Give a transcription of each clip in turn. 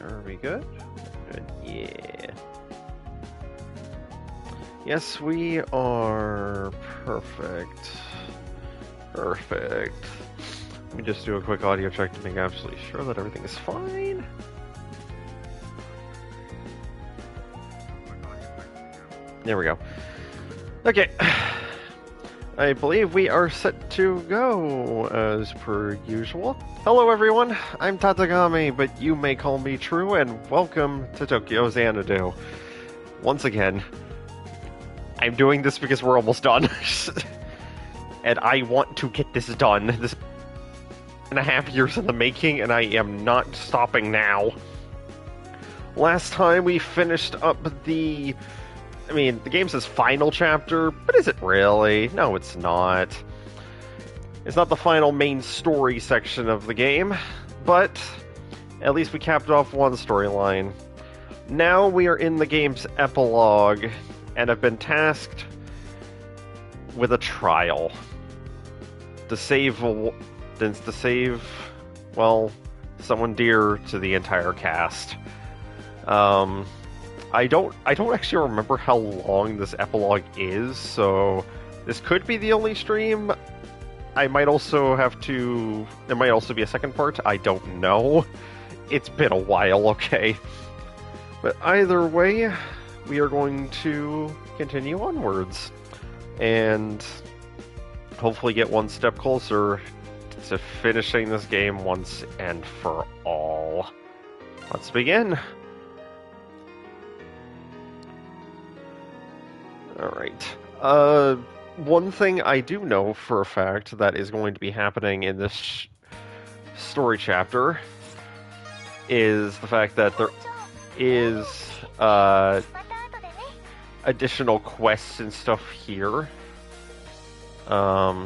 are we good? Good, yeah. Yes, we are perfect. Perfect. Let me just do a quick audio check to make absolutely sure that everything is fine. There we go. Okay. I believe we are set to go, as per usual. Hello everyone, I'm Tatagami, but you may call me True, and welcome to KyotoXanadu. Once again, I'm doing this because we're almost done. And I want to get this done. This 1.5 years in the making, and I am not stopping now. Last time we finished up the game says final chapter, but is it really? No, it's not. It's not the final main story section of the game, but at least we capped off one storyline. Now we are in the game's epilogue, and have been tasked with a trial. To save, well, someone dear to the entire cast. I don't actually remember how long this epilogue is, so this could be the only stream. I might also have to... There might also be a second part, I don't know. It's been a while, okay? But either way, we are going to continue onwards. And hopefully get one step closer to finishing this game once and for all. Let's begin. Alright. One thing I do know for a fact that is going to be happening in this story chapter is the fact that there is additional quests and stuff here. I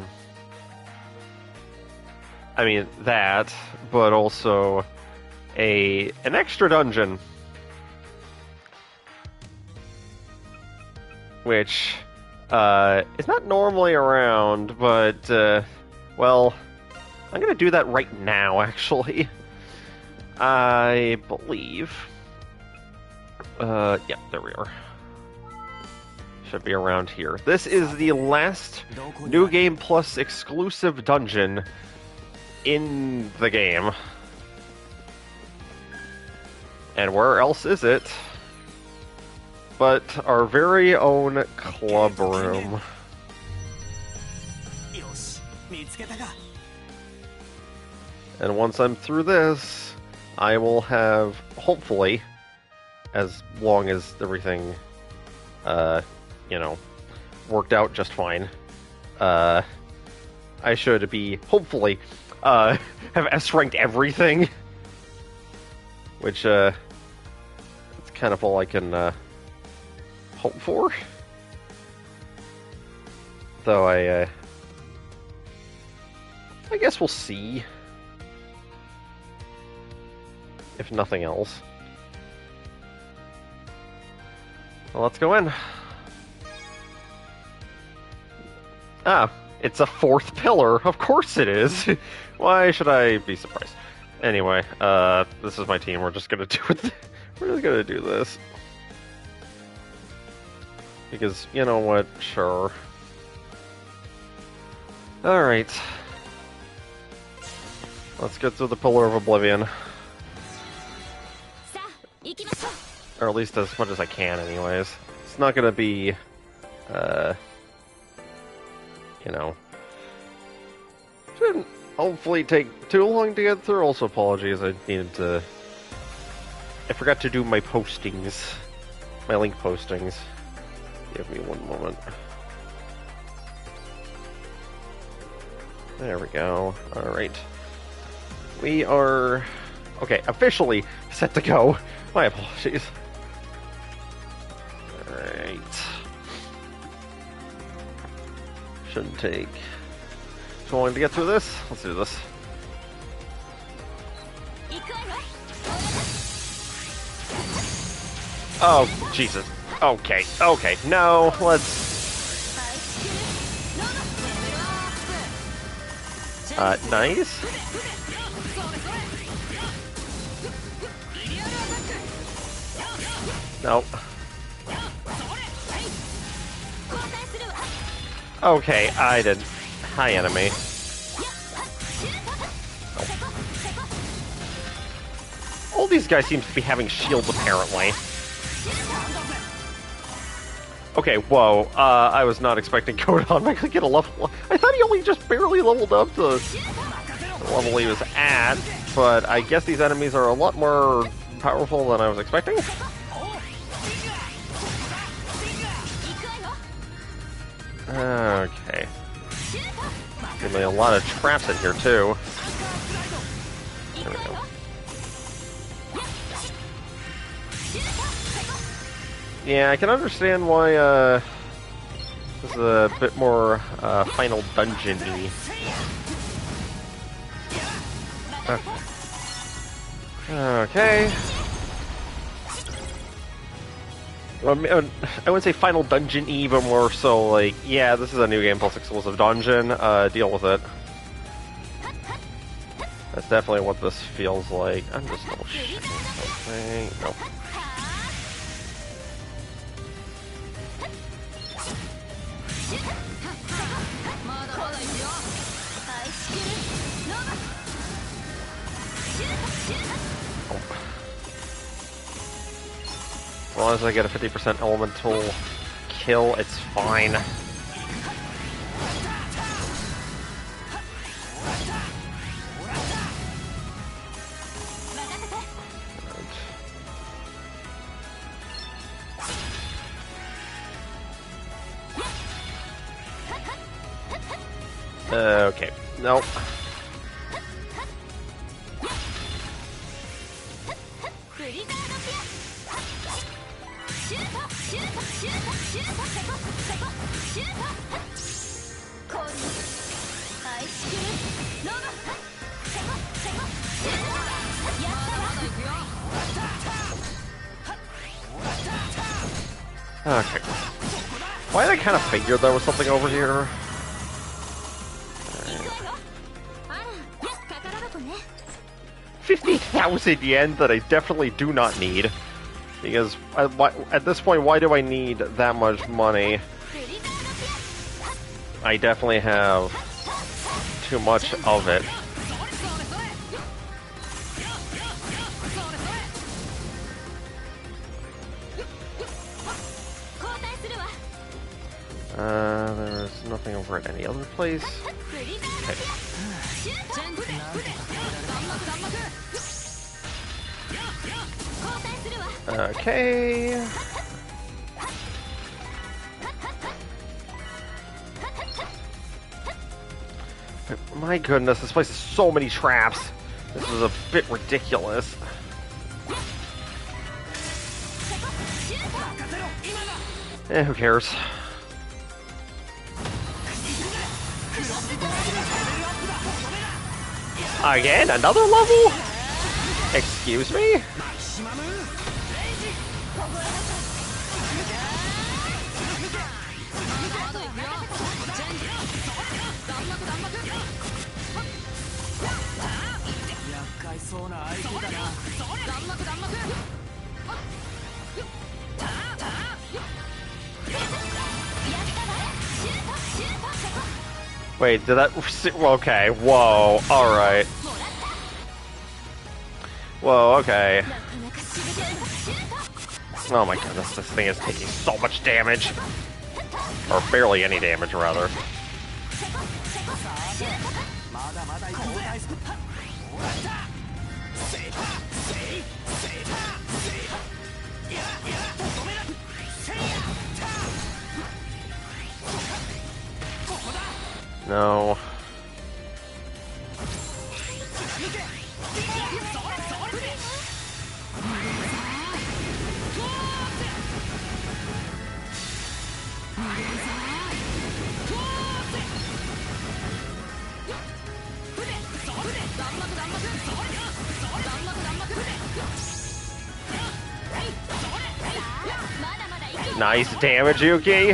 mean, that, but also an extra dungeon. Which is not normally around, but, well, I'm going to do that right now, actually. I believe. Yeah, there we are. Should be around here. This is the last New Game Plus exclusive dungeon in the game. And where else is it but our very own club room? And once I'm through this, I will have, hopefully, as long as everything, you know, worked out just fine, I should be, hopefully, have S-ranked everything. Which, it's kind of all I can, hope for. Though I guess we'll see. If nothing else. Well, let's go in. Ah, it's a fourth pillar. Of course it is. Why should I be surprised? Anyway, this is my team. We're just gonna do it. We're just gonna do this. Because, you know what? Sure. Alright. Let's get through the Pillar of Oblivion. Or at least as much as I can, anyways. It's not gonna be, you know... Shouldn't hopefully take too long to get through. Also, apologies, I needed to... I forgot to do my postings. My link postings. Give me one moment. There we go. Alright. We are... Okay, officially set to go. My apologies. Alright. Shouldn't take too long to get through this. Let's do this. Oh, Jesus. Okay, okay. No, let's... Nice. Nope. Okay, I did. Hi, enemy. All these guys seem to be having shields, apparently. Okay, whoa. I was not expecting Kodan to get a level. I thought he only just barely leveled up to the level he was at, but I guess these enemies are a lot more powerful than I was expecting. Okay. Give me a lot of traps in here, too. There we go. Yeah, I can understand why, this is a bit more, Final Dungeon-y. Okay. I would say Final Dungeon-y, but more so like, yeah, this is a New Game Plus exclusive dungeon, deal with it. That's definitely what this feels like. I'm just double checking something. Nope. As long as I get a 50% elemental kill, it's fine. Okay, nope. Okay. Why did I kind of figure there was something over here? 50,000 yen that I definitely do not need. Because at this point, why do I need that much money? I definitely have too much of it. There's nothing over at any other place. Okay. Okay. My goodness, this place has so many traps. This is a bit ridiculous. Who cares? Again, another level? Excuse me? Wait, did that... Okay, whoa, alright. Whoa, okay. Oh my goodness, this thing is taking so much damage. Or barely any damage, rather. No. Nice damage, Yuki.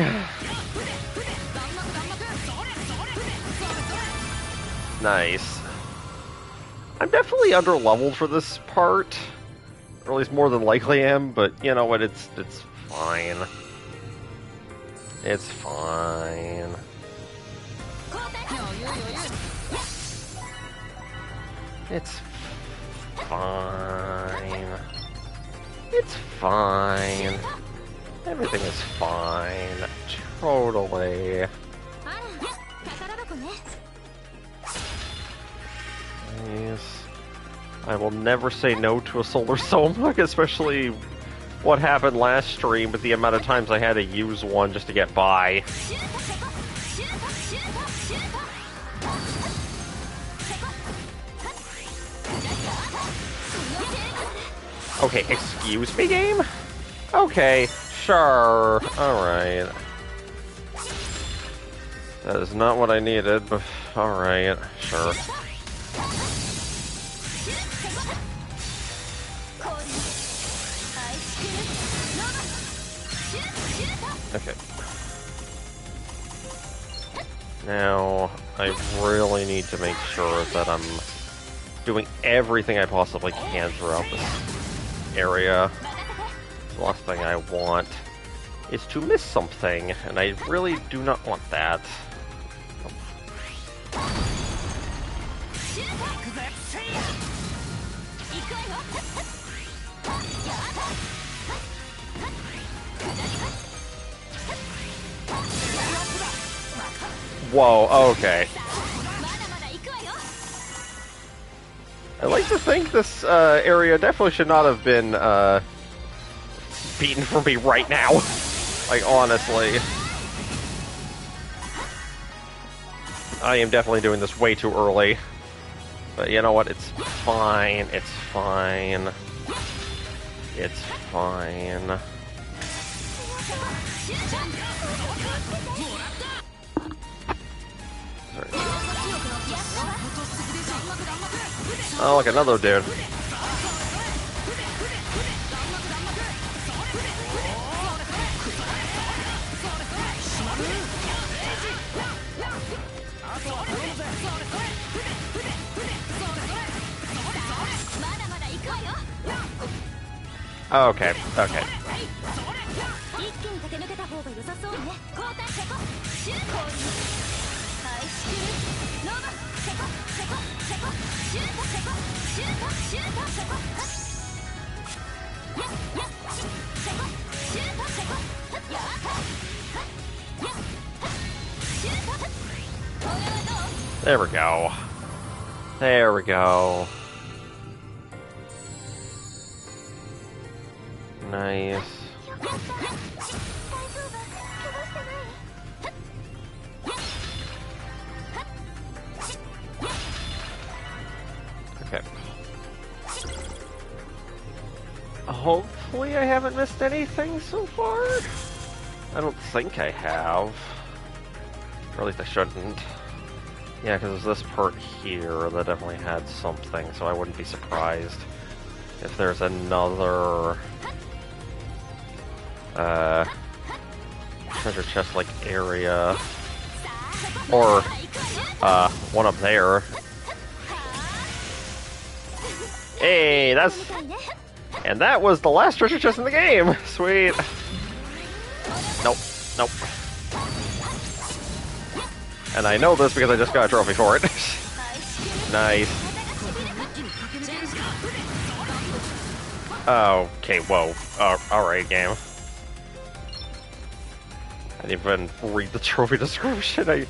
Nice. I'm definitely under-leveled for this part. Or at least more than likely am, but you know what, it's fine. It's fine. It's fine. It's fine. Everything is fine. Totally. Yes. I will never say no to a solar soma, especially what happened last stream with the amount of times I had to use one just to get by. Okay, excuse me, game? Okay, sure, alright. That is not what I needed, but alright, sure. Okay. Now, I really need to make sure that I'm doing everything I possibly can throughout this area. The last thing I want is to miss something, and I really do not want that. Whoa, okay. I like to think this area definitely should not have been beaten for me right now. Like, honestly. I am definitely doing this way too early. But you know what? It's fine. It's fine. It's fine. Oh, look, another dude. Okay, okay. There we go. There we go. Nice. Okay. Hopefully I haven't missed anything so far. I don't think I have. Or at least I shouldn't. Yeah, because there's this part here that definitely had something, so I wouldn't be surprised if there's another treasure chest-like area. Or one up there. Hey, that's... And that was the last treasure chest in the game! Sweet! Nope, nope. And I know this because I just got a trophy for it. Nice. Okay, whoa. Alright, game. I didn't even read the trophy description.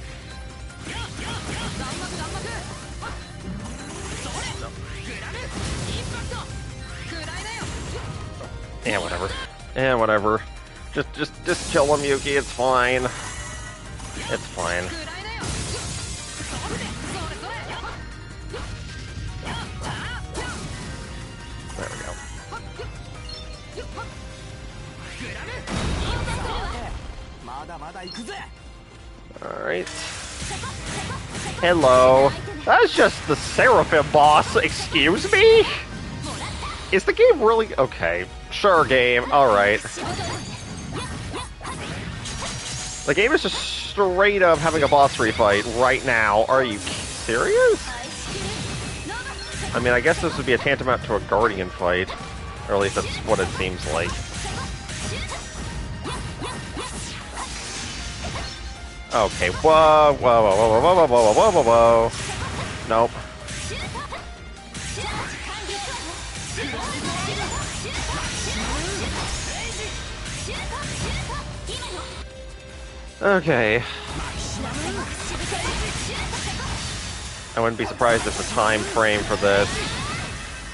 Yeah, whatever. Yeah, whatever. Just kill him, Yuki. It's fine. It's fine. There we go. Alright. Hello. That's just the Seraphim boss. Excuse me? Is the game really... Okay. Sure, game. Alright. The game is just straight up having a boss refight right now. Are you serious? I mean, I guess this would be a tantamount to a Guardian fight. Or at least that's what it seems like. Okay, whoa, whoa, whoa, whoa, whoa, whoa, whoa, whoa, whoa, whoa, whoa. Nope. Okay. I wouldn't be surprised if the time frame for this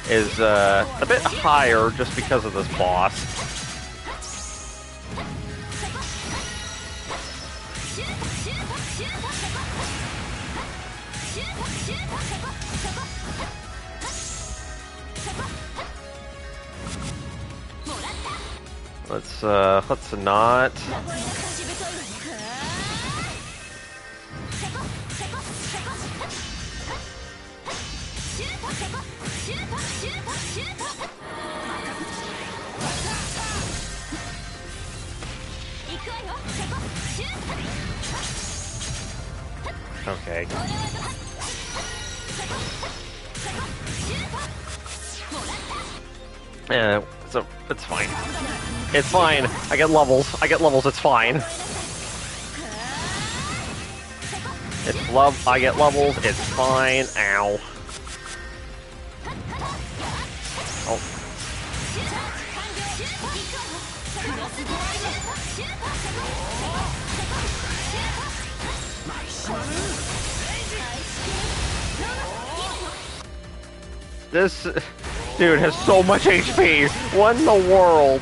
is a bit higher just because of this boss. Let's not. Okay. So it's fine. It's fine. I get levels. It's fine. It's love. I get levels. It's fine. Ow. Oh. This dude has so much HP. What in the world?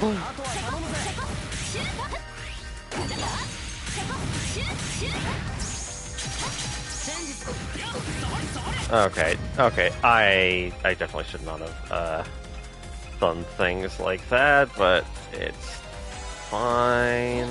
Okay, okay. I definitely should not have done things like that, but it's fine.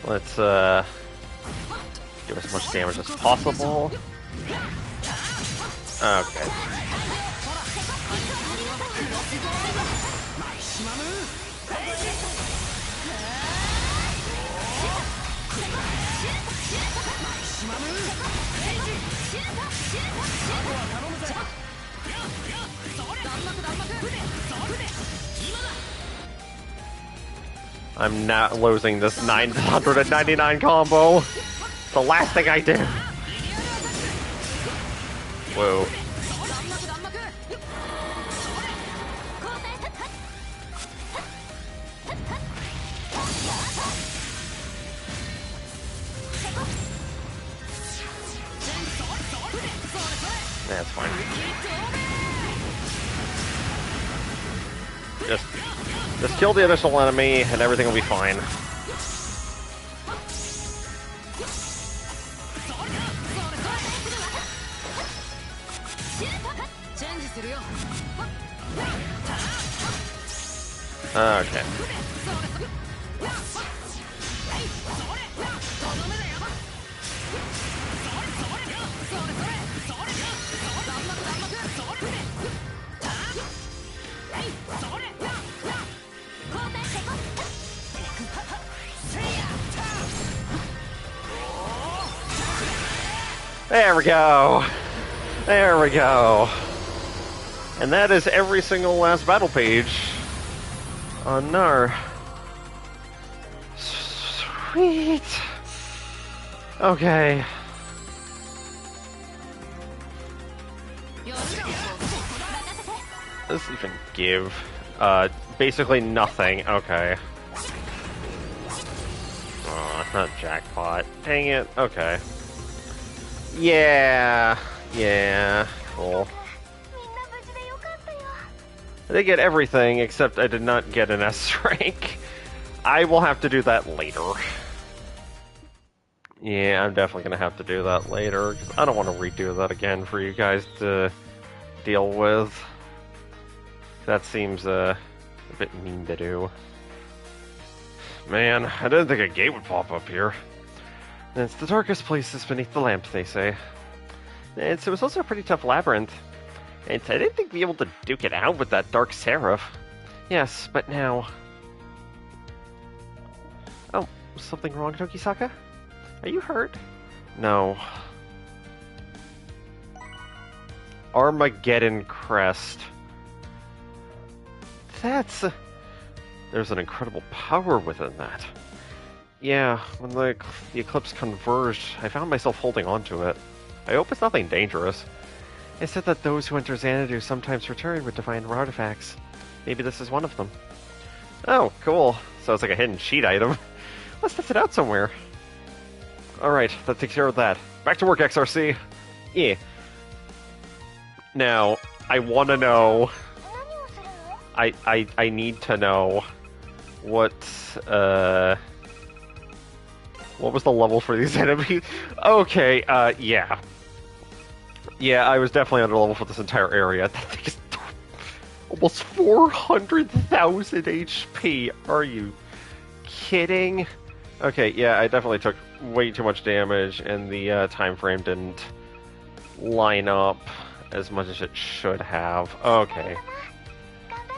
Let's give as much damage as possible. Okay. I'm not losing this 999 combo. It's the last thing I did. Whoa. That's fine. Just kill the initial enemy and everything will be fine. Okay. There we go. There we go. And that is every single last battle page on Nar. Sweet. Okay. What does this even give? Basically nothing. Okay. Oh, not jackpot. Dang it. Okay. Yeah, cool. I did get everything, except I did not get an S rank. I will have to do that later. Yeah, I'm definitely going to have to do that later, because I don't want to redo that again for you guys to deal with. That seems a bit mean to do. Man, I didn't think a gate would pop up here. It's the darkest places beneath the lamp, they say. It was also a pretty tough labyrinth. And I didn't think we'd be able to duke it out with that dark seraph. Yes, but now... Oh, something wrong, Tokisaka? Are you hurt? No. Armageddon Crest. That's... There's an incredible power within that. Yeah, when the eclipse converged, I found myself holding on to it. I hope it's nothing dangerous. It said that those who enter Xanadu sometimes return with divine artifacts. Maybe this is one of them. Oh, cool. So it's like a hidden cheat item. Let's test it out somewhere. Alright, that takes care of that. Back to work, X.R.C. Yeah. Now, I want to know... I need to know what was the level for these enemies? Okay, yeah. Yeah, I was definitely under level for this entire area. That thing is almost 400,000 HP. Are you kidding? Okay, yeah, I definitely took way too much damage, and the time frame didn't line up as much as it should have. Okay.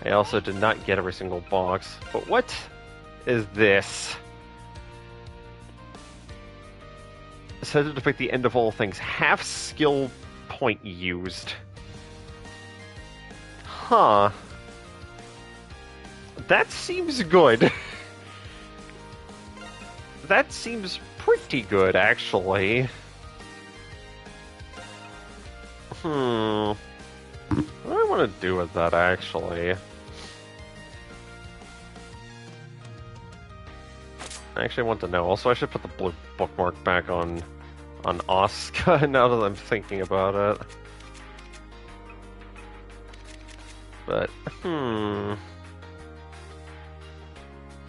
I also did not get every single box. But what is this? Said to depict the end of all things. Half skill point used. Huh. That seems good. That seems pretty good, actually. What do I want to do with that, actually? I actually want to know. Also, I should put the blue bookmark back on Asuka now that I'm thinking about it. But, yeah,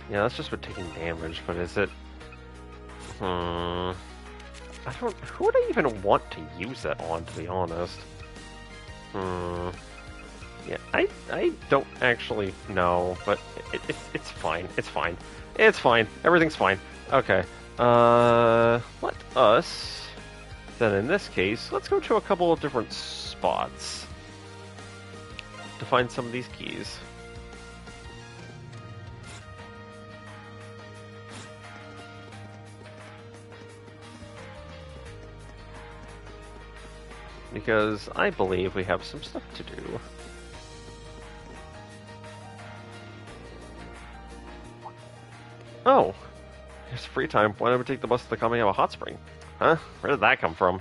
that's just with taking damage, but is it... I don't... Who would I even want to use it on, to be honest? Yeah, I don't actually know, but it's fine. It's fine. It's fine. Everything's fine. Okay. Let us... Then in this case, let's go to a couple of different spots to find some of these keys. Because I believe we have some stuff to do. Oh, here's free time. Why don't we take the bus to the Kamiyama Hot Spring? Huh? Where did that come from?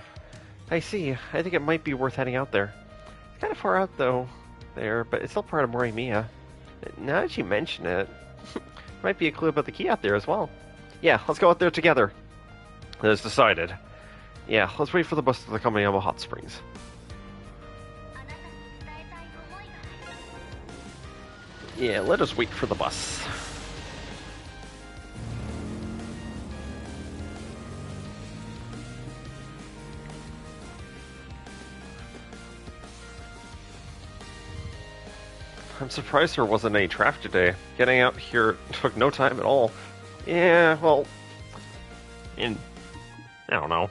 I see. I think it might be worth heading out there. It's kind of far out, though, but it's still part of Morimiya. Now that you mention it, might be a clue about the key out there as well. Yeah, let's go out there together. It's decided. Yeah, let's wait for the bus to the Kamiyama Hot Springs. Yeah, let us wait for the bus. I'm surprised there wasn't any traffic today. Getting out here took no time at all. Yeah, well... I don't know.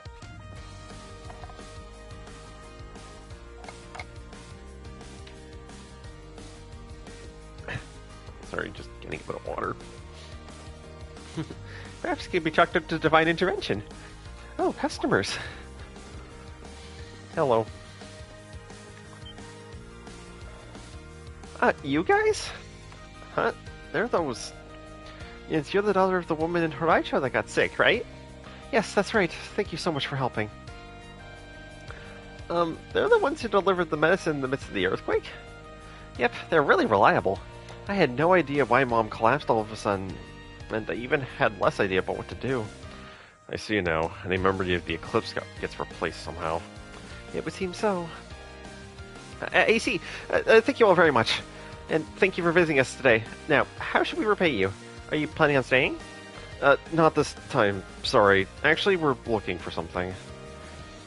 Sorry, just getting a bit of water. Perhaps it could be chalked up to divine intervention. Oh, customers. Hello. You guys? Huh? They're those... It's you're the daughter of the woman in Horaicho that got sick, right? Yes, that's right. Thank you so much for helping. They're the ones who delivered the medicine in the midst of the earthquake? Yep, they're really reliable. I had no idea why Mom collapsed all of a sudden, and I even had less idea about what to do. I see now. Any memory of the eclipse gets replaced somehow. It would seem so. AC, thank you all very much. And thank you for visiting us today. Now, how should we repay you? Are you planning on staying? Not this time, sorry. Actually, we're looking for something.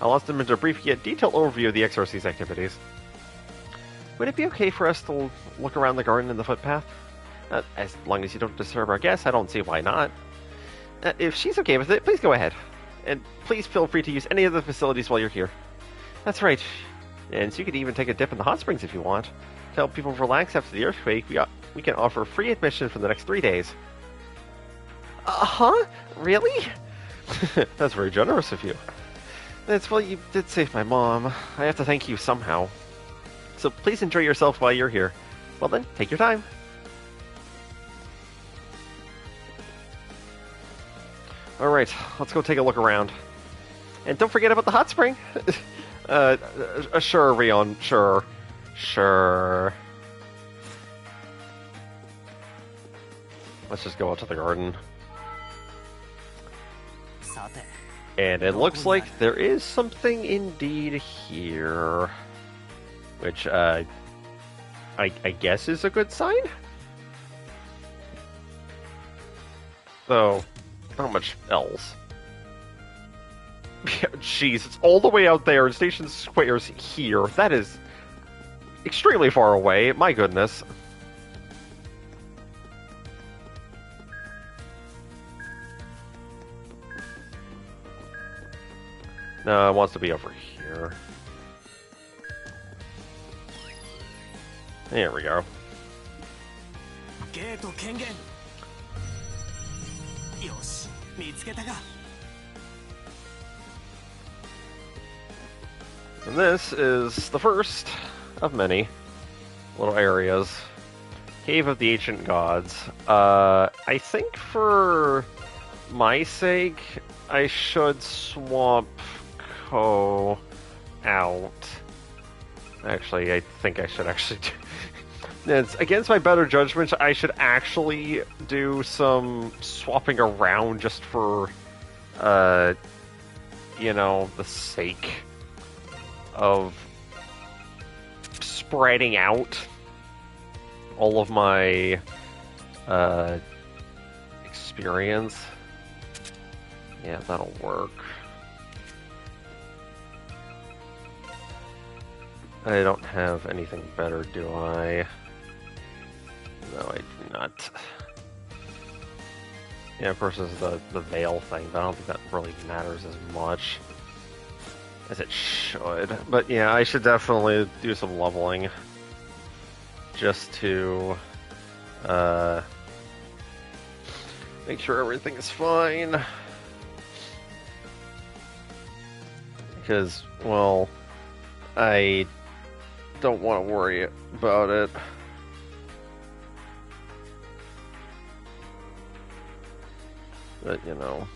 I'll ask them into a brief yet detailed overview of the X.R.C's activities. Would it be okay for us to look around the garden and the footpath? As long as you don't disturb our guests, I don't see why not. If she's okay with it, please go ahead. And please feel free to use any of the facilities while you're here. That's right. And so you could even take a dip in the hot springs if you want. To help people relax after the earthquake, we can offer free admission for the next 3 days. Huh? Really? That's very generous of you. Well, you did save my mom. I have to thank you somehow. So please enjoy yourself while you're here. Well then, take your time. Alright, let's go take a look around. And don't forget about the hot spring. Sure, Rion, sure. Sure. Let's just go out to the garden. And it looks like there is something indeed here. Which, I guess is a good sign? Though, not much else. Jeez, it's all the way out there, and Station Square's here. That is extremely far away, my goodness. No, it wants to be over here. There we go. And this is the first of many little areas. Cave of the Ancient Gods. I think for my sake, I should swap Ko out. Actually, I think I should actually do... It's against my better judgment, I should actually do some swapping around just for, you know, the sake of spreading out all of my, experience. Yeah, that'll work. I don't have anything better, do I? No, I do not. Yeah, of course, there's the veil thing, but I don't think that really matters as much as it should. But yeah, I should definitely do some leveling just to make sure everything is fine. Because, well, I don't want to worry about it. But, you know.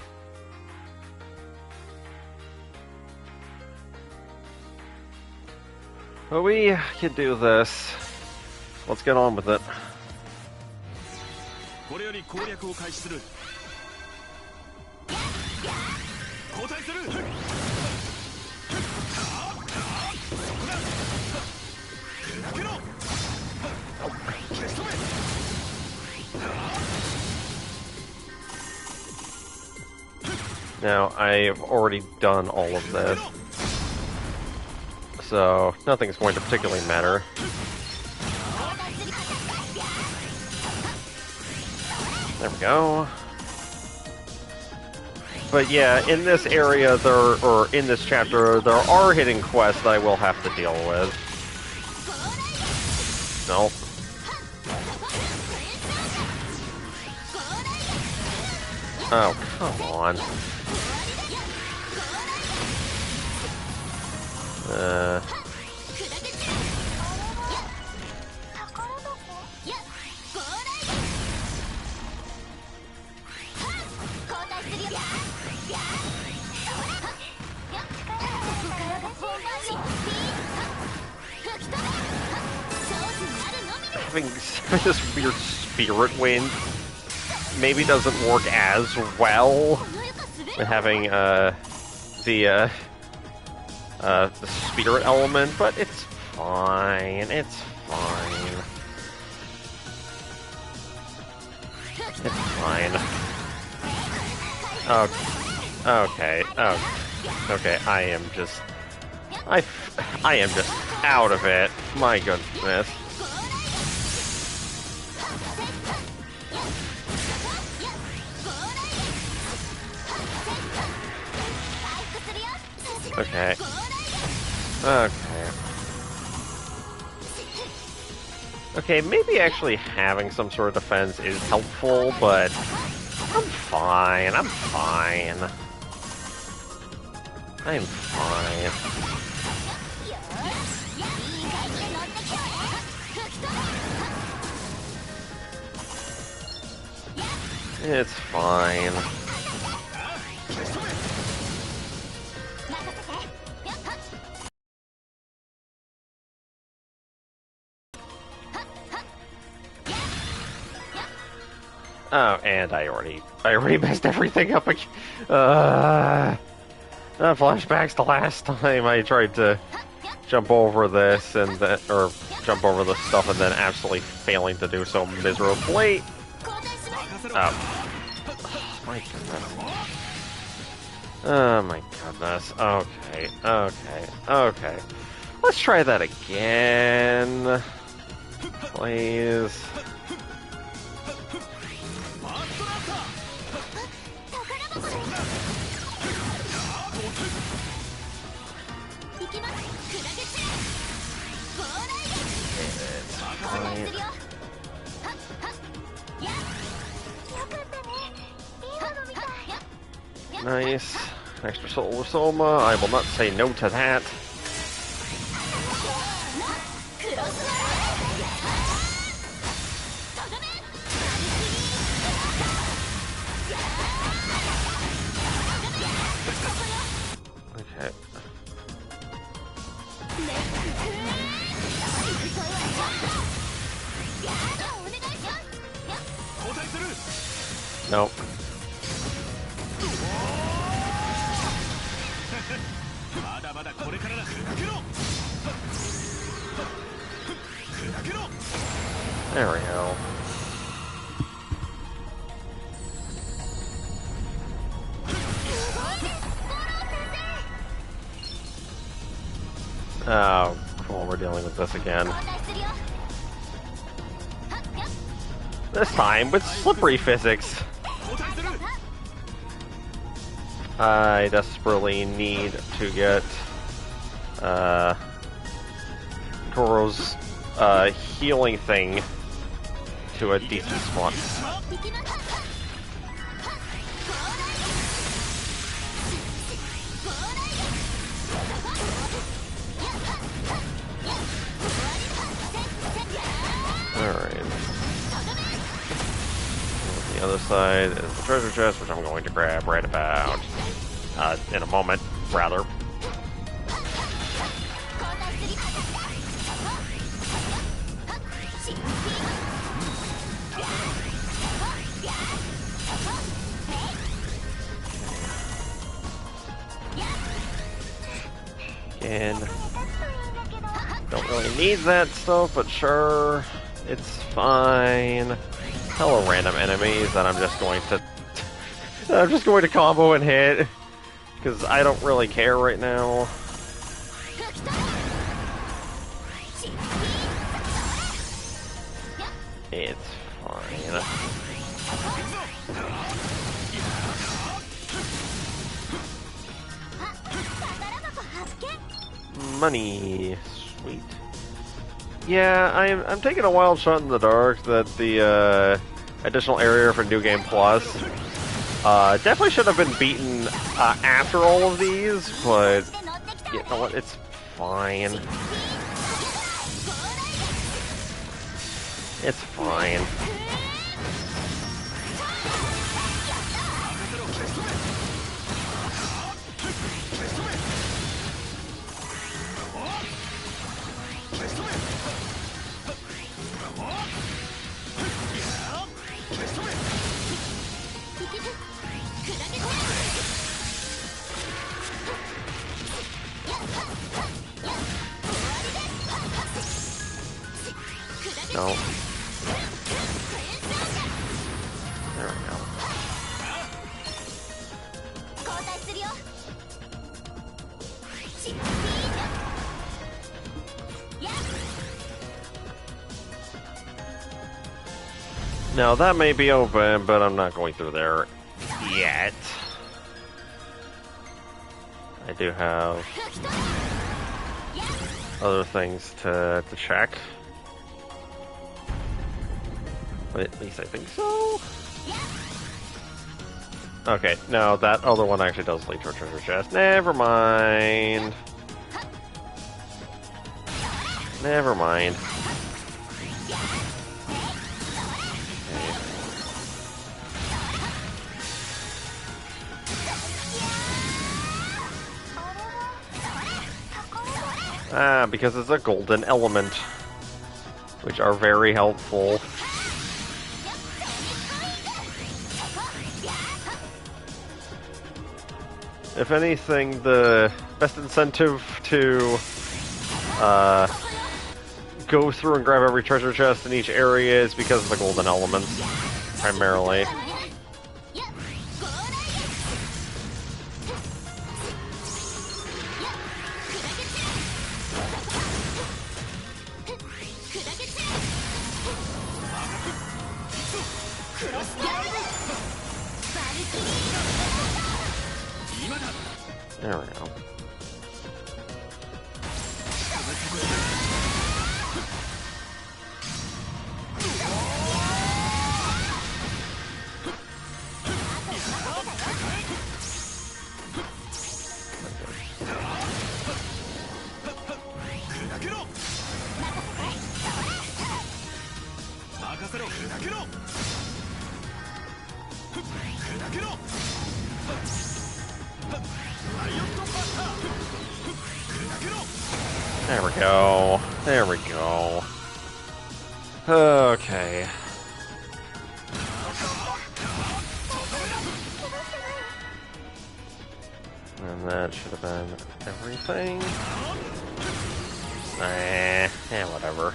But we can do this. Let's get on with it. Now, I've already done all of this, so nothing's going to particularly matter. There we go. But yeah, in this area, or in this chapter, there are hidden quests that I will have to deal with. Nope. Oh, come on. Having this weird spirit wind maybe doesn't work as well with having the spirit element, but it's fine. It's fine. It's fine. Okay. Okay. I am just out of it. My goodness. Okay. Okay. Okay, maybe actually having some sort of defense is helpful, but I'm fine. I'm fine. I'm fine. It's fine. Oh, and I already messed everything up again. Flashbacks to last time I tried to jump over this and then, or jump over the stuff and then absolutely failing to do so miserably. Oh. My goodness. Oh my goodness. Okay, okay, okay. Let's try that again. Please. Nice. Extra solar soma. I will not say no to that. Okay. Nope. There we go. Oh, cool, we're dealing with this again. This time with slippery physics. I desperately need to get Goro's healing thing to a decent spot. Alright. The other side is the treasure chest, which I'm going to grab right about in a moment, rather. And don't really need that stuff, but sure, it's fine. Hello, random enemies that I'm just going to combo and hit because I don't really care right now. It's fine. Money, sweet. Yeah, I'm taking a wild shot in the dark that the additional area for New Game Plus definitely should have been beaten after all of these, but you know what? It's fine. It's fine. No. There we go. Now that may be open, but I'm not going through there yet. I do have other things to check. But at least I think so. Okay, no, that other one actually does lead to a treasure chest. Never mind. Never mind. Ah, because it's a golden element, which are very helpful. If anything, the best incentive to go through and grab every treasure chest in each area is because of the golden elements, primarily. There we go. There we go. There we go. Okay. And that should have been everything. Whatever.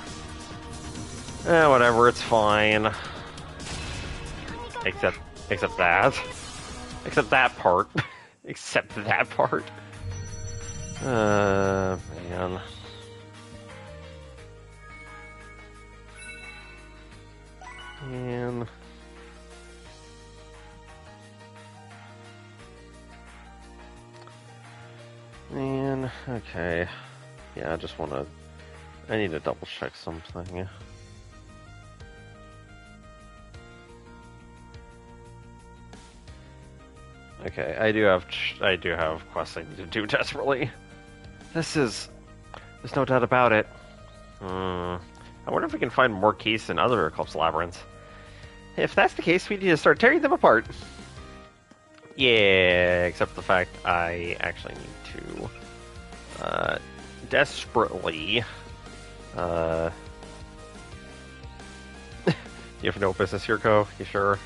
Whatever, it's fine. Except that. Except that part. Except that part. Man. Man, okay. Yeah, I just wanna... I need to double check something. Okay, I do have quests I need to do desperately. There's no doubt about it. I wonder if we can find more keys in other Eclipse labyrinths. If that's the case, we need to start tearing them apart. Yeah, except the fact I actually need to desperately You have no business here, Ko? You sure?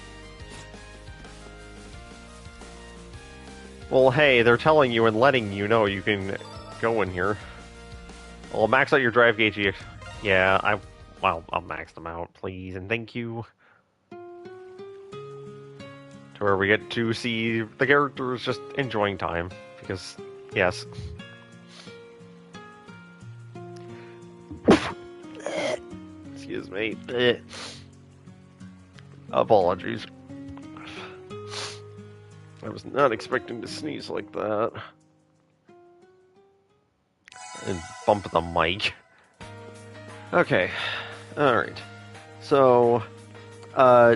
Well, hey, they're telling you and letting you know you can go in here. Well, max out your drive gauge. Yeah, I'll max them out, please, and thank you. To where we get to see the characters just enjoying time, because, yes. Excuse me. Apologies. I was not expecting to sneeze like that. And bump the mic. Okay. Alright. So,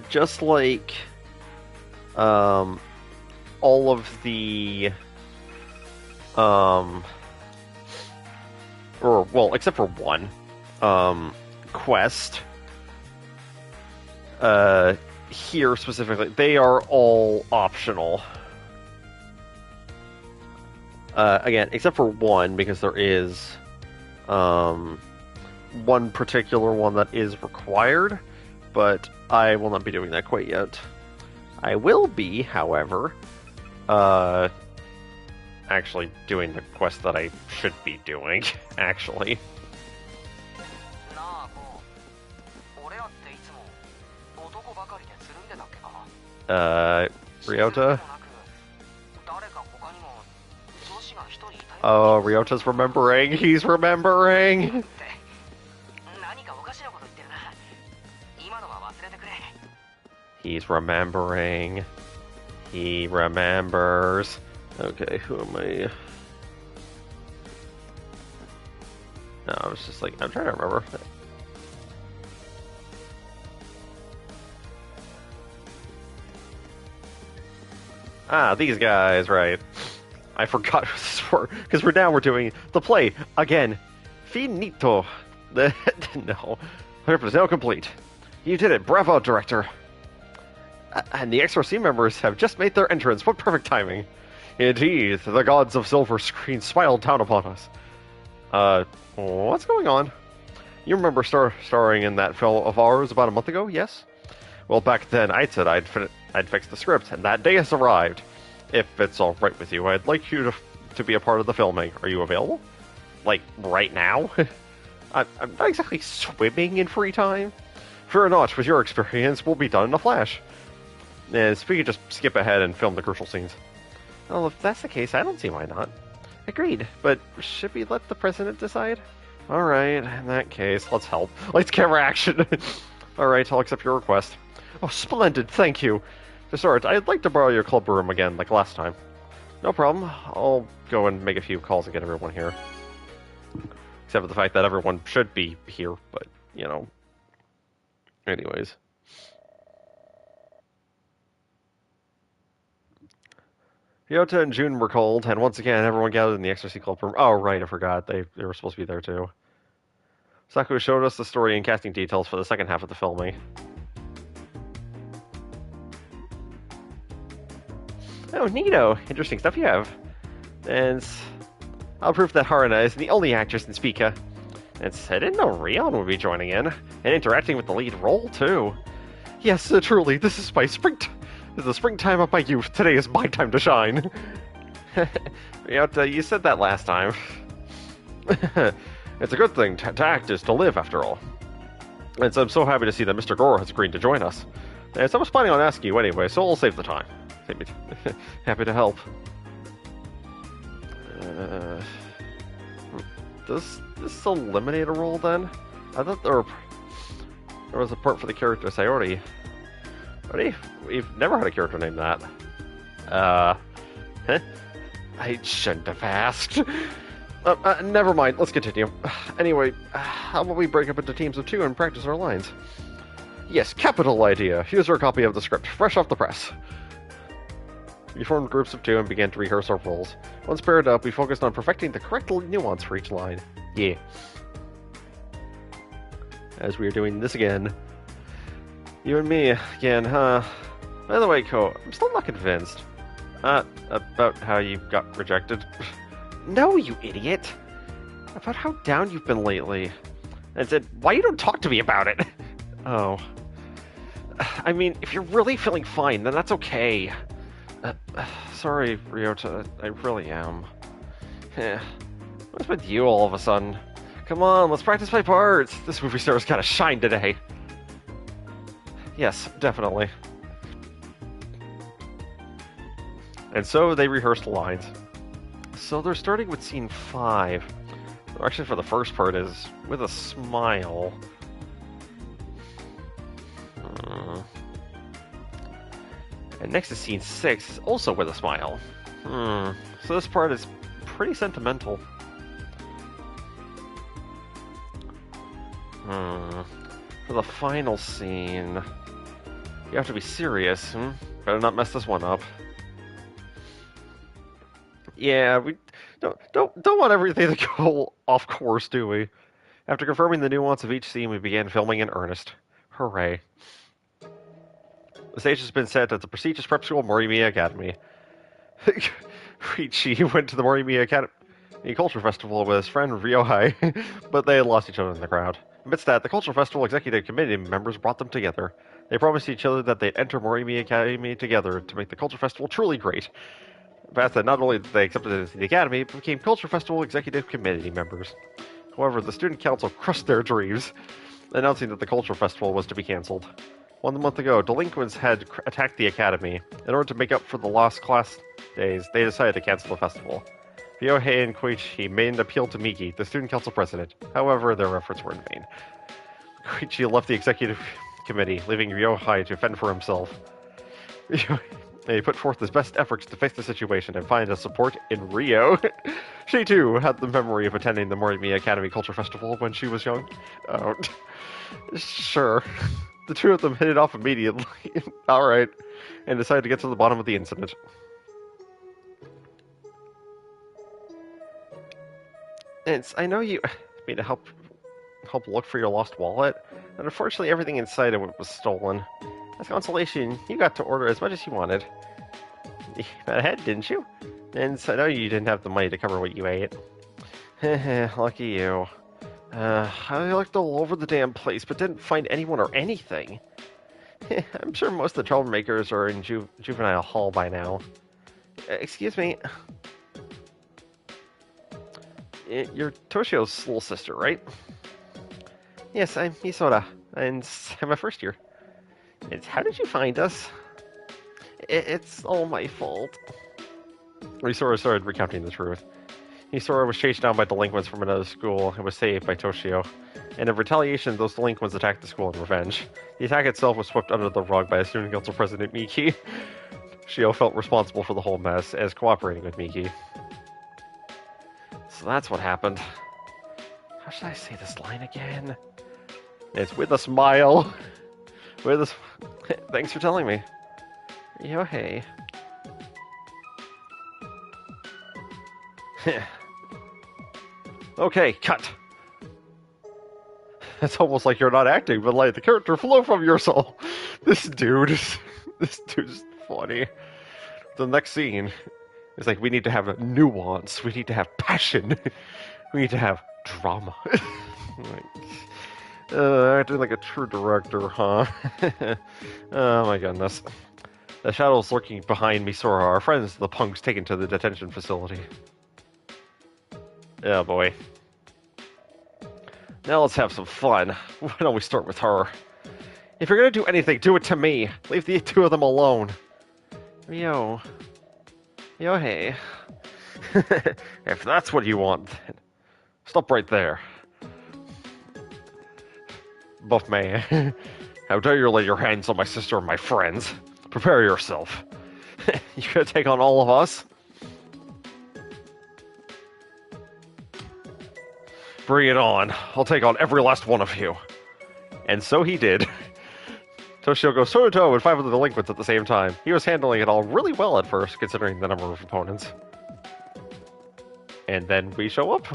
just like all of the except for one quest here specifically, they are all optional. Again, except for one, because there is one particular one that is required, but I will not be doing that quite yet. I will be, however, actually doing the quest that I should be doing, actually. Ryota? Oh, Ryota's remembering. He's remembering! He's remembering. He remembers. Okay, who am I? No, I was just like, I'm trying to remember. Ah, these guys, right. I forgot what this for, because we're doing the play again. Finito. No. Purpose now complete. You did it. Bravo, director. And the X.R.C members have just made their entrance. What perfect timing. Indeed, the gods of silver screen smiled down upon us. What's going on? You remember starring in that film of ours about a month ago, yes? Well, back then I said I'd fix the script, and that day has arrived. If it's all right with you, I'd like you to be a part of the filming. Are you available? Like, right now? I'm not exactly swimming in free time. Fear not, with your experience, we'll be done in a flash. And so we could just skip ahead and film the crucial scenes. Well, if that's the case, I don't see why not. Agreed, but should we let the president decide? Alright, in that case, let's help. Let's camera action! Alright, I'll accept your request. Oh, splendid, thank you! To start, I'd like to borrow your club room again, like last time. No problem, I'll go and make a few calls and get everyone here. Except for the fact that everyone should be here, but, you know. Anyways. Ryota and June were called, and once again, everyone gathered in the X.R.C club room. Oh, right, I forgot. They were supposed to be there, too. Saku showed us the story and casting details for the second half of the filming. Oh, neato. Interesting stuff you have. And I'll prove that Haruna is the only actress in Spica. And I didn't know Rion would be joining in, and interacting with the lead role, too. Yes, truly, this is my This is the springtime of my youth. Today is my time to shine. You said that last time. It's a good thing. To act is to live, after all. And so I'm so happy to see that Mr. Gore has agreed to join us. And so I was planning on asking you anyway, so we'll save the time. Happy to help. Does this eliminate a role, then? I thought there was a part for the character Sayori. We've never had a character named that. I shouldn't have asked. Never mind, let's continue. Anyway, how about we break up into teams of 2 and practice our lines? Yes, capital idea. Here's our copy of the script, fresh off the press. We formed groups of 2 and began to rehearse our roles. Once paired up, we focused on perfecting the correct nuance for each line. Yeah. As we are doing this again. You and me, again, huh? By the way, Ko, I'm still not convinced. About how you got rejected. No, you idiot! About how down you've been lately. And said, why you don't talk to me about it? Oh. I mean, if you're really feeling fine, then that's okay. Sorry, Ryota, I really am. What's with you all of a sudden? Come on, let's practice my parts! This movie star's gotta shine today! Yes, definitely. And so they rehearsed the lines. So they're starting with scene 5. Actually, for the first part is with a smile. And next is scene 6, also with a smile. So this part is pretty sentimental. For the final scene, you have to be serious. Better not mess this one up. Yeah, we don't want everything to go off course, do we? After confirming the nuance of each scene, we began filming in earnest. Hooray. The stage has been set at the prestigious prep school Morimiya Academy. Riichi went to the Morimiya Academy Culture Festival with his friend Ryohei, but they had lost each other in the crowd. Amidst that, the Cultural Festival Executive Committee members brought them together. They promised each other that they'd enter Morimiya Academy together to make the Culture Festival truly great. But that not only did they accept it into the Academy, but became Culture Festival Executive Committee members. However, the Student Council crushed their dreams, announcing that the Culture Festival was to be cancelled. 1 month ago, delinquents had attacked the Academy. In order to make up for the lost class days, they decided to cancel the festival. Ryohei and Koichi made an appeal to Miki, the Student Council president. However, their efforts were in vain. Koichi left the executive committee, leaving Ryohei to fend for himself. He put forth his best efforts to face the situation and find us support in Rio. She, too, had the memory of attending the Morimi Academy Culture Festival when she was young. Oh, sure. The two of them hit it off immediately. Alright. And decided to get to the bottom of the incident. I know you me to help look for your lost wallet, but unfortunately everything inside of it was stolen. As consolation, you got to order as much as you wanted. You got ahead, didn't you? And so I know you didn't have the money to cover what you ate. Lucky you. I looked all over the damn place, but didn't find anyone or anything. I'm sure most of the troublemakers are in juvenile hall by now. Excuse me. You're Toshio's little sister, right? Yes, I'm Misora, and I'm a first year. How did you find us? It's all my fault. Misora started recounting the truth. Misora was chased down by delinquents from another school and was saved by Toshio. And in retaliation, those delinquents attacked the school in revenge. The attack itself was swept under the rug by a student council president, Miki. Toshio felt responsible for the whole mess, as cooperating with Miki. So that's what happened. How should I say this line again? It's with a smile. With a... Thanks for telling me. Yo-hey. Okay, cut. It's almost like you're not acting, but like the character flew from your soul. This dude's funny. The next scene is like, we need to have nuance. We need to have passion. We need to have drama. Acting like a true director, huh? Oh my goodness. The shadows lurking behind Misora are friends of the punks taken to the detention facility. Oh boy. Now let's have some fun. Why don't we start with her? If you're gonna do anything, do it to me. Leave the two of them alone. Yo, hey. If that's what you want, then stop right there. Buff man, how dare you lay your hands on my sister and my friends? Prepare yourself. You gonna take on all of us? Bring it on. I'll take on every last one of you. And so he did. Toshio goes toe-to-toe with 5 of the delinquents at the same time. He was handling it all really well at first, considering the number of opponents. And then we show up.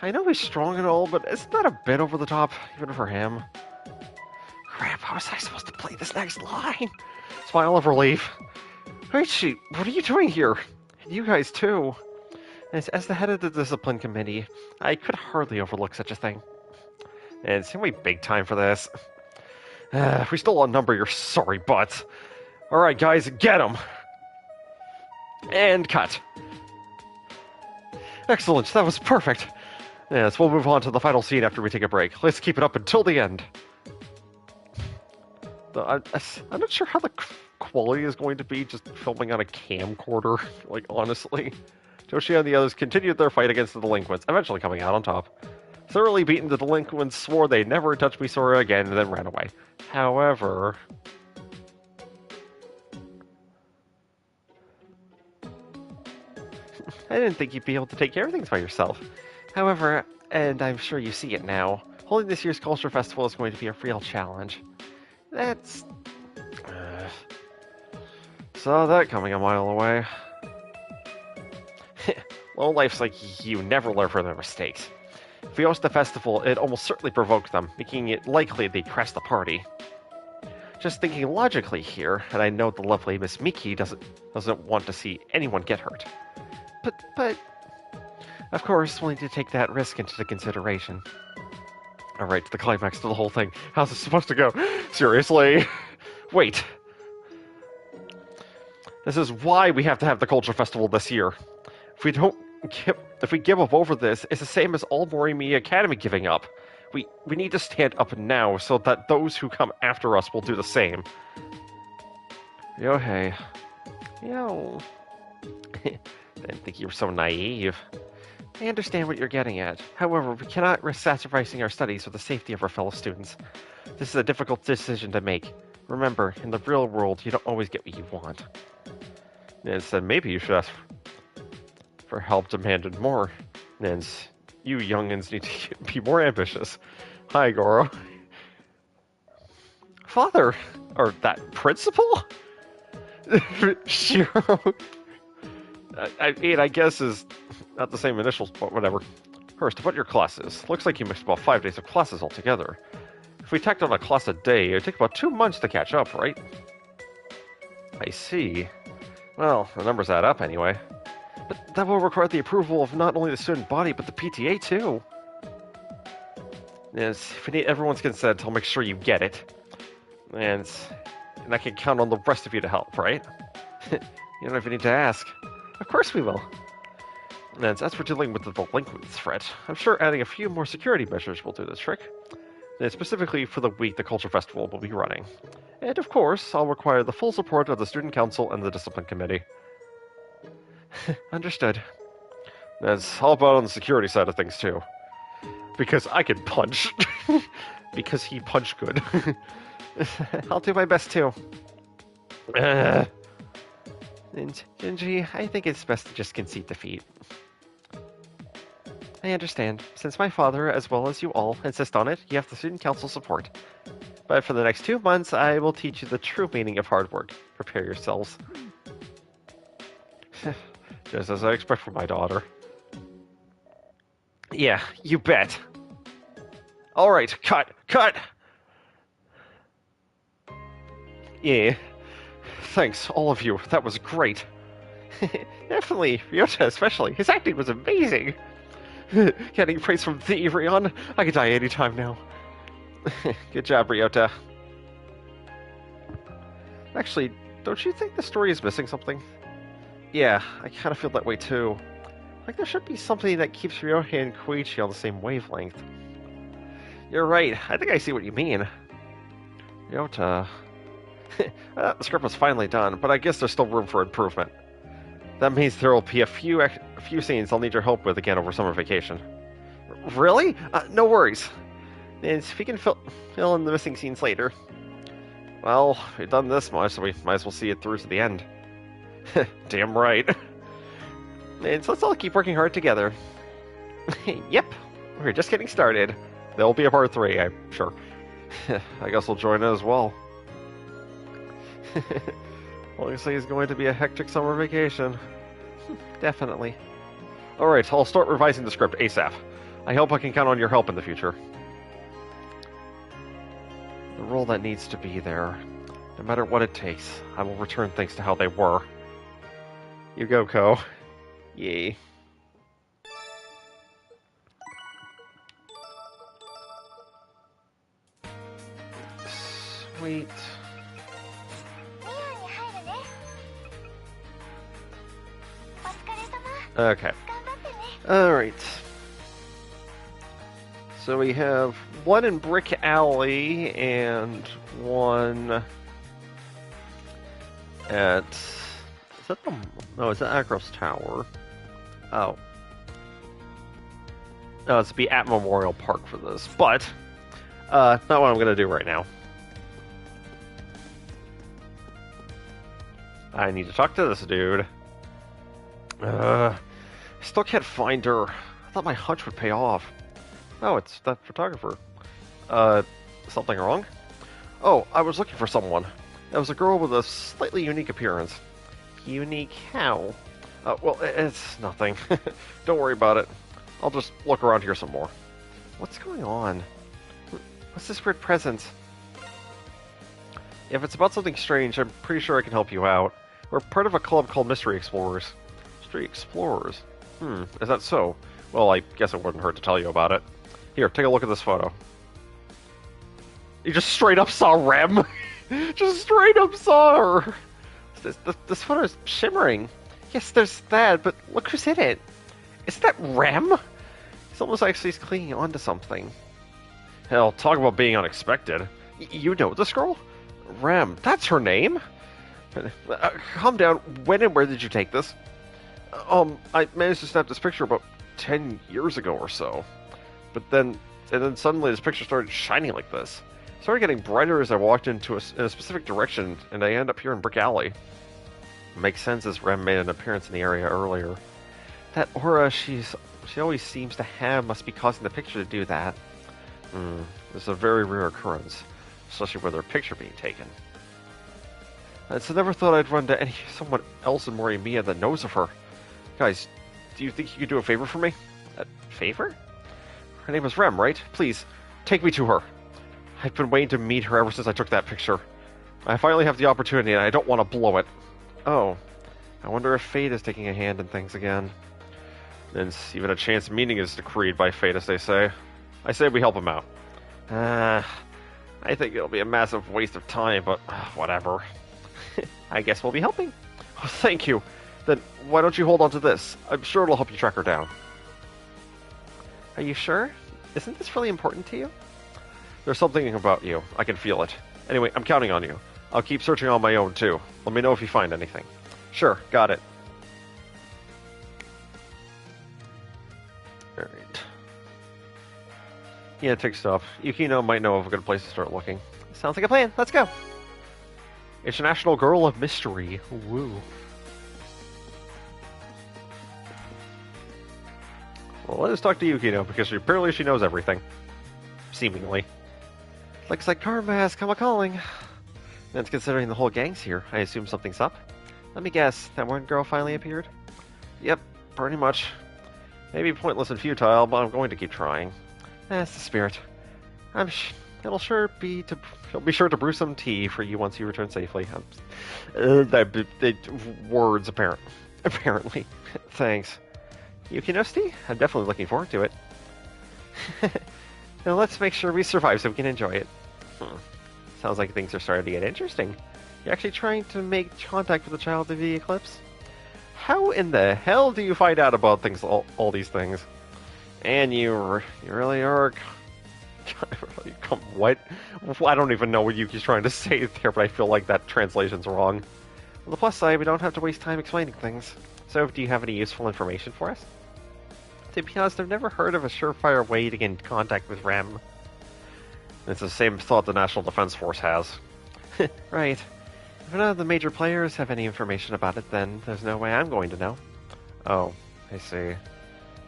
I know he's strong and all, but isn't that a bit over the top, even for him? Crap, how was I supposed to play this next line? Smile of relief. Richie, what are you doing here? And you guys too. As the head of the discipline committee, I could hardly overlook such a thing. And it's gonna be big time for this. We still outnumber your sorry butts. Alright guys, get him! And cut. Excellent, that was perfect. Yes, we'll move on to the final scene after we take a break. Let's keep it up until the end. I'm not sure how the quality is going to be just filming on a camcorder, like, honestly. Toshio and the others continued their fight against the delinquents, eventually coming out on top. Thoroughly beaten, the delinquents swore they'd never touch Misora again and then ran away. However... I didn't think you'd be able to take care of things by yourself. However, and I'm sure you see it now, holding this year's Culture Festival is going to be a real challenge. That's... saw that coming a mile away. Lowlifes like you never learn from their mistakes. If we host the festival, it almost certainly provoked them, making it likely they'd crash the party. Just thinking logically here, and I know the lovely Miss Miki doesn't want to see anyone get hurt. But... Of course, willing to take that risk into consideration. Alright, the climax to the whole thing. How's this supposed to go? Seriously? Wait. This is why we have to have the Culture Festival this year. If we give up over this, it's the same as all Morimi Academy giving up. We need to stand up now so that those who come after us will do the same. Yo, hey. Yo. Didn't think you were so naive. I understand what you're getting at. However, we cannot risk sacrificing our studies for the safety of our fellow students. This is a difficult decision to make. Remember, in the real world, you don't always get what you want. And said maybe you should ask for help demanded more. And you youngins need to be more ambitious. Hi, Goro. Father! Or that principal? Shiro. I mean, I guess is not the same initials, but whatever. First, about your classes. Looks like you missed about 5 days of classes altogether. If we tacked on a class a day, it'd take about 2 months to catch up, right? I see. Well, the numbers add up anyway. But that will require the approval of not only the student body, but the PTA too. Yes, if you need everyone's consent, I'll make sure you get it. And I can count on the rest of you to help, right? You don't even need to ask. Of course we will. And as for dealing with the delinquent threat, I'm sure adding a few more security measures will do the trick. And specifically for the week the Culture Festival will be running. And of course, I'll require the full support of the Student Council and the Discipline Committee. Understood. That's all about on the security side of things, too. Because I can punch. Because he punched good. I'll do my best, too. And Genji, I think it's best to just concede defeat. I understand. Since my father, as well as you all, insist on it, you have the Student Council support. But for the next 2 months, I will teach you the true meaning of hard work. Prepare yourselves. Just as I expect from my daughter. Yeah, you bet. Alright, cut! Cut! Yeah. Thanks, all of you. That was great. Definitely, Ryota especially. His acting was amazing. Getting praise from the Rion. I could die anytime now. Good job, Ryota. Actually, don't you think the story is missing something? Yeah, I kind of feel that way too. Like there should be something that keeps Ryota and Koichi on the same wavelength. You're right, I think I see what you mean. Ryota... the script was finally done, but I guess there's still room for improvement. That means there will be a few scenes I'll need your help with again over summer vacation. Really? No worries. And if we can fill in the missing scenes later. Well, we've done this much, so we might as well see it through to the end. Damn right. And so let's all keep working hard together. Yep, we're just getting started. There'll be a part 3, I'm sure. I guess we'll join it as well. Obviously, it's going to be a hectic summer vacation. Definitely. Alright, I'll start revising the script ASAP. I hope I can count on your help in the future. The role that needs to be there. No matter what it takes, I will return things to how they were. You go, Ko. Yay. Sweet. Okay. Alright. So we have one in Brick Alley and one at... Is that the... No, it's at Akros Tower. Oh. No, it's to be at Memorial Park for this, but not what I'm going to do right now. I need to talk to this dude. I still can't find her. I thought my hunch would pay off. Oh, it's that photographer. Something wrong? Oh, I was looking for someone. It was a girl with a slightly unique appearance. Unique how? Well, it's nothing. Don't worry about it. I'll just look around here some more. What's going on? What's this weird presence? If it's about something strange, I'm pretty sure I can help you out. We're part of a club called Mystery Explorers. Mystery Explorers? Is that so? Well, I guess it wouldn't hurt to tell you about it. Here, take a look at this photo. You just straight up saw Rem! Just straight up saw her! This photo is shimmering. Yes, there's that, but look who's in it. Is that Rem? It's almost like she's clinging onto something. Hell, talk about being unexpected. You know this girl? Rem, that's her name? Calm down. When and where did you take this? I managed to snap this picture about 10 years ago or so. But then suddenly this picture started shining like this. It started getting brighter as I walked in a specific direction, and I end up here in Brick Alley. It makes sense as Rem made an appearance in the area earlier. That aura she always seems to have must be causing the picture to do that. It's a very rare occurrence, especially with her picture being taken. So I never thought I'd run to someone else in Morimiya that knows of her. Guys, do you think you could do a favor for me? A favor? Her name is Rem, right? Please, take me to her. I've been waiting to meet her ever since I took that picture. I finally have the opportunity, and I don't want to blow it. Oh, I wonder if fate is taking a hand in things again. And even a chance meeting is decreed by fate, as they say. I say we help him out. I think it'll be a massive waste of time, but whatever. I guess we'll be helping. Oh, thank you. Then why don't you hold on to this? I'm sure it'll help you track her down. Are you sure? Isn't this really important to you? There's something about you. I can feel it. Anyway, I'm counting on you. I'll keep searching on my own, too. Let me know if you find anything. Sure, got it. Alright. Yeah, take stuff. Yukino might know of a good place to start looking. Sounds like a plan. Let's go. International Girl of Mystery. Woo. Well, let us talk to Yukino, because apparently she knows everything. Seemingly. Looks like karma has come a-calling. And considering the whole gang's here, I assume something's up. Let me guess, that one girl finally appeared? Yep, pretty much. Maybe pointless and futile, but I'm going to keep trying. That's the spirit. He'll be sure to brew some tea for you once you return safely. Words, apparently. Thanks. Yukino's tea? I'm definitely looking forward to it. Now let's make sure we survive so we can enjoy it. Sounds like things are starting to get interesting. You're actually trying to make contact with the child of the eclipse? How in the hell do you find out about all these things? And you really are... What? I don't even know what Yuki's trying to say there, but I feel like that translation's wrong. On the plus side, we don't have to waste time explaining things. So, do you have any useful information for us? To be honest, I've never heard of a surefire way to get in contact with Rem. It's the same thought the National Defense Force has. Right. If none of the major players have any information about it, then there's no way I'm going to know. Oh, I see.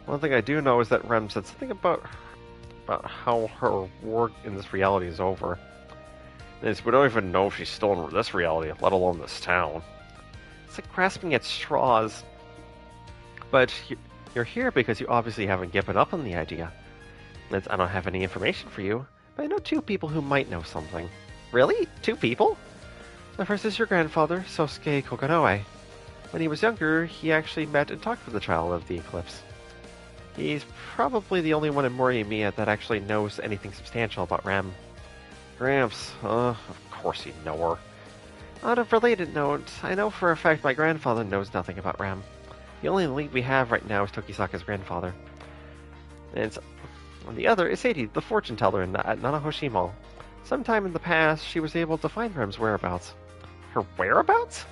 One thing I do know is that Rem said something about how her work in this reality is over. We don't even know if she's still in this reality, let alone this town. It's like grasping at straws. But you're here because you obviously haven't given up on the idea. I don't have any information for you, but I know 2 people who might know something. Really? 2 people? The first is your grandfather, Sosuke Kokonoe. When he was younger, he actually met and talked with the child of the eclipse. He's probably the only one in Morimiya that actually knows anything substantial about Rem. Gramps, of course he'd know her. On a related note, I know for a fact my grandfather knows nothing about Rem. The only link we have right now is Tokisaka's grandfather. And the other is Sadie, the fortune teller at Nanahoshi Mall. Sometime in the past, she was able to find Rem's whereabouts. Her whereabouts?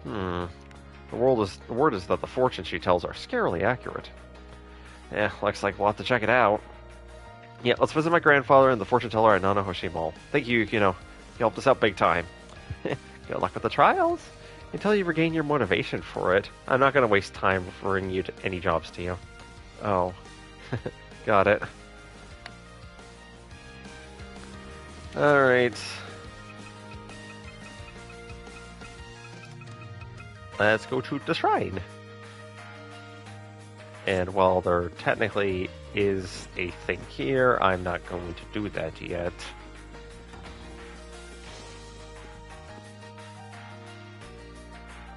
The word is that the fortunes she tells are scarily accurate. Yeah, looks like we'll have to check it out. Yeah, let's visit my grandfather and the fortune teller at Nanahoshi Mall. Thank you, Yukino. You helped us out big time. Good luck with the trials. Until you regain your motivation for it, I'm not going to waste time referring you to any jobs to you. Oh. Got it. Alright. Let's go to the shrine. And while there technically is a thing here, I'm not going to do that yet.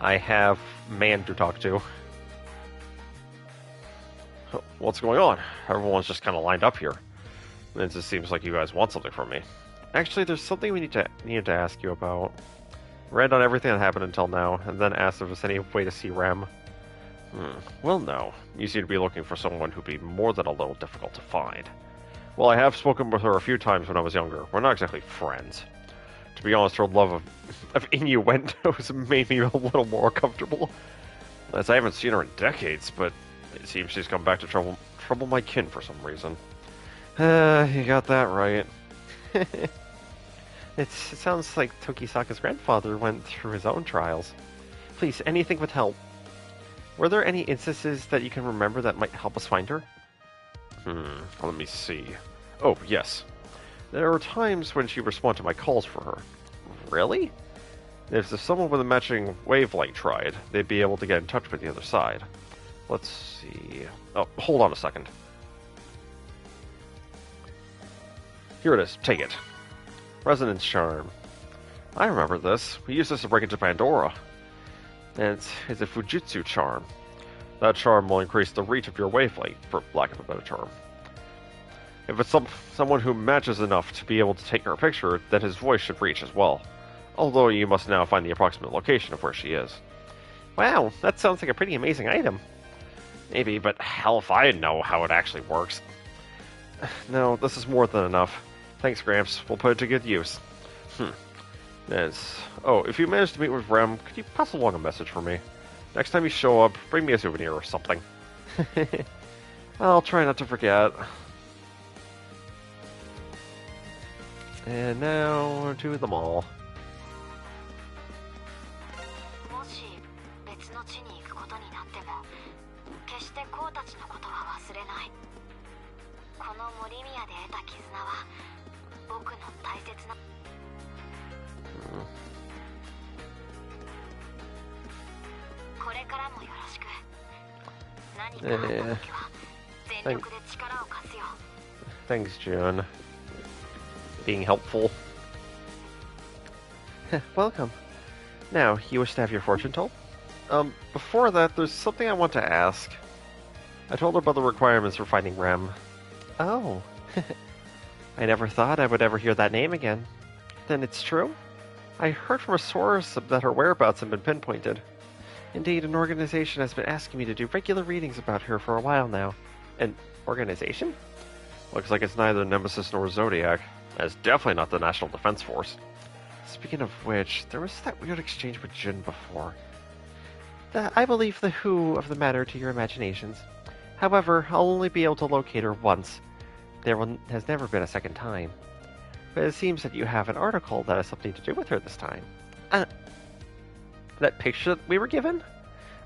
I have man to talk to. What's going on? Everyone's just kind of lined up here. It just seems like you guys want something from me. Actually, there's something we need to ask you about. Read on everything that happened until now, and then asked if there's any way to see Rem. Well, no. You seem to be looking for someone who'd be more than a little difficult to find. Well, I have spoken with her a few times when I was younger. We're not exactly friends. To be honest, her love of innuendos made me a little more comfortable. As I haven't seen her in decades, but it seems she's come back to trouble my kin for some reason. You got that right. It sounds like Tokisaka's grandfather went through his own trials. Please, anything would help. Were there any instances that you can remember that might help us find her? Let me see. Oh, yes. There were times when she responded to my calls for her. Really? If someone with a matching wavelength tried, they'd be able to get in touch with the other side. Let's see... Oh, hold on a second. Here it is. Take it. Resonance Charm. I remember this. We used this to break into Pandora. And it's a Fujitsu charm. That charm will increase the reach of your wavelength, for lack of a better term. If it's someone who matches enough to be able to take her picture, then his voice should reach as well. Although you must now find the approximate location of where she is. Wow, that sounds like a pretty amazing item. Maybe, but hell if I know how it actually works. No, this is more than enough. Thanks, Gramps. We'll put it to good use. Oh, if you manage to meet with Rem, could you pass along a message for me? Next time you show up, bring me a souvenir or something. I'll try not to forget. And now to the mall. Thanks, June. Being helpful. Welcome. Now, you wish to have your fortune told? Before that, there's something I want to ask. I told her about the requirements for finding Rem. Oh. I never thought I would ever hear that name again. Then it's true? I heard from a source that her whereabouts have been pinpointed. Indeed, an organization has been asking me to do regular readings about her for a while now. An organization? Looks like it's neither Nemesis nor Zodiac. And it's definitely not the National Defense Force. Speaking of which, there was that weird exchange with Jin before. I will leave the who of the matter to your imaginations. However, I'll only be able to locate her once. Has never been a second time. But it seems that you have an article that has something to do with her this time. That picture that we were given?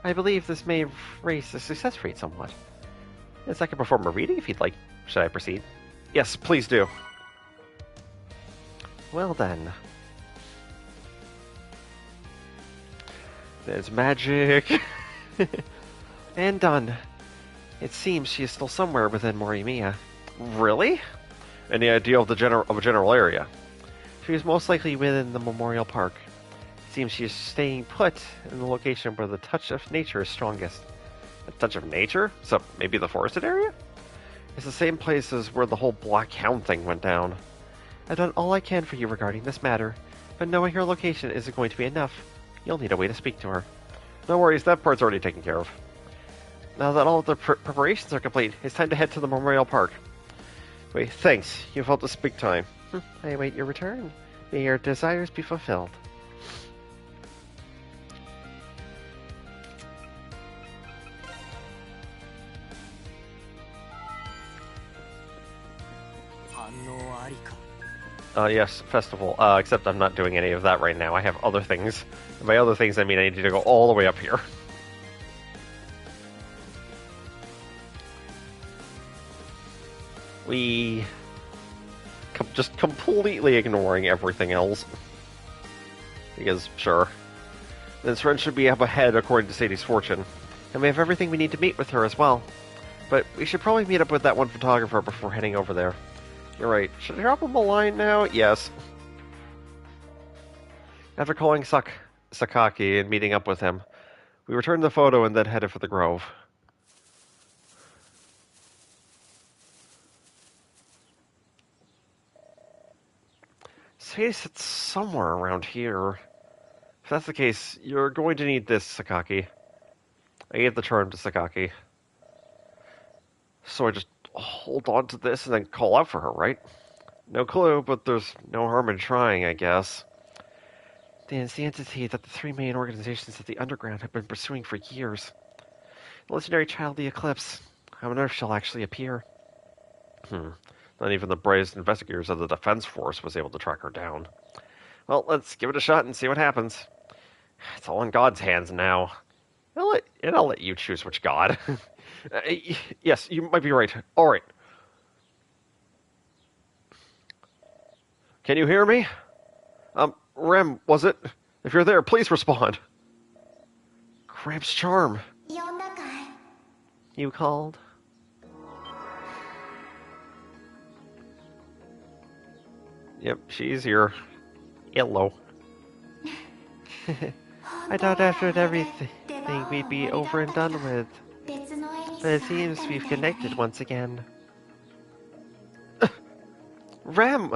I believe this may raise the success rate somewhat. Yes, I can perform a reading if you'd like. Should I proceed? Yes, please do. Well then. There's magic. And done. It seems she is still somewhere within Morimiya. Really? Any idea of a general area? She is most likely within the Memorial Park. It seems she is staying put in the location where the touch of nature is strongest. A touch of nature? So maybe the forested area? It's the same place as where the whole Black Hound thing went down. I've done all I can for you regarding this matter, but knowing her location isn't going to be enough. You'll need a way to speak to her. No worries, that part's already taken care of. Now that all of the preparations are complete, it's time to head to the Memorial Park. Wait, thanks. You've helped us big time. I await your return. May your desires be fulfilled. Yes, festival. Except I'm not doing any of that right now. I have other things. And by other things, I mean I need to go all the way up here. We... just completely ignoring everything else. Because, sure. This run should be up ahead according to Sadie's fortune. And we have everything we need to meet with her as well. But we should probably meet up with that one photographer before heading over there. You're right. Should I drop him a line now? Yes. After calling Sakaki and meeting up with him, we returned the photo and then headed for the grove. Sadie it's somewhere around here. If that's the case, you're going to need this, Sakaki. I gave the charm to Sakaki. So I just hold on to this and then call out for her, right? No clue, but there's no harm in trying, I guess. It's the entity that the three main organizations of the Underground have been pursuing for years. The legendary child of the Eclipse. I wonder if she'll actually appear. Not even the brightest investigators of the Defense Force was able to track her down. Well, let's give it a shot and see what happens. It's all in God's hands now. I'll let you choose which God. Yes, you might be right. All right. Can you hear me? Rem, was it? If you're there, please respond. Crab's charm. You called? Yep, she's here. Hello. I thought after everything we'd be over and done with. But it seems we've connected once again. Rem!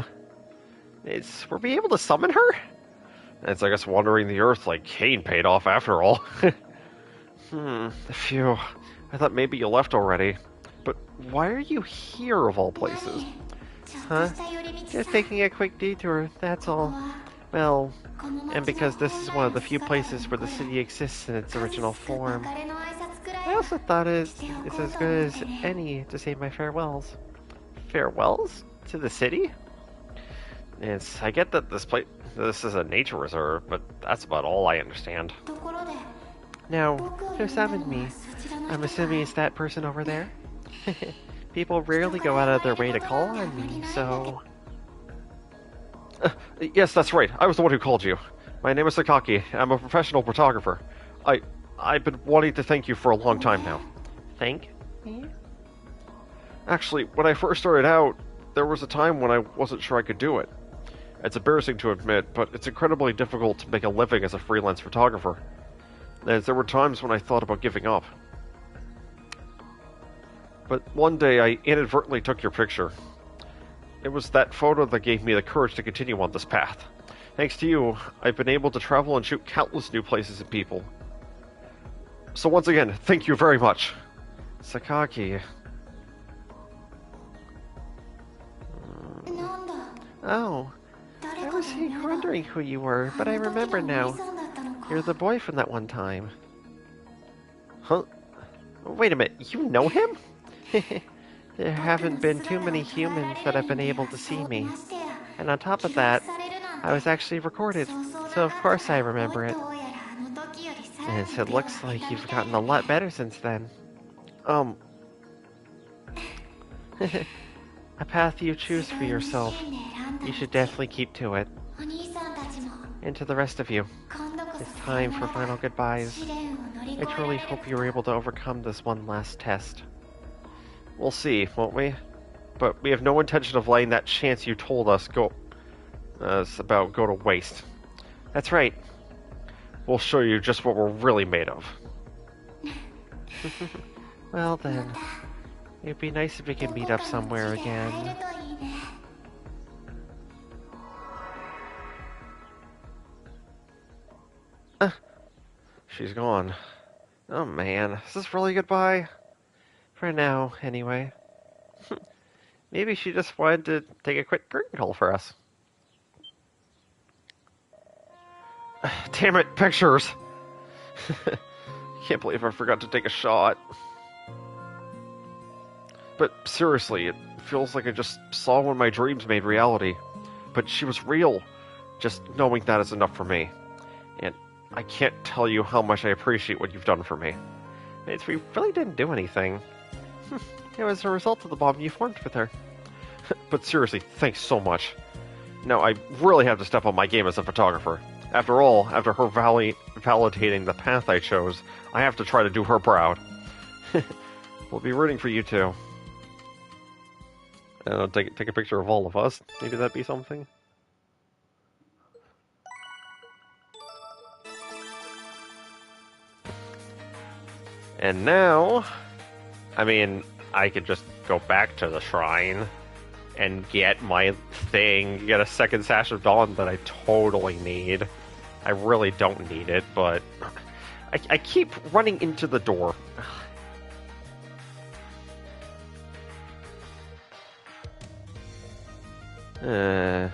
Were we able to summon her? It's, I guess, wandering the earth like Cain paid off after all. Phew. I thought maybe you left already. But why are you here, of all places? Huh? Just taking a quick detour, that's all. Well, and because this is one of the few places where the city exists in its original form. I also thought it's as good as any to say my farewells. Farewells? To the city? I get that this is a nature reserve, but that's about all I understand. Now, who summoned me? I'm assuming it's that person over there? People rarely go out of their way to call on me, so... Yes, that's right. I was the one who called you. My name is Sakaki. I'm a professional photographer. I've been wanting to thank you for a long time now. Thank me? Actually, when I first started out, there was a time when I wasn't sure I could do it. It's embarrassing to admit, but it's incredibly difficult to make a living as a freelance photographer. As there were times when I thought about giving up. But one day I inadvertently took your picture. It was that photo that gave me the courage to continue on this path. Thanks to you, I've been able to travel and shoot countless new places and people. So once again, thank you very much. Sakaki. Oh, I was wondering who you were, but I remember now. You're the boy from that one time. Huh? Wait a minute, you know him? There haven't been too many humans that have been able to see me. And on top of that, I was actually recorded, so of course I remember it. And it looks like you've gotten a lot better since then. A path you choose for yourself. You should definitely keep to it. And to the rest of you, it's time for final goodbyes. I truly hope you were able to overcome this one last test. We'll see, won't we? But we have no intention of letting that chance you told us go to waste. That's right. We'll show you just what we're really made of. Well then, it'd be nice if we could meet up somewhere again. She's gone. Oh man, is this really goodbye? For now, anyway. Maybe she just wanted to take a quick curtain call for us. Damn it, pictures! Can't believe I forgot to take a shot. But seriously, it feels like I just saw one of my dreams made reality. But she was real. Just knowing that is enough for me. And I can't tell you how much I appreciate what you've done for me. We really didn't do anything. It was a result of the bond you formed with her. But seriously, thanks so much. Now, I really have to step up my game as a photographer. After all, after her validating the path I chose, I have to try to do her proud. We'll be rooting for you too. And I'll take a picture of all of us. Maybe that'd be something. And now, I mean, I could just go back to the shrine and get my thing, get a second Sash of Dawn that I totally need. I really don't need it, but I keep running into the door. I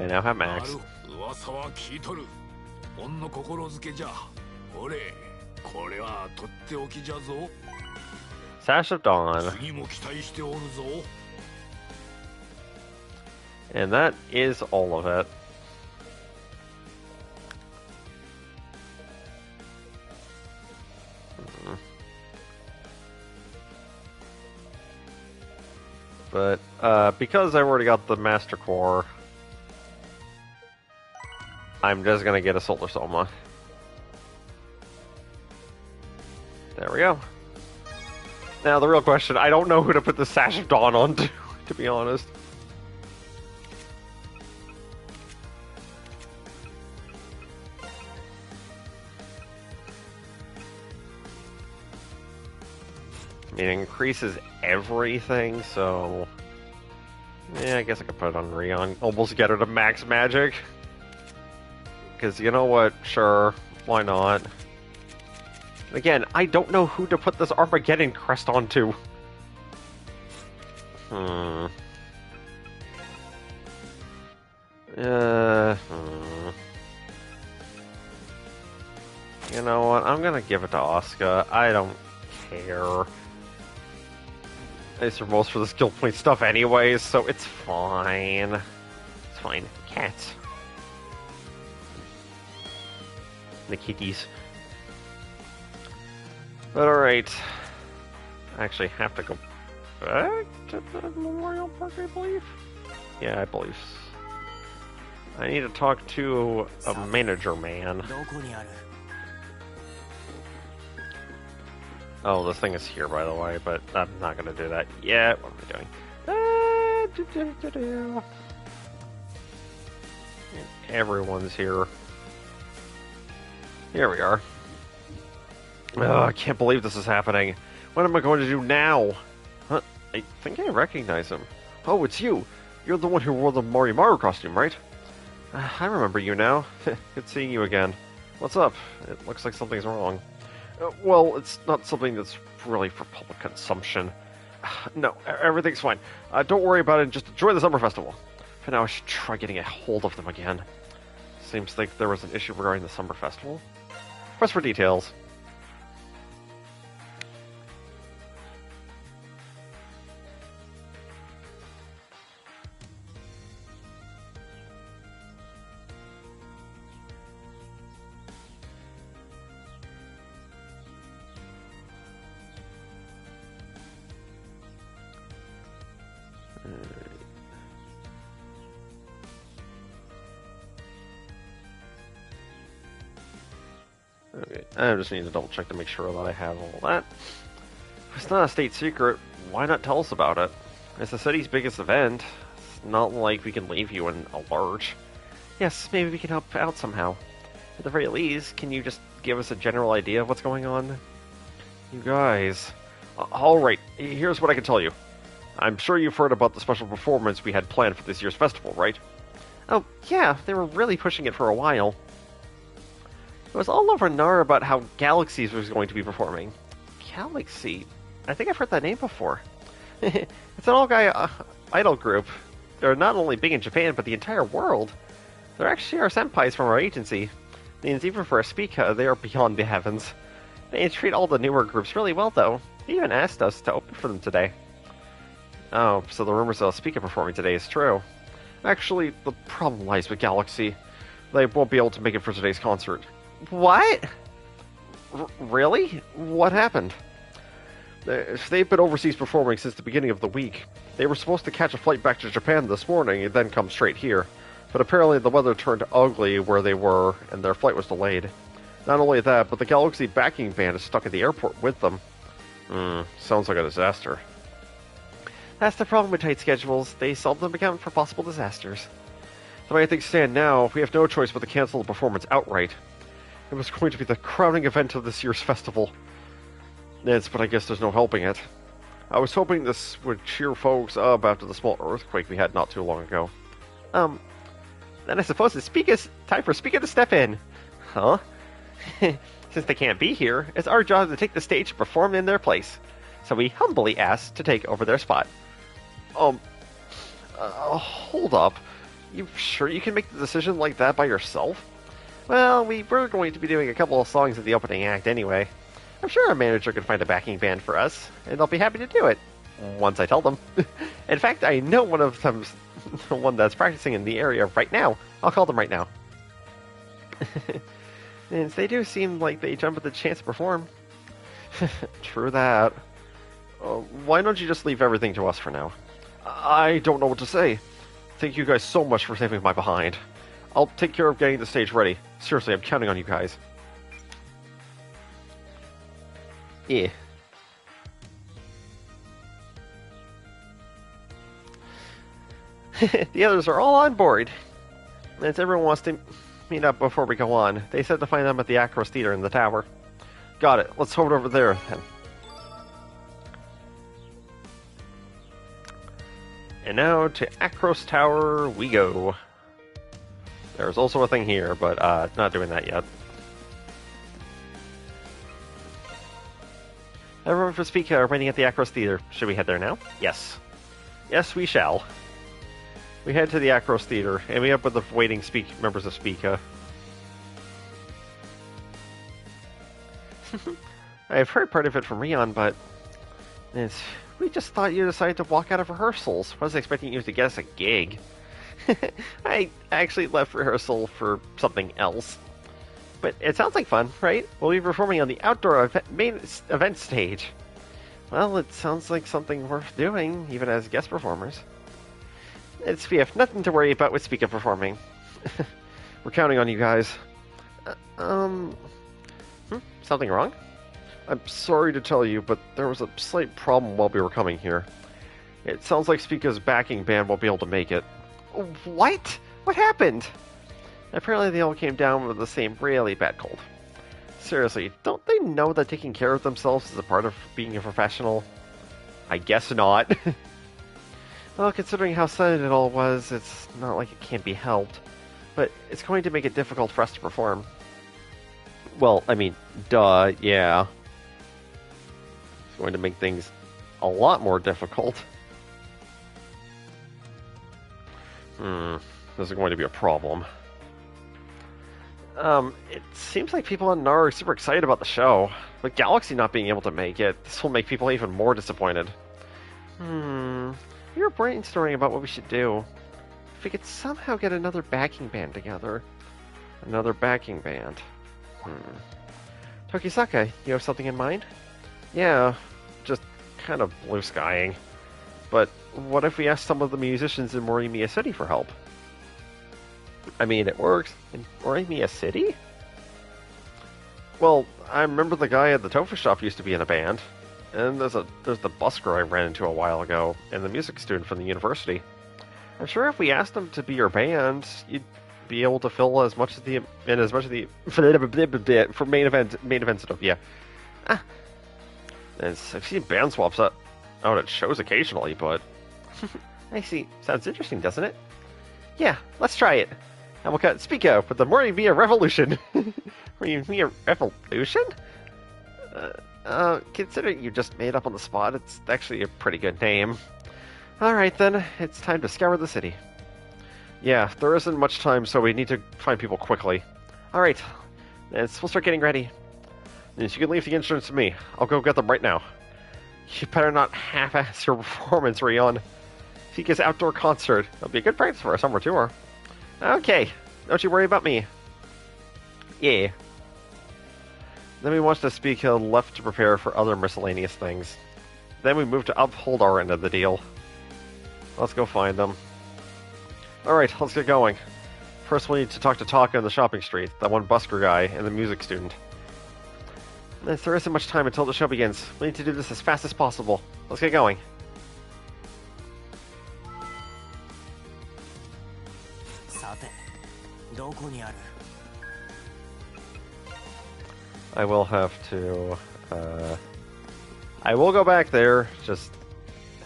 now have Max. これはとっておきじゃぞ。 Sash of Dawn. 次も期待しておるぞ。 And that is all of it. But, because I've already got the Master Core, I'm just gonna get a Solar Soma. There we go. Now, the real question, I don't know who to put the Sash of Dawn on to be honest. I mean, it increases everything, so... yeah, I guess I could put it on Rion. Almost get her to max magic. Because, you know what? Sure, why not? Again, I don't know who to put this Armageddon crest onto. You know what? I'm gonna give it to Asuka. I don't care. These are most for the skill point stuff anyways, so it's fine. It's fine. Cats. The kitties. But alright. I actually have to go back to the Memorial Park, I believe? Yeah, I believe. I need to talk to a manager man. Oh, this thing is here, by the way, but I'm not going to do that yet. What am I doing? Everyone's here. Here we are. Oh, I can't believe this is happening. What am I going to do now? Huh? I think I recognize him. Oh, it's you. You're the one who wore the Morimaru costume, right? I remember you now. Good seeing you again. What's up? It looks like something's wrong. Well, it's not something that's really for public consumption. No, everything's fine. Don't worry about it and just enjoy the summer festival. For now, I should try getting a hold of them again. Seems like there was an issue regarding the summer festival. Press for details. Okay, I just need to double check to make sure that I have all that. If it's not a state secret, why not tell us about it? It's the city's biggest event. It's not like we can leave you in a lurch. Yes, maybe we can help out somehow. At the very least, can you just give us a general idea of what's going on? You guys... Alright, here's what I can tell you. I'm sure you've heard about the special performance we had planned for this year's festival, right? Oh, yeah, they were really pushing it for a while. It was all over Nara about how Galaxies was going to be performing. Galaxy? I think I've heard that name before. It's an all-guy idol group. They're not only big in Japan, but the entire world. They're actually our senpais from our agency. Means even for a Spica, they are beyond the heavens. They treat all the newer groups really well, though. They even asked us to open for them today. Oh, so the rumors of Spica performing today is true. Actually, the problem lies with Galaxy. They won't be able to make it for today's concert. What? Really? What happened? They've been overseas performing since the beginning of the week. They were supposed to catch a flight back to Japan this morning and then come straight here. But apparently the weather turned ugly where they were, and their flight was delayed. Not only that, but the Galaxy backing band is stuck at the airport with them. Sounds like a disaster. That's the problem with tight schedules. They seldom account for possible disasters. The way things stand now, we have no choice but to cancel the performance outright. It was going to be the crowning event of this year's festival. But I guess there's no helping it. I was hoping this would cheer folks up after the small earthquake we had not too long ago. Then I suppose it's time for Spica to step in. Huh? Since they can't be here, it's our job to take the stage and perform in their place. So we humbly ask to take over their spot. Hold up. You sure you can make the decision like that by yourself? Well, we were going to be doing a couple of songs at the opening act anyway. I'm sure our manager could find a backing band for us, and they'll be happy to do it. Once I tell them. In fact, I know one of them's the one that's practicing in the area right now. I'll call them right now. And they do seem like they jump at the chance to perform. True that. Why don't you just leave everything to us for now? I don't know what to say. Thank you guys so much for saving my behind. I'll take care of getting the stage ready. Seriously, I'm counting on you guys. Yeah. The others are all on board. As everyone wants to meet up before we go on, they said to find them at the X.R.C theater in the tower. Got it. Let's hold over there then. And now to X.R.C Tower we go. There's also a thing here, but not doing that yet. Everyone for Speaker are waiting at the X.R.C theater. Should we head there now? Yes. Yes, we shall. We head to the X.R.C theater and we up with the waiting members of Speaker. I've heard part of it from Rion, but we just thought you decided to walk out of rehearsals. I was expecting you to get us a gig. I actually left rehearsal for something else. But it sounds like fun, right? We'll be performing on the outdoor main event stage. Well, it sounds like something worth doing, even as guest performers. It's VF, nothing to worry about with Speaker performing. We're counting on you guys. Something wrong? I'm sorry to tell you, but there was a slight problem while we were coming here. It sounds like Speaker's backing band won't be able to make it. What? What happened? Apparently they all came down with the same really bad cold. Seriously, don't they know that taking care of themselves is a part of being a professional? I guess not. Well, considering how sudden it all was, it's not like it can't be helped. But it's going to make it difficult for us to perform. Well, I mean, duh, yeah. It's going to make things a lot more difficult. This is going to be a problem. It seems like people in NAR are super excited about the show. With Galaxy not being able to make it, this will make people even more disappointed. We were brainstorming about what we should do. If we could somehow get another backing band together. Another backing band. Tokisaka, you have something in mind? Yeah, just kind of blue skying. But what if we ask some of the musicians in Morimiya City for help? I mean, it works. In Morimiya City? Well, I remember the guy at the tofu shop used to be in a band. And there's the busker I ran into a while ago, and the music student from the university. I'm sure if we asked them to be your band, you'd be able to fill as much of the for main event stuff. Yeah. I've seen band swaps out at shows occasionally, but I see. Sounds interesting, doesn't it? Yeah, let's try it. And we'll cut Speak Up with the Morimiya Revolution. Morimiya Revolution? Considering you just made up on the spot, it's actually a pretty good name. Alright then, it's time to scour the city. Yeah, there isn't much time, so we need to find people quickly. Alright, we'll start getting ready. And you can leave the instruments to me. I'll go get them right now. You better not half-ass your performance, Rion. Fika's outdoor concert. It'll be a good practice for our summer tour. Okay, don't you worry about me. Yeah. Then we watched the Speaker left to prepare for other miscellaneous things. Then we moved to uphold our end of the deal. Let's go find them. Alright, let's get going. First we'll need to talk to Taka in the shopping street, that one busker guy, and the music student. As there isn't much time until the show begins, we need to do this as fast as possible. Let's get going. I will have to, I will go back there, just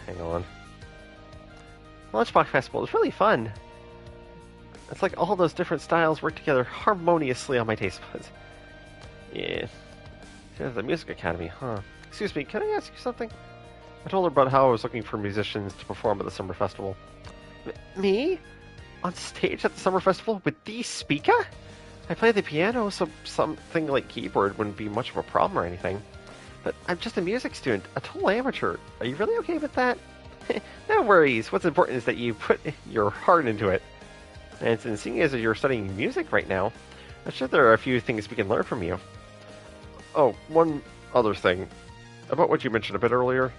hang on. Lunchbox Festival is really fun. It's like all those different styles work together harmoniously on my taste buds. Yeah. The Music Academy, huh? Excuse me, can I ask you something? I told her about how I was looking for musicians to perform at the Summer Festival. Me? On stage at the Summer Festival with the Speaker? I play the piano, so something like keyboard wouldn't be much of a problem or anything. But I'm just a music student, a total amateur. Are you really okay with that? No worries. What's important is that you put your heart into it. And since seeing as you're studying music right now, I'm sure there are a few things we can learn from you. Oh, one other thing. About what you mentioned a bit earlier.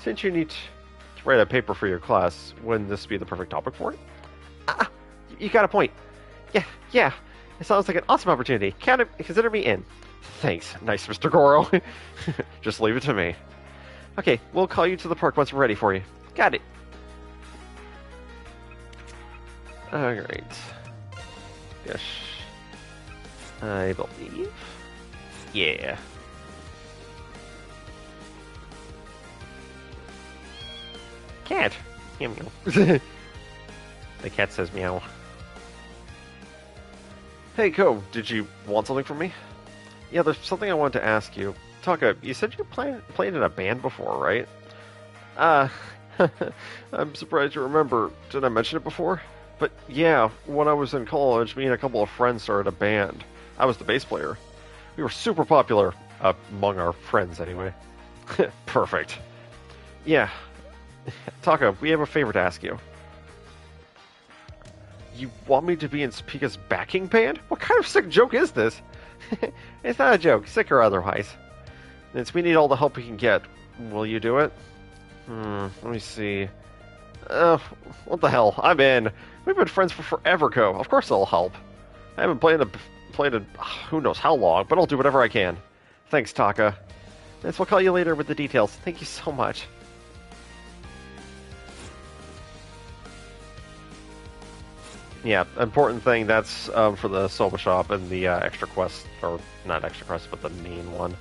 Since you need to write a paper for your class, wouldn't this be the perfect topic for it? Ah, you got a point. Yeah. It sounds like an awesome opportunity. Consider me in. Thanks. Nice, Mr. Goro. Just leave it to me. Okay, we'll call you to the park once we're ready for you. Got it. Alright. Yes. I believe. Yeah. Cat. Meow meow. The cat says meow. Hey, Ko, did you want something from me? Yeah, there's something I wanted to ask you. Taka, you said you played in a band before, right? I'm surprised you remember. Did I mention it before? But yeah, when I was in college, me and a couple of friends started a band. I was the bass player. We were super popular, among our friends anyway. Perfect. Yeah. Taka, we have a favor to ask you. You want me to be in Spica's backing band? What kind of sick joke is this? It's not a joke, sick or otherwise. Since we need all the help we can get, will you do it? Let me see. What the hell? I'm in. We've been friends for forever, Ko. Of course I'll help. I haven't played in who knows how long, but I'll do whatever I can. Thanks, Taka. We'll call you later with the details. Thank you so much. Yeah, important thing, that's for the Soma Shop and the extra quest, or not extra quest, but the main one.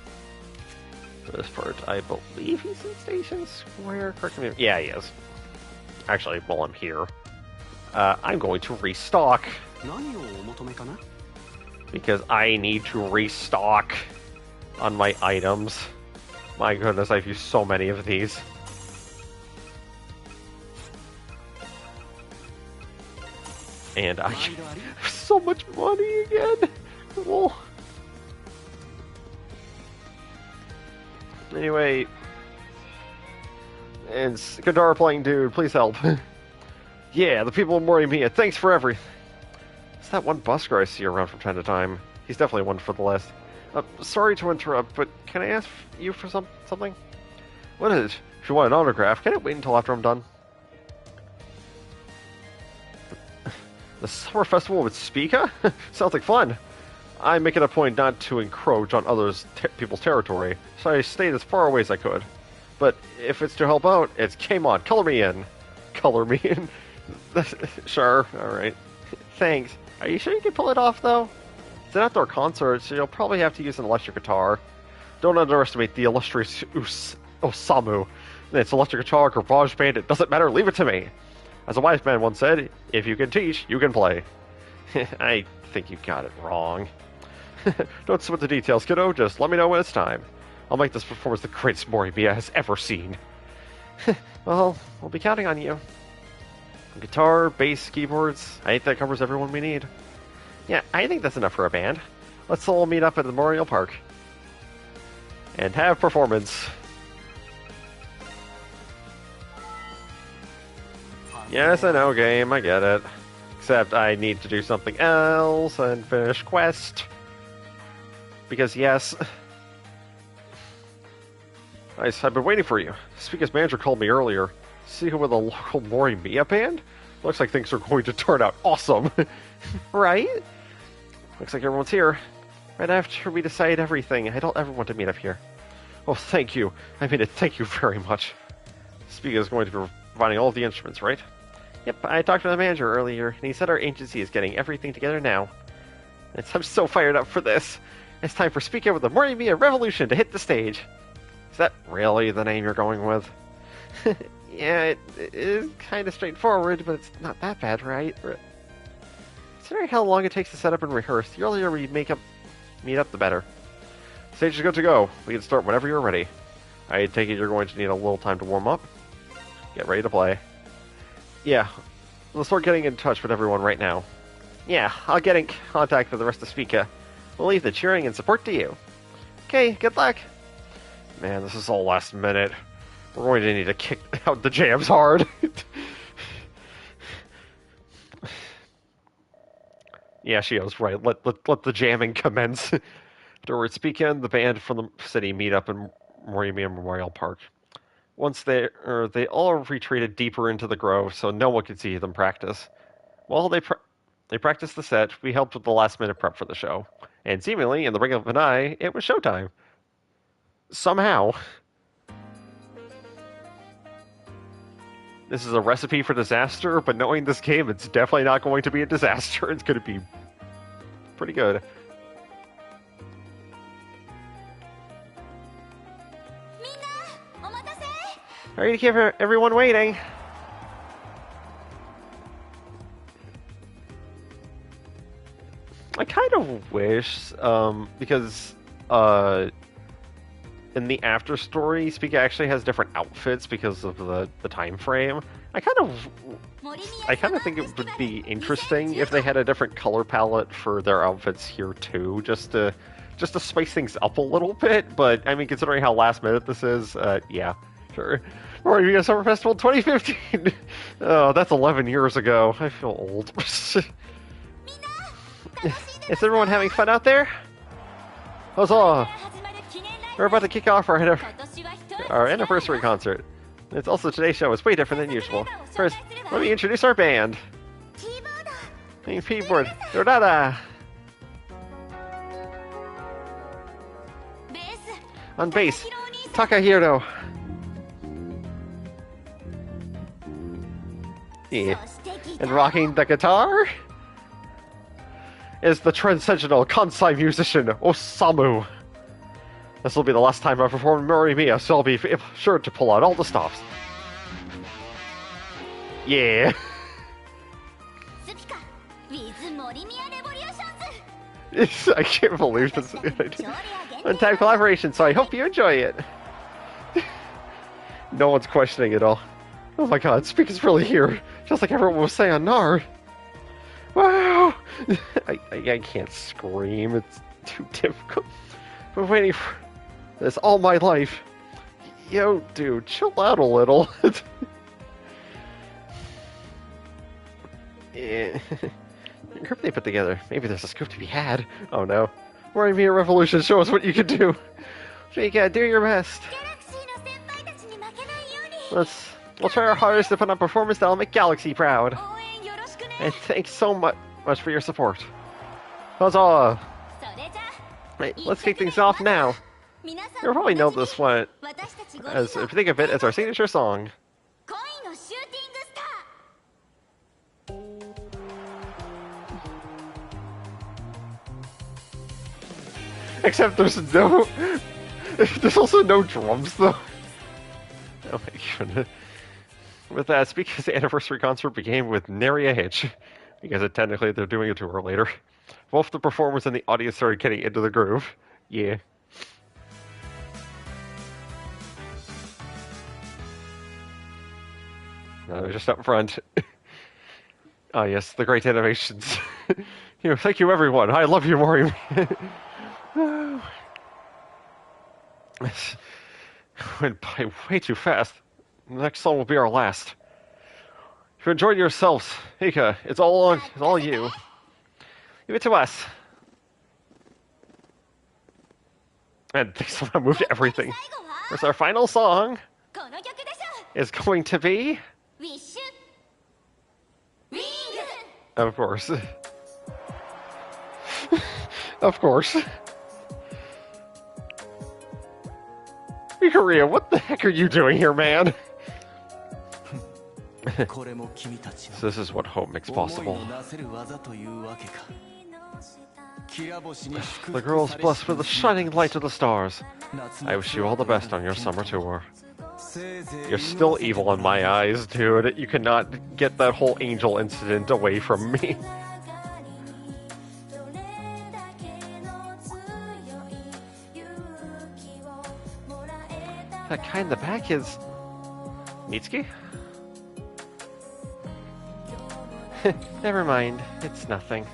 For this part, I believe he's in Station Square, correct me? Yeah, he is. Actually, while I'm here, I'm going to restock. Because I need to restock on my items. My goodness, I've used so many of these. And I have so much money again. Well, anyway, and Kadar playing dude, please help. Yeah, the people of Morimiya, thanks for everything. It's that one busker I see around from time to time. He's definitely one for the list. Sorry to interrupt, but can I ask you for something? What is it? If you want an autograph, can it wait until after I'm done? The Summer Festival with Spica? Sounds like fun. I make it a point not to encroach on people's territory, so I stayed as far away as I could. But if it's to help out, it's game on. Color me in. Color me in. Sure, alright. Thanks. Are you sure you can pull it off, though? It's an outdoor concert, so you'll probably have to use an electric guitar. Don't underestimate the illustrious Osamu. It's electric guitar, garage band, it doesn't matter, leave it to me. As a wise man once said, if you can teach, you can play. I think you got it wrong. Don't split the details, kiddo, just let me know when it's time. I'll make this performance the greatest Morimiya has ever seen. Well, we'll be counting on you. Guitar, bass, keyboards, I think that covers everyone we need. Yeah, I think that's enough for a band. Let's all meet up at the Memorial Park. And have performance. Yes, I know, game, I get it. Except I need to do something else and finish quest. Because, yes. Nice, I've been waiting for you. Spica's manager called me earlier. See who with a local Morimiya band? Looks like things are going to turn out awesome. Right? Looks like everyone's here. Right after we decide everything, I don't ever want to meet up here. Oh, thank you. I mean it, thank you very much. Spica is going to be providing all of the instruments, right? Yep, I talked to the manager earlier, and he said our agency is getting everything together now. I'm so fired up for this. It's time for Spica with the Morimiya Revolution to hit the stage. Is that really the name you're going with? Yeah, it is kind of straightforward, but it's not that bad, right? Considering how long it takes to set up and rehearse, the earlier we meet up, the better. Stage is good to go. We can start whenever you're ready. I take it you're going to need a little time to warm up. Get ready to play. Yeah, let's start getting in touch with everyone right now. Yeah, I'll get in contact with the rest of Spica. We'll leave the cheering and support to you. Okay, good luck. Man, this is all last minute. We're going to need to kick out the jams hard. Yeah, Shio's right. Let the jamming commence. Afterwards, Spica and the band from the city meet up in Morimiya Memorial Park. Once they all retreated deeper into the grove, so no one could see them practice. While they practiced the set, we helped with the last-minute prep for the show. And seemingly, in the blink of an eye, it was showtime. Somehow. This is a recipe for disaster, but knowing this game, it's definitely not going to be a disaster. It's going to be pretty good. Sorry to keep everyone waiting. I kind of wish, because in the after story, Spica actually has different outfits because of the time frame. I kind of think it would be interesting if they had a different color palette for their outfits here too, just to spice things up a little bit. But I mean, considering how last minute this is, yeah, sure. Morimiya Summer Festival 2015. Oh, that's 11 years ago. I feel old. Is everyone having fun out there? Huzzah! We're about to kick off our anniversary concert. It's also today's show is way different than usual. First, let me introduce our band. Playing keyboard, Dorada. On bass, Takahiro. Yeah. And rocking the guitar is the transcendental Kansai musician Osamu. This will be the last time I perform Morimiya, so I'll be sure to pull out all the stops. Yeah. I can't believe this is a good idea. One-time collaboration, so I hope you enjoy it. No one's questioning it all. Oh my god, Spica's really here, just like everyone was saying on Nar. Wow! I can't scream, it's too difficult. I've been waiting for this all my life. Yo, dude, chill out a little. Yeah. The group they put together, maybe there's a scoop to be had. Oh no. Morimiya Revolution, show us what you can do. Spica, do your best. We'll try our hardest to put on a performance that'll make Galaxy proud. And thanks so much for your support. Huzzah! Right, let's kick things off now. You'll probably know this one, as if you think of it as our signature song. Except there's also no drums though. Oh my goodness. With that, Spica's anniversary concert began with nary a hitch, because technically they're doing a tour later. Both the performers and the audience started getting into the groove. Yeah. No, just up front. Ah, yes, the great animations. Thank you, everyone. I love you, Morimiya. Went by way too fast. The next song will be our last. If you enjoyed yourselves, Hika, it's all you. Give it to us. And they somehow moved everything. Where's our final song? Is going to be... Of course. Of course. Ikaria, what the heck are you doing here, man? So this is what hope makes possible. The girl's blessed with the shining light of the stars. I wish you all the best on your summer tour. You're still evil in my eyes, dude. You cannot get that whole angel incident away from me. That guy in the back is... Mitsuki? Never mind, it's nothing.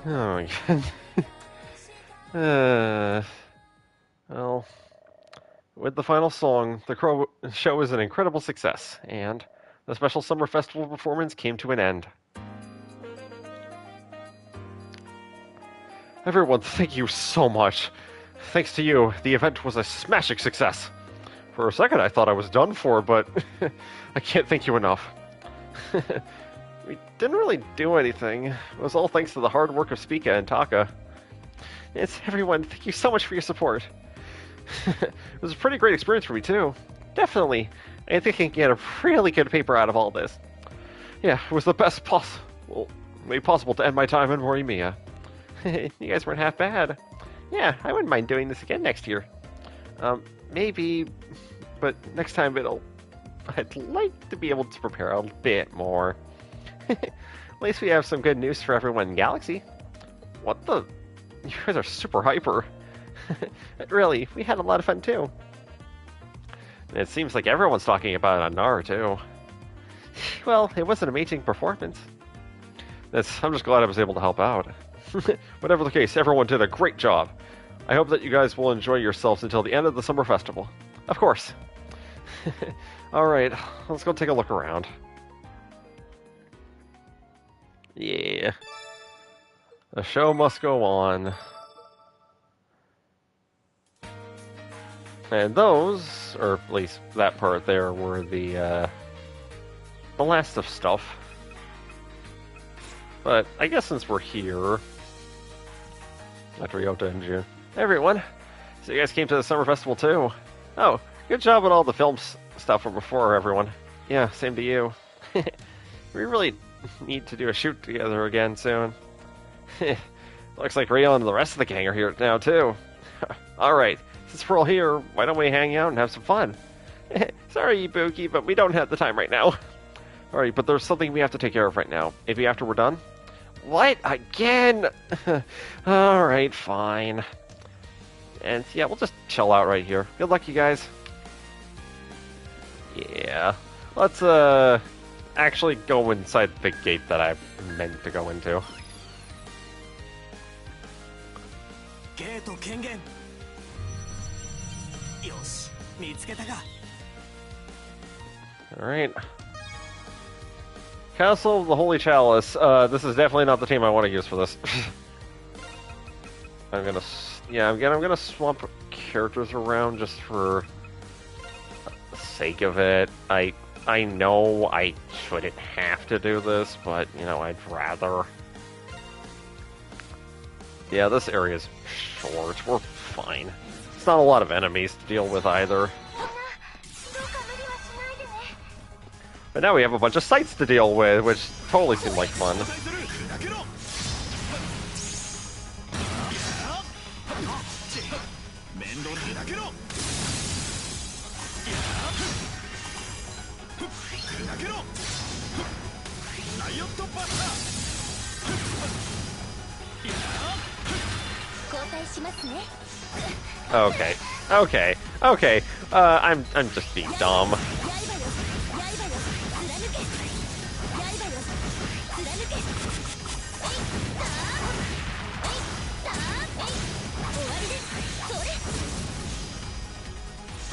Oh my god. Well, with the final song, the show was an incredible success, and the special summer festival performance came to an end. Everyone, thank you so much. Thanks to you, the event was a smashing success. For a second, I thought I was done for, but I can't thank you enough. We didn't really do anything. It was all thanks to the hard work of Spica and Taka. Everyone, thank you so much for your support. It was a pretty great experience for me, too. Definitely. I think I can get a really good paper out of all this. Yeah, it was the best way possible to end my time in Morimiya. You guys weren't half bad. Yeah, I wouldn't mind doing this again next year. Maybe, but next time I'd like to be able to prepare a bit more. At least we have some good news for everyone in Galaxy. What the? You guys are super hyper. Really, we had a lot of fun too. And it seems like everyone's talking about it on Nar too. Well, it was an amazing performance. I'm just glad I was able to help out. Whatever the case, everyone did a great job. I hope that you guys will enjoy yourselves until the end of the summer festival. Of course. Alright, let's go take a look around. Yeah. The show must go on. And those, or at least that part there, were the last of stuff. But I guess since we're here, after Ryota and June, hey everyone, so you guys came to the summer festival too. Oh, good job with all the film stuff from before, everyone. Yeah, same to you. We really need to do a shoot together again soon. Looks like Rio and the rest of the gang are here now too. Alright, since we're all here, why don't we hang out and have some fun? Sorry, Ibuki, but we don't have the time right now. Alright, but there's something we have to take care of right now. Maybe after we're done? What? Again? Alright, fine. And yeah, we'll just chill out right here. Good luck, you guys. Yeah. Let's, actually go inside the gate that I meant to go into. Alright. Castle of the Holy Chalice. This is definitely not the team I want to use for this. I'm gonna swap characters around just for the sake of it. I know I shouldn't have to do this, but, you know, I'd rather. Yeah, this area's short. We're fine. It's not a lot of enemies to deal with either. But now we have a bunch of sites to deal with, which totally seem like fun. Okay. I'm just being dumb.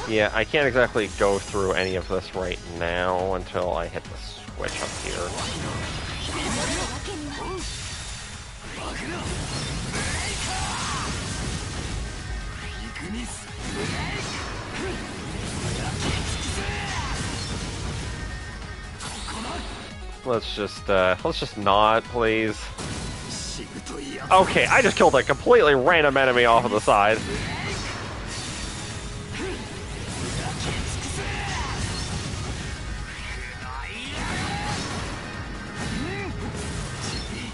Yeah, I can't exactly go through any of this right now until I hit the switch up here. Let's just not, please. Okay, I just killed a completely random enemy off of the side.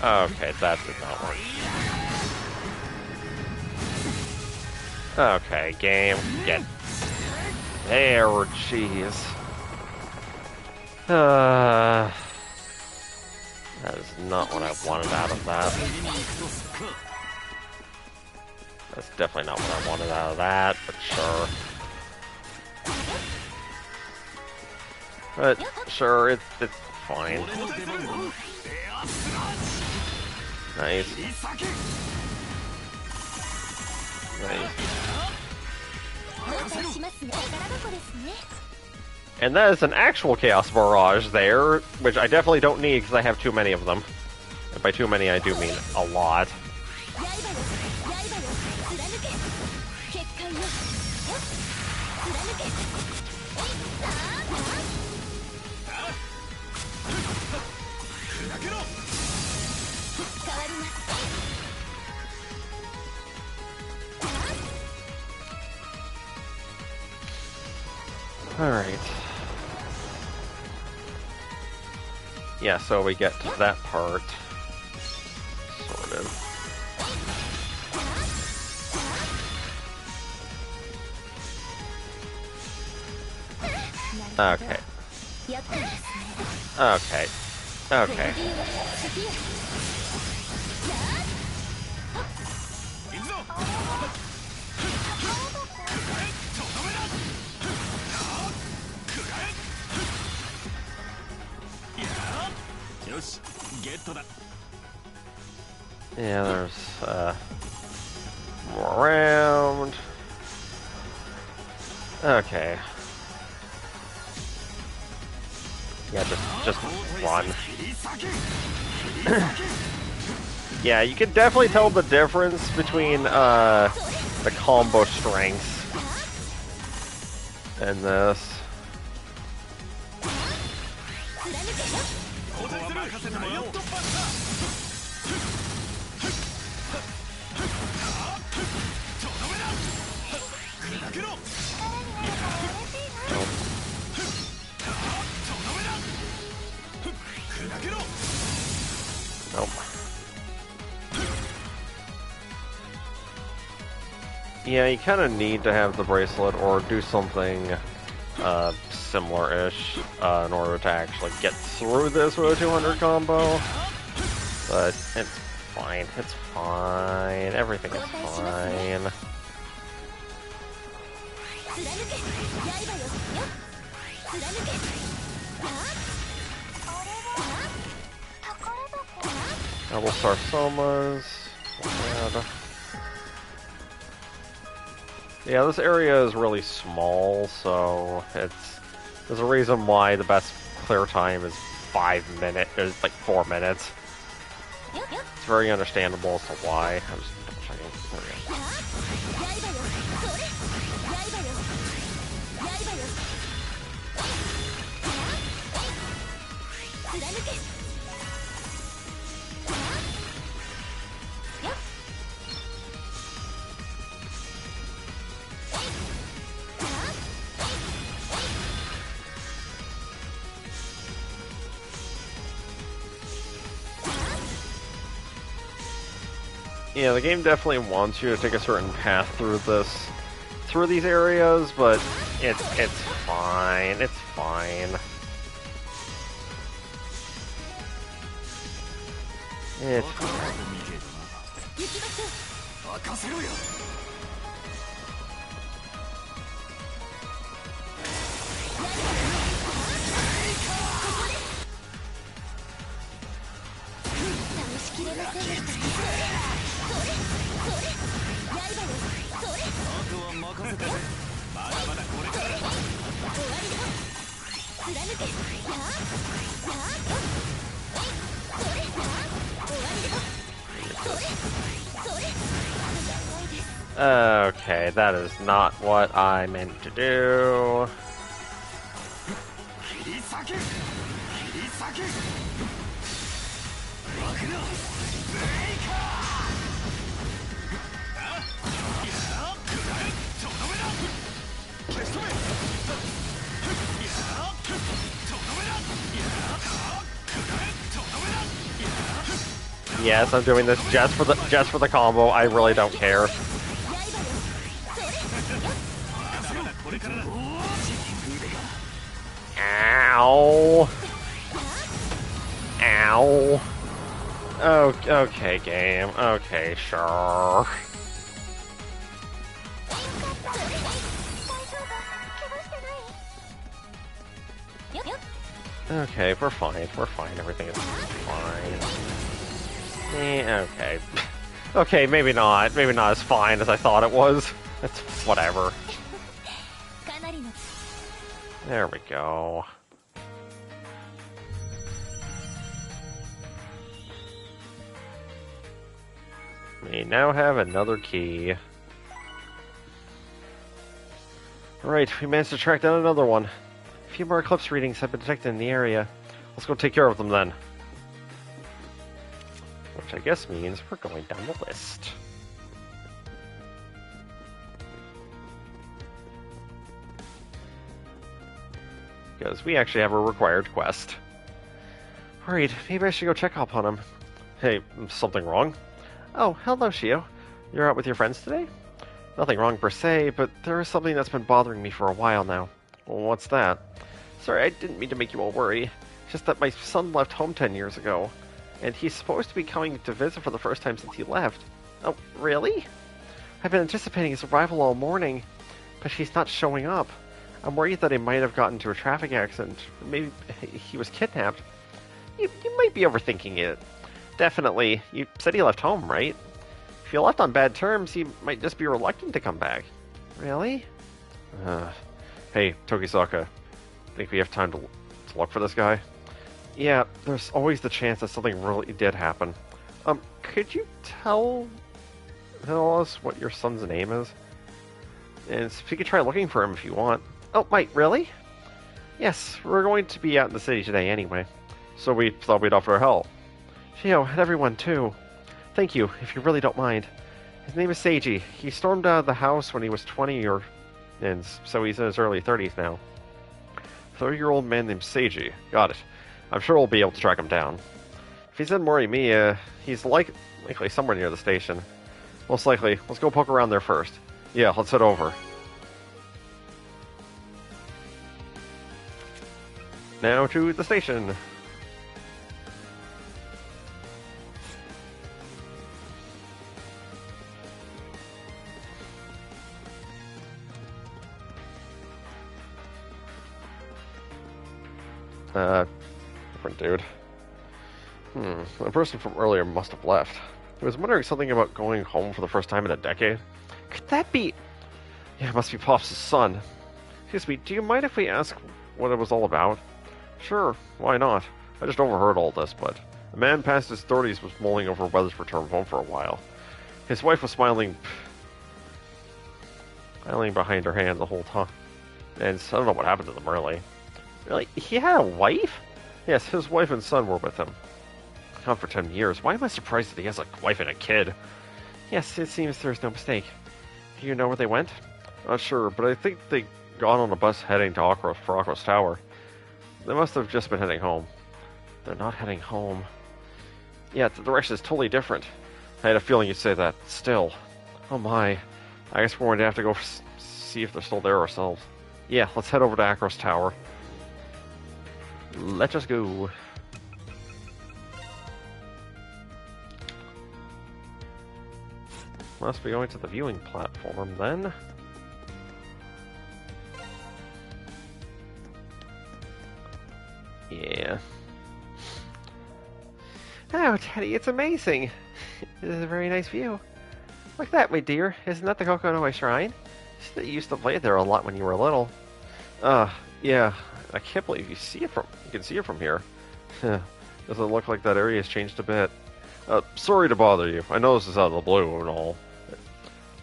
Okay, that did not work. Okay, game, get there, jeez. That is not what I wanted out of that. That's definitely not what I wanted out of that, but sure. But sure, it's fine. Nice. Nice. And that is an actual Chaos Barrage there, which I definitely don't need because I have too many of them. And by too many, I do mean a lot. Alright. Yeah, so we get to that part. Sort of. Okay. Okay. Okay. Yeah, there's more around. Okay. Yeah, just run. Yeah, you can definitely tell the difference between the combo strengths and this. Nope. Yeah, you kind of need to have the bracelet or do something similar-ish in order to actually get through this with a 200 combo. But it's fine. It's fine. Everything is fine. Double Sarsomas. Yeah, this area is really small, so there's a reason why the best clear time is 5 minutes, is like 4 minutes. It's very understandable as to why. I'm just double checking. There we go. Yeah, the game definitely wants you to take a certain path through these areas, but it's fine. It's fine. It's fine. Okay, that is not what I meant to do. Yes, I'm doing this just for the combo. I really don't care. Ow. Ow. Oh, okay, game. Okay, sure. Okay, we're fine. We're fine. Everything is fine. Okay. Okay, maybe not. Maybe not as fine as I thought it was. It's whatever. There we go. We now have another key. Alright, we managed to track down another one. A few more eclipse readings have been detected in the area. Let's go take care of them then. Which I guess means we're going down the list. Because we actually have a required quest. Alright, maybe I should go check up on him. Hey, something wrong? Oh, hello, Shio. You're out with your friends today? Nothing wrong per se, but there is something that's been bothering me for a while now. Well, what's that? Sorry, I didn't mean to make you all worry. It's just that my son left home 10 years ago, and he's supposed to be coming to visit for the first time since he left. Oh, really? I've been anticipating his arrival all morning, but he's not showing up. I'm worried that he might have gotten into a traffic accident. Maybe he was kidnapped. You might be overthinking it. Definitely. You said he left home, right? If you left on bad terms, he might just be reluctant to come back. Really? Hey, Tokisaka. Think we have time to look for this guy? Yeah, there's always the chance that something really did happen. Could you tell us what your son's name is? And we could try looking for him if you want. Oh, wait, really? Yes, we're going to be out in the city today anyway. So we thought we'd offer help. Shio, and everyone too. Thank you, if you really don't mind. His name is Seiji. He stormed out of the house when he was 20 and so he's in his early 30s now. 30-year-old man named Seiji. Got it. I'm sure we'll be able to track him down. If he's in Morimiya, he's likely somewhere near the station. Most likely. Let's go poke around there first. Yeah, let's head over. Now to the station. Different dude. The person from earlier must have left. He was wondering something about going home for the first time in a decade. Could that be... Yeah, it must be Pops' son. Excuse me, do you mind if we ask what it was all about? Sure, why not? I just overheard all this, but... A man past his 30s was mulling over whether to return home for a while. His wife was smiling behind her hand the whole time. And I don't know what happened to them, really. Really? He had a wife? Yes, his wife and son were with him. Gone for 10 years. Why am I surprised that he has a wife and a kid? Yes, it seems there's no mistake. Do you know where they went? Not sure, but I think they got on a bus heading to Akros Tower. They must have just been heading home. They're not heading home. Yeah, the direction is totally different. I had a feeling you'd say that. Still. Oh my. I guess we're going to have to go see if they're still there ourselves. Yeah, let's head over to Akros Tower. Let us go. Must be going to the viewing platform then. Yeah. Oh, Teddy, it's amazing. This is a very nice view. Look at that, my dear. Isn't that the Kokonoi Shrine? You used to play there a lot when you were little. Yeah. I can't believe you can see it from here. Doesn't look like that area has changed a bit. Sorry to bother you. I know this is out of the blue and all.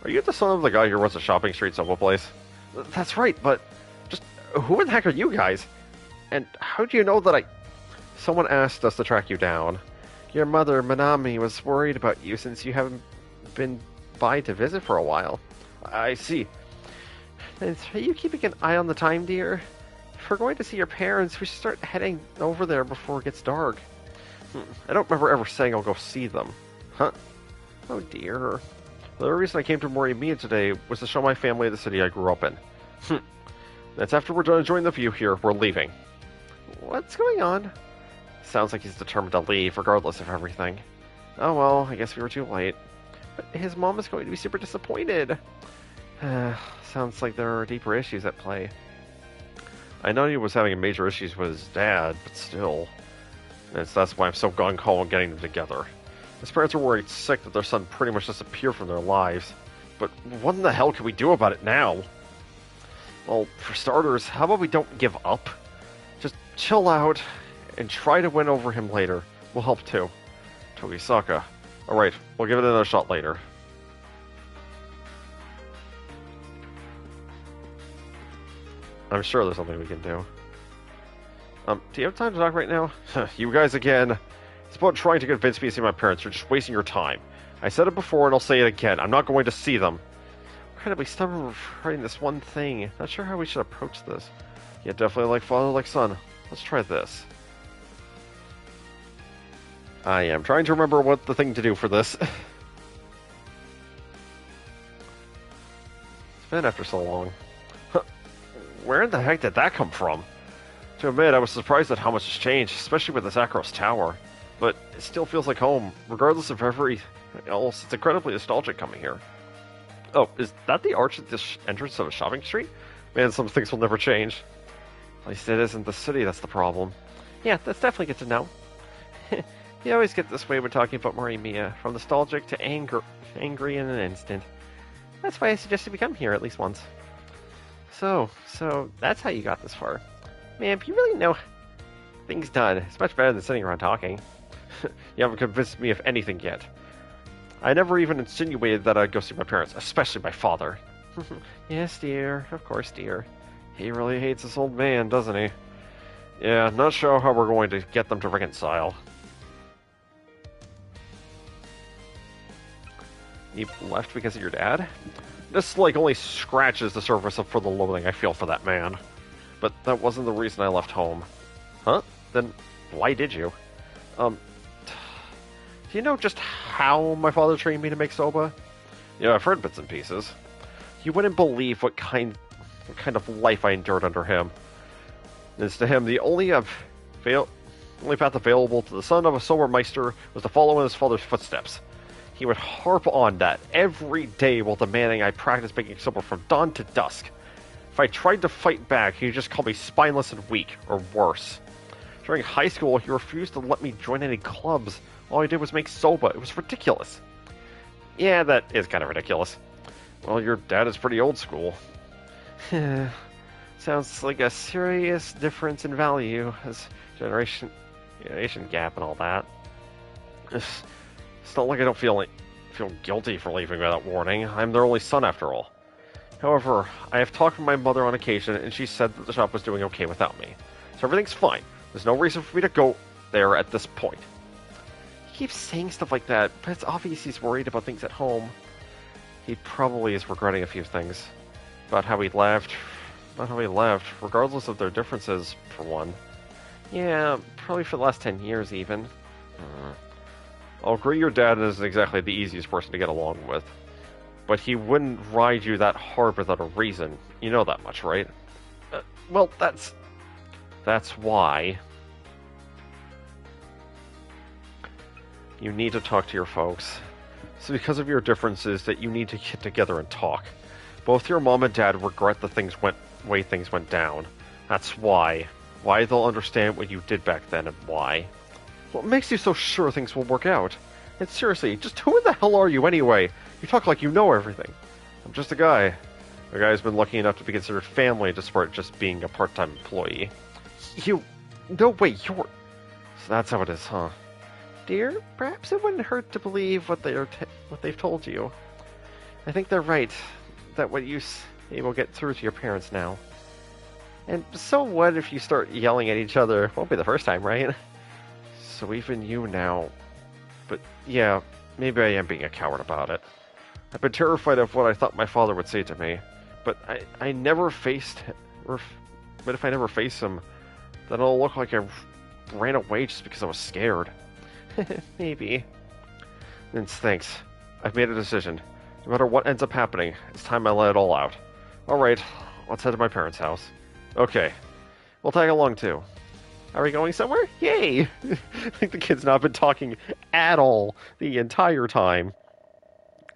Are you the son of the guy who runs the shopping street Soba place? That's right, but just who in the heck are you guys? And how do you know that Someone asked us to track you down. Your mother, Manami, was worried about you since you haven't been by to visit for a while. I see. And are you keeping an eye on the time, dear? If we're going to see your parents, we should start heading over there before it gets dark. I don't remember ever saying I'll go see them. Huh? Oh dear. The reason I came to Morimiya today was to show my family the city I grew up in. That's after we're done enjoying the view here, we're leaving. What's going on? Sounds like he's determined to leave, regardless of everything. Oh well, I guess we were too late. But his mom is going to be super disappointed. Sounds like there are deeper issues at play. I know he was having major issues with his dad, but still. That's why I'm so gung-ho on getting them together. His parents are worried sick that their son pretty much disappeared from their lives. But what in the hell can we do about it now? Well, for starters, how about we don't give up? Just chill out and try to win over him later. Will help too. Togisaka. Alright, we'll give it another shot later. I'm sure there's something we can do. Do you have time to talk right now? You guys again. It's about trying to convince me to see my parents. You're just wasting your time. I said it before and I'll say it again. I'm not going to see them. Incredibly stubborn regarding this one thing. Not sure how we should approach this. Yeah, definitely like father, like son. Let's try this. I am trying to remember what the thing to do for this. It's been after so long. Where in the heck did that come from? To admit, I was surprised at how much has changed, especially with the Xanadu Tower. But it still feels like home, regardless of everything else. It's incredibly nostalgic coming here. Oh, is that the arch at the entrance of a shopping street? Man, some things will never change. At least it isn't the city that's the problem. Yeah, that's definitely good to know. You always get this way when talking about Morimiya, from nostalgic to angry in an instant. That's why I suggested we come here at least once. So that's how you got this far. Man, if you really know things done, it's much better than sitting around talking. You haven't convinced me of anything yet. I never even insinuated that I'd go see my parents, especially my father. Yes, dear. Of course, dear. He really hates this old man, doesn't he? Yeah, not sure how we're going to get them to reconcile. You left because of your dad? This, only scratches the surface for the loathing I feel for that man. But that wasn't the reason I left home. Huh? Then why did you? Do you know just how my father trained me to make soba? Yeah, I've heard bits and pieces. You wouldn't believe what kind of life I endured under him. As to him, the only path available to the son of a sober meister was to follow in his father's footsteps. He would harp on that every day while demanding I practice making soba from dawn to dusk. If I tried to fight back, he'd just call me spineless and weak, or worse. During high school, he refused to let me join any clubs. All I did was make soba. It was ridiculous. Yeah, that is kind of ridiculous. Well, your dad is pretty old school. Sounds like a serious difference in value as generation gap and all that. It's not like I don't feel guilty for leaving without warning. I'm their only son after all. However, I have talked with my mother on occasion, and she said that the shop was doing okay without me. So everything's fine. There's no reason for me to go there at this point. He keeps saying stuff like that, but it's obvious he's worried about things at home. He probably is regretting a few things. About how he left, regardless of their differences, for one. Yeah, probably for the last 10 years, even. I'll agree your dad isn't exactly the easiest person to get along with. But he wouldn't ride you that hard without a reason. You know that much, right? Well, that's why you need to talk to your folks. It's because of your differences that you need to get together and talk. Both your mom and dad regret the way things went down. That's why. Why they'll understand what you did back then and why. What makes you so sure things will work out? And seriously, just who in the hell are you anyway? You talk like you know everything. I'm just a guy. A guy who's been lucky enough to be considered family despite just being a part-time employee. No, wait, you're... So that's how it is, huh? Dear, perhaps it wouldn't hurt to believe what they've told you. I think they're right. That what you say will get through to your parents now. And so what if you start yelling at each other? Won't be the first time, right? So even you now... But yeah, maybe I am being a coward about it. I've been terrified of what I thought my father would say to me. But I never faced... But if I never face him, then it'll look like I ran away just because I was scared. Maybe. Then thanks. I've made a decision. No matter what ends up happening, it's time I let it all out. Alright, let's head to my parents' house. Okay. We'll tag along too. Are we going somewhere? Yay! I think the kid's not been talking at all the entire time.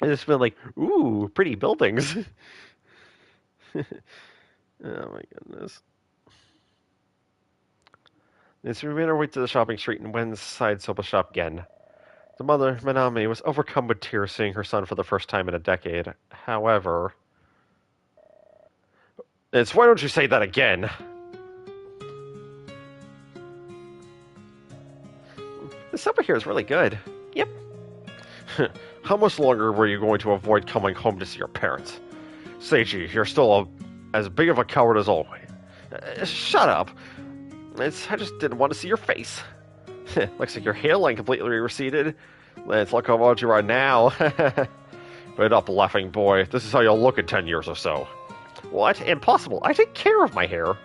It's been like, ooh, pretty buildings. Oh my goodness. As we made our way to the shopping street and went inside Soba shop again, the mother, Manami, was overcome with tears seeing her son for the first time in a decade. However... why don't you say that again? The supper here is really good. Yep. How much longer were you going to avoid coming home to see your parents? Seiji, you're still as big of a coward as always. Shut up. I just didn't want to see your face. Looks like your hairline completely receded. Let's look how old you are now. Wait up, laughing boy. This is how you'll look in 10 years or so. What? Impossible. I take care of my hair.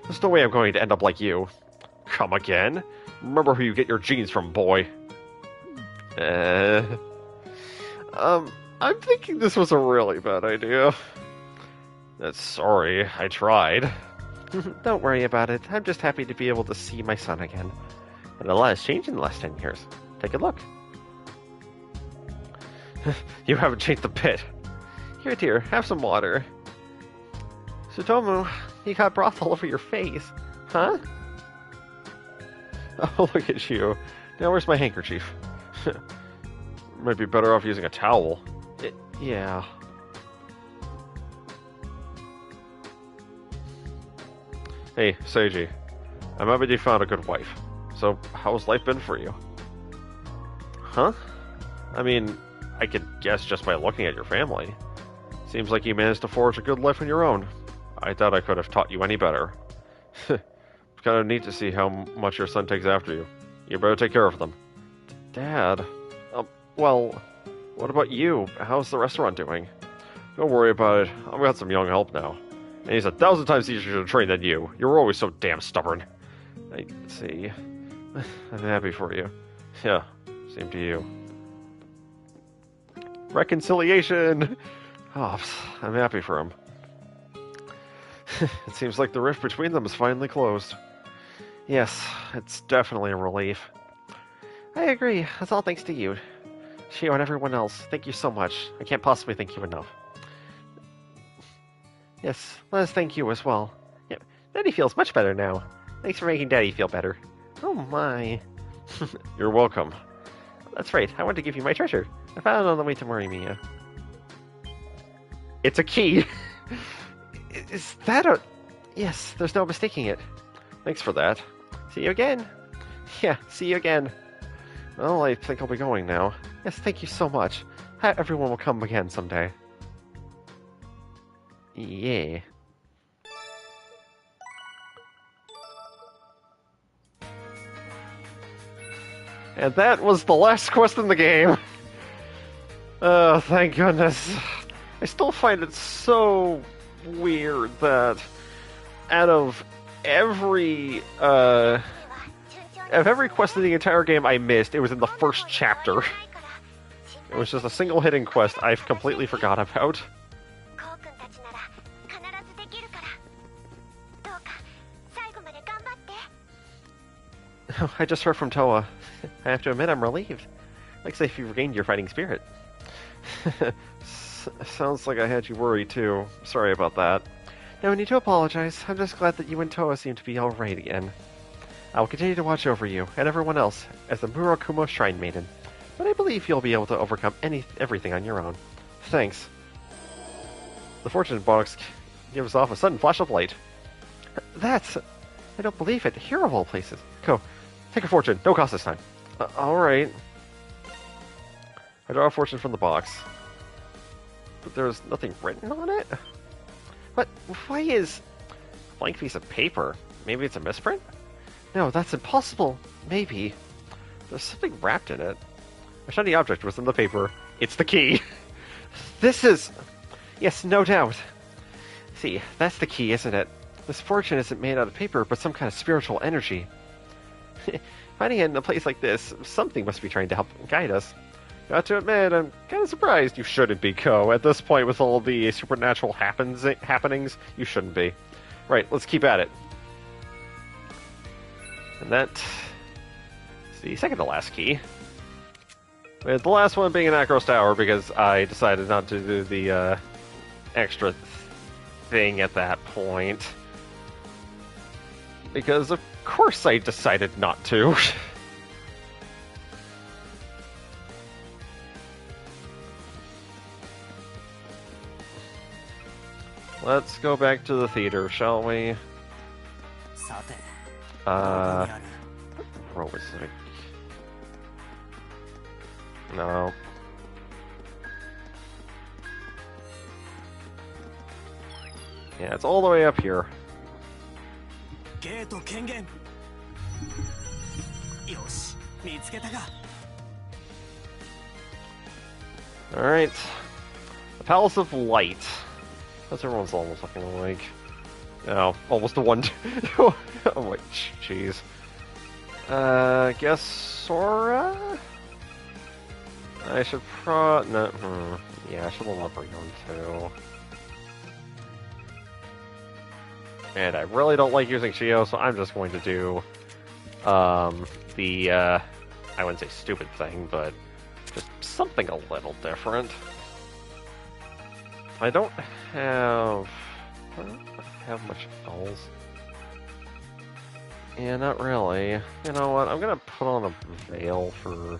There's no way I'm going to end up like you. Come again? Remember who you get your genes from, boy. I'm thinking this was a really bad idea. Sorry, I tried. Don't worry about it. I'm just happy to be able to see my son again. But a lot has changed in the last 10 years. Take a look. You haven't changed a bit. Here, dear, have some water. Tsutomu, you got broth all over your face. Huh? Oh, look at you. Now where's my handkerchief? Might be better off using a towel. Yeah. Hey, Seiji. I'm happy you found a good wife. So, how's life been for you? Huh? I mean, I could guess just by looking at your family. Seems like you managed to forge a good life on your own. I thought I could have taught you any better. It's kind of neat to see how much your son takes after you. You better take care of them. Dad? Well, what about you? How's the restaurant doing? Don't worry about it. I've got some young help now. And he's 1,000 times easier to train than you. You're always so damn stubborn. I see. I'm happy for you. Yeah, same to you. Reconciliation! Oh, I'm happy for him. It seems like the rift between them is finally closed. Yes, it's definitely a relief. I agree. That's all thanks to you. Shio and everyone else. Thank you so much. I can't possibly thank you enough. Yes, let us thank you as well. Yep, Daddy feels much better now. Thanks for making Daddy feel better. Oh my. You're welcome. That's right, I want to give you my treasure. I found it on the way to Morimiya. It's a key! Is that a... Yes, there's no mistaking it. Thanks for that. See you again. Yeah, see you again. Well, I think I'll be going now. Yes, thank you so much. Everyone will come again someday. Yeah. And that was the last quest in the game. Oh, thank goodness. I still find it so weird that out of every quest in the entire game I missed, it was in the first chapter. It was just a single hidden quest I've completely forgot about. Oh, I just heard from Toa. I have to admit I'm relieved. Looks like you've regained your fighting spirit. Sounds like I had you worried too. Sorry about that. No need to apologize. I'm just glad that you and Toa seem to be alright again. I will continue to watch over you and everyone else as the Murakumo Shrine Maiden, but I believe you'll be able to overcome everything on your own. Thanks. The fortune box gives off a sudden flash of light. That's... I don't believe it. Here of all places. Go. Take a fortune. No cost this time. Alright. I draw a fortune from the box. But there's nothing written on it? What? Why is... a blank piece of paper? Maybe it's a misprint? No, that's impossible. Maybe. There's something wrapped in it. A shiny object was in the paper. It's the key. This is... Yes, no doubt. See, that's the key, isn't it? This fortune isn't made out of paper, but some kind of spiritual energy. Finding it in a place like this, something must be trying to help guide us. Got to admit, I'm kind of surprised you shouldn't be, Ko. At this point, with all the supernatural happenings, you shouldn't be. Right, let's keep at it. And that's the second to last key. With the last one being an Acros Tower, because I decided not to do the extra thing at that point. Because of course I decided not to. Let's go back to the theater, shall we? Where was it? No. Yeah, it's all the way up here. Alright. The Palace of Light. That's everyone's almost looking like. Oh, almost a one. Oh my, jeez. Guess Sora? I should no. Yeah, I should level up Rion too. And I really don't like using Shio, so I'm just going to do I wouldn't say stupid thing, but just something a little different. I don't have much else. Yeah, not really. You know what? I'm gonna put on a veil for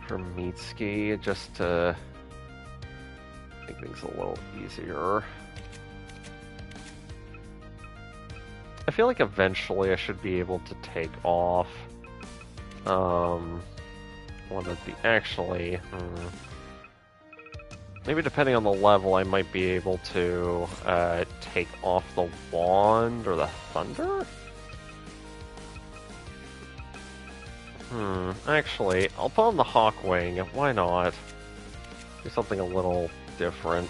Mitsuki just to make things a little easier. I feel like eventually I should be able to take off one of the maybe depending on the level, I might be able to take off the wand or the thunder? Actually, I'll put on the Hawkwing. Why not? Do something a little different.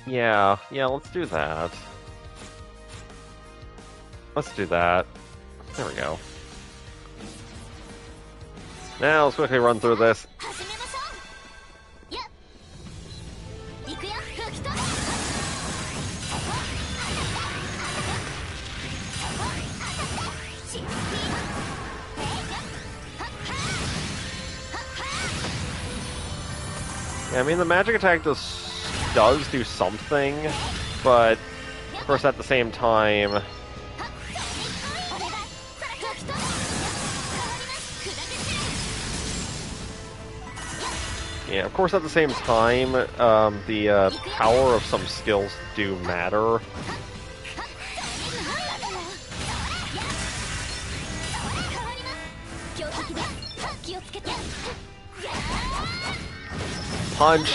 Yeah, let's do that. Let's do that. There we go. Now, let's quickly run through this. Yeah, I mean, the magic attack does do something, but, of course, at the same time... Yeah, of course, at the same time, the power of some skills do matter. Punch!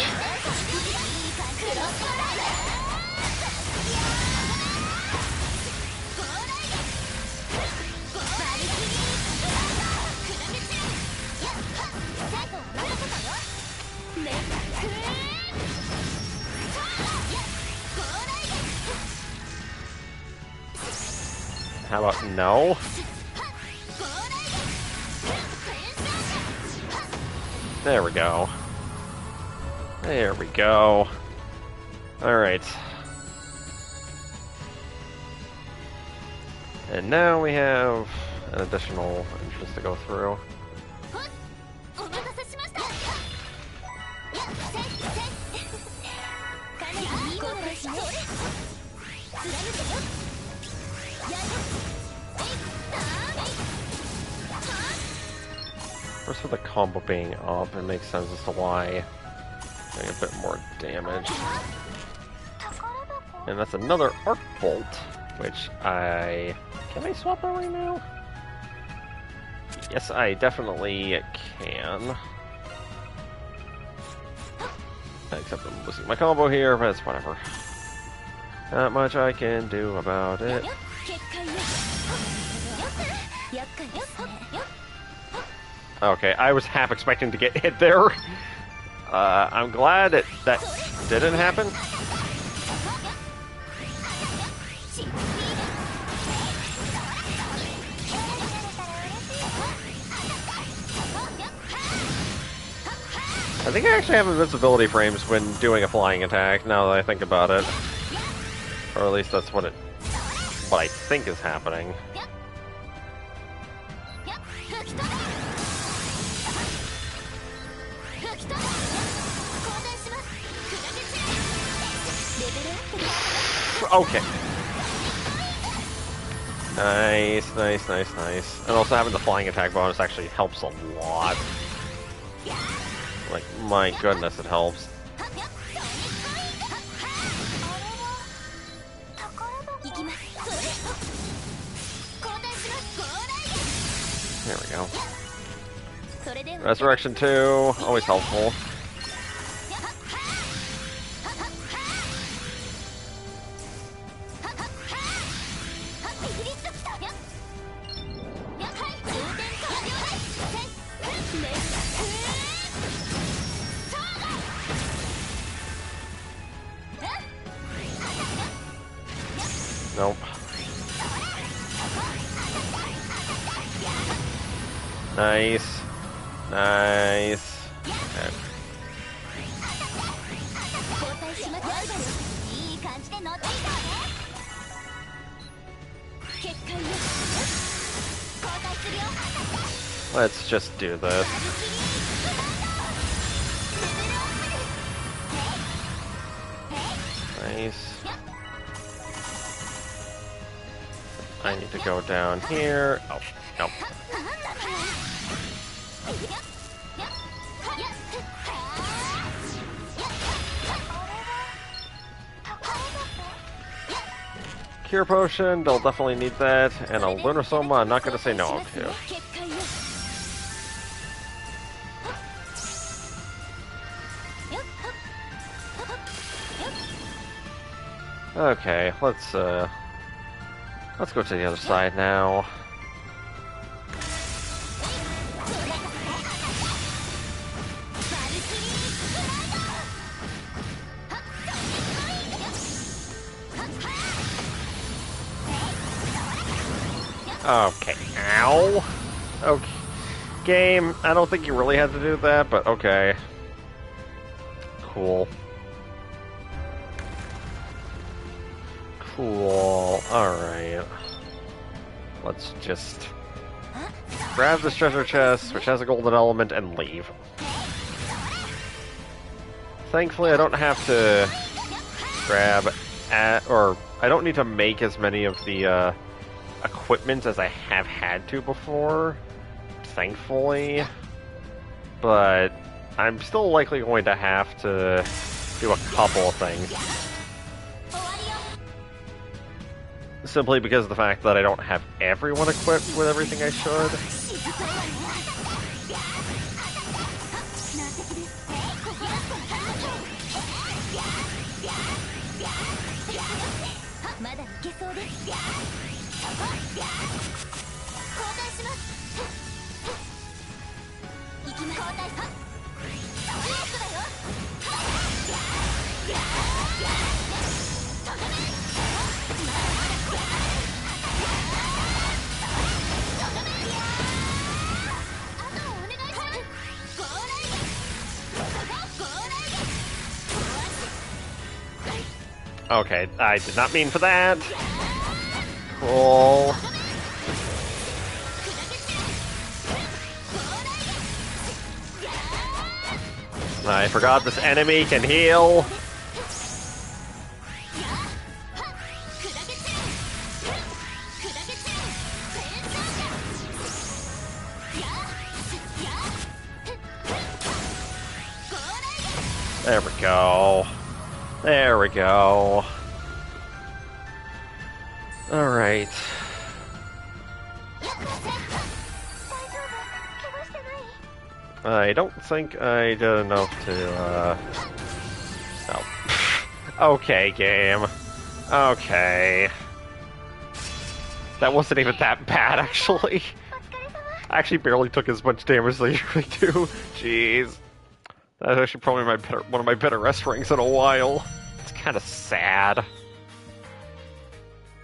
How about no? There we go. There we go. Alright. And now we have an additional entrance to go through. First, with the combo being up, it makes sense as to why doing a bit more damage. And that's another Arc Bolt, which can I swap that right now? Yes, I definitely can. Except I'm losing my combo here, but it's whatever. Not much I can do about it. Okay, I was half expecting to get hit there. I'm glad that didn't happen. I think I actually have invincibility frames when doing a flying attack, now that I think about it. Or at least that's what I think is happening. Okay. Nice, nice, nice, nice. And also having the flying attack bonus actually helps a lot. Like, my goodness, it helps. There we go. Resurrection 2, always helpful. Nope. Nice. Nice. Okay. Let's just do this. Nice. I need to go down here. Oh, no. Cure potion, they'll definitely need that, and a lunar soma I'm not gonna say no to. Okay, let's go to the other side now. Okay, ow. Okay. Game, I don't think you really had to do that, but okay. Cool. Cool. Alright. Let's just grab this treasure chest, which has a golden element, and leave. Thankfully, I don't have to grab or I don't need to make as many of the equipment as I have had to before, thankfully. But I'm still likely going to have to do a couple of things. Simply because of the fact that I don't have everyone equipped with everything I should. Okay, I did not mean for that. Cool. I forgot this enemy can heal. There we go. There we go. Alright. I don't think I did enough to, Oh. Okay, game. Okay. That wasn't even that bad, actually. I actually barely took as much damage as I usually do. Jeez. That's actually probably one of my better rest rings in a while. It's kind of sad.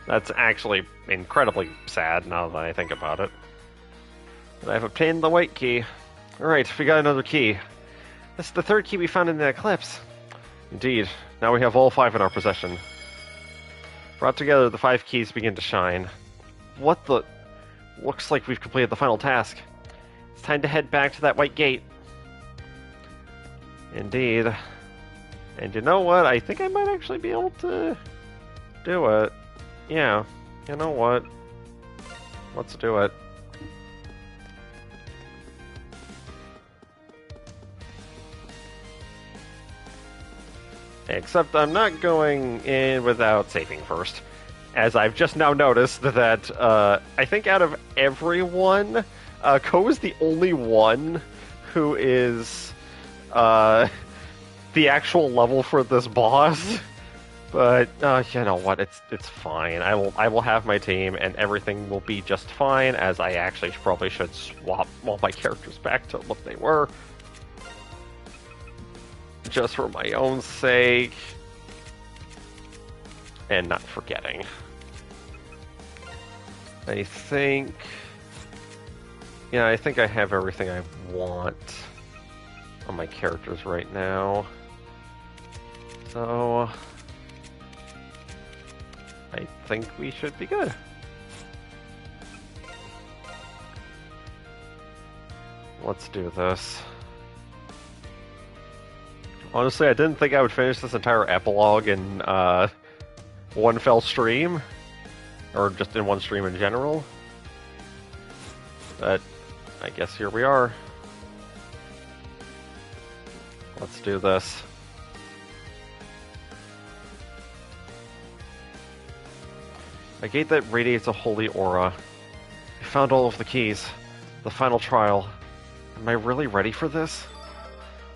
That's actually incredibly sad now that I think about it. But I've obtained the white key. Alright, we got another key. This is the third key we found in the eclipse. Indeed. Now we have all 5 in our possession. Brought together, the 5 keys begin to shine. What the... Looks like we've completed the final task. It's time to head back to that white gate. Indeed. And you know what? I think I might actually be able to do it. Yeah, you know what? Let's do it. Except I'm not going in without saving first. As I've just now noticed that I think out of everyone, Ko is the only one who is the actual level for this boss. But you know what? It's fine. I will have my team, and everything will be just fine. As I actually probably should swap all my characters back to what they were, just for my own sake, and not forgetting. I think I have everything I want on my characters right now. So I think we should be good. Let's do this. Honestly, I didn't think I would finish this entire epilogue in one fell stream. Or just in one stream in general. But I guess here we are. Let's do this. A gate that radiates a holy aura. I found all of the keys. The final trial. Am I really ready for this?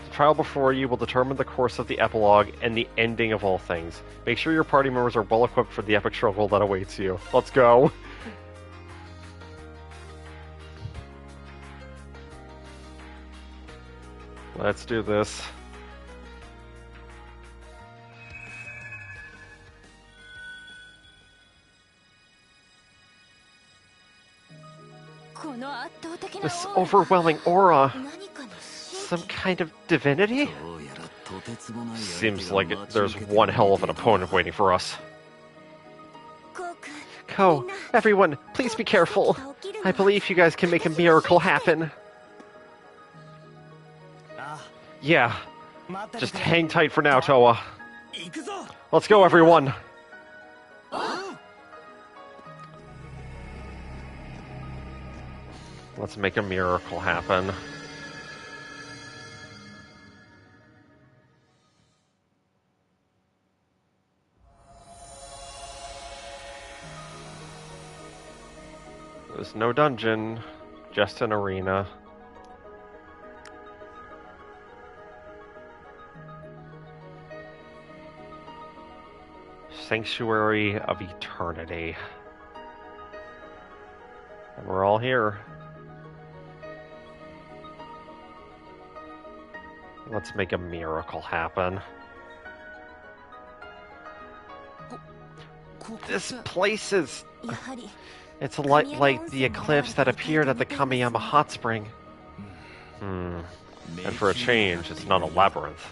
The trial before you will determine the course of the epilogue and the ending of all things. Make sure your party members are well equipped for the epic struggle that awaits you. Let's go! Let's do this. This overwhelming aura. Some kind of divinity? Seems like there's one hell of an opponent waiting for us. Ko, everyone, please be careful. I believe you guys can make a miracle happen. Yeah, just hang tight for now, Toa. Let's go, everyone. Let's make a miracle happen. There's no dungeon, just an arena. Sanctuary of Eternity. And we're all here. Let's make a miracle happen. This place is... It's like the eclipse that appeared at the Kamiyama Hot Spring. And for a change, it's not a labyrinth.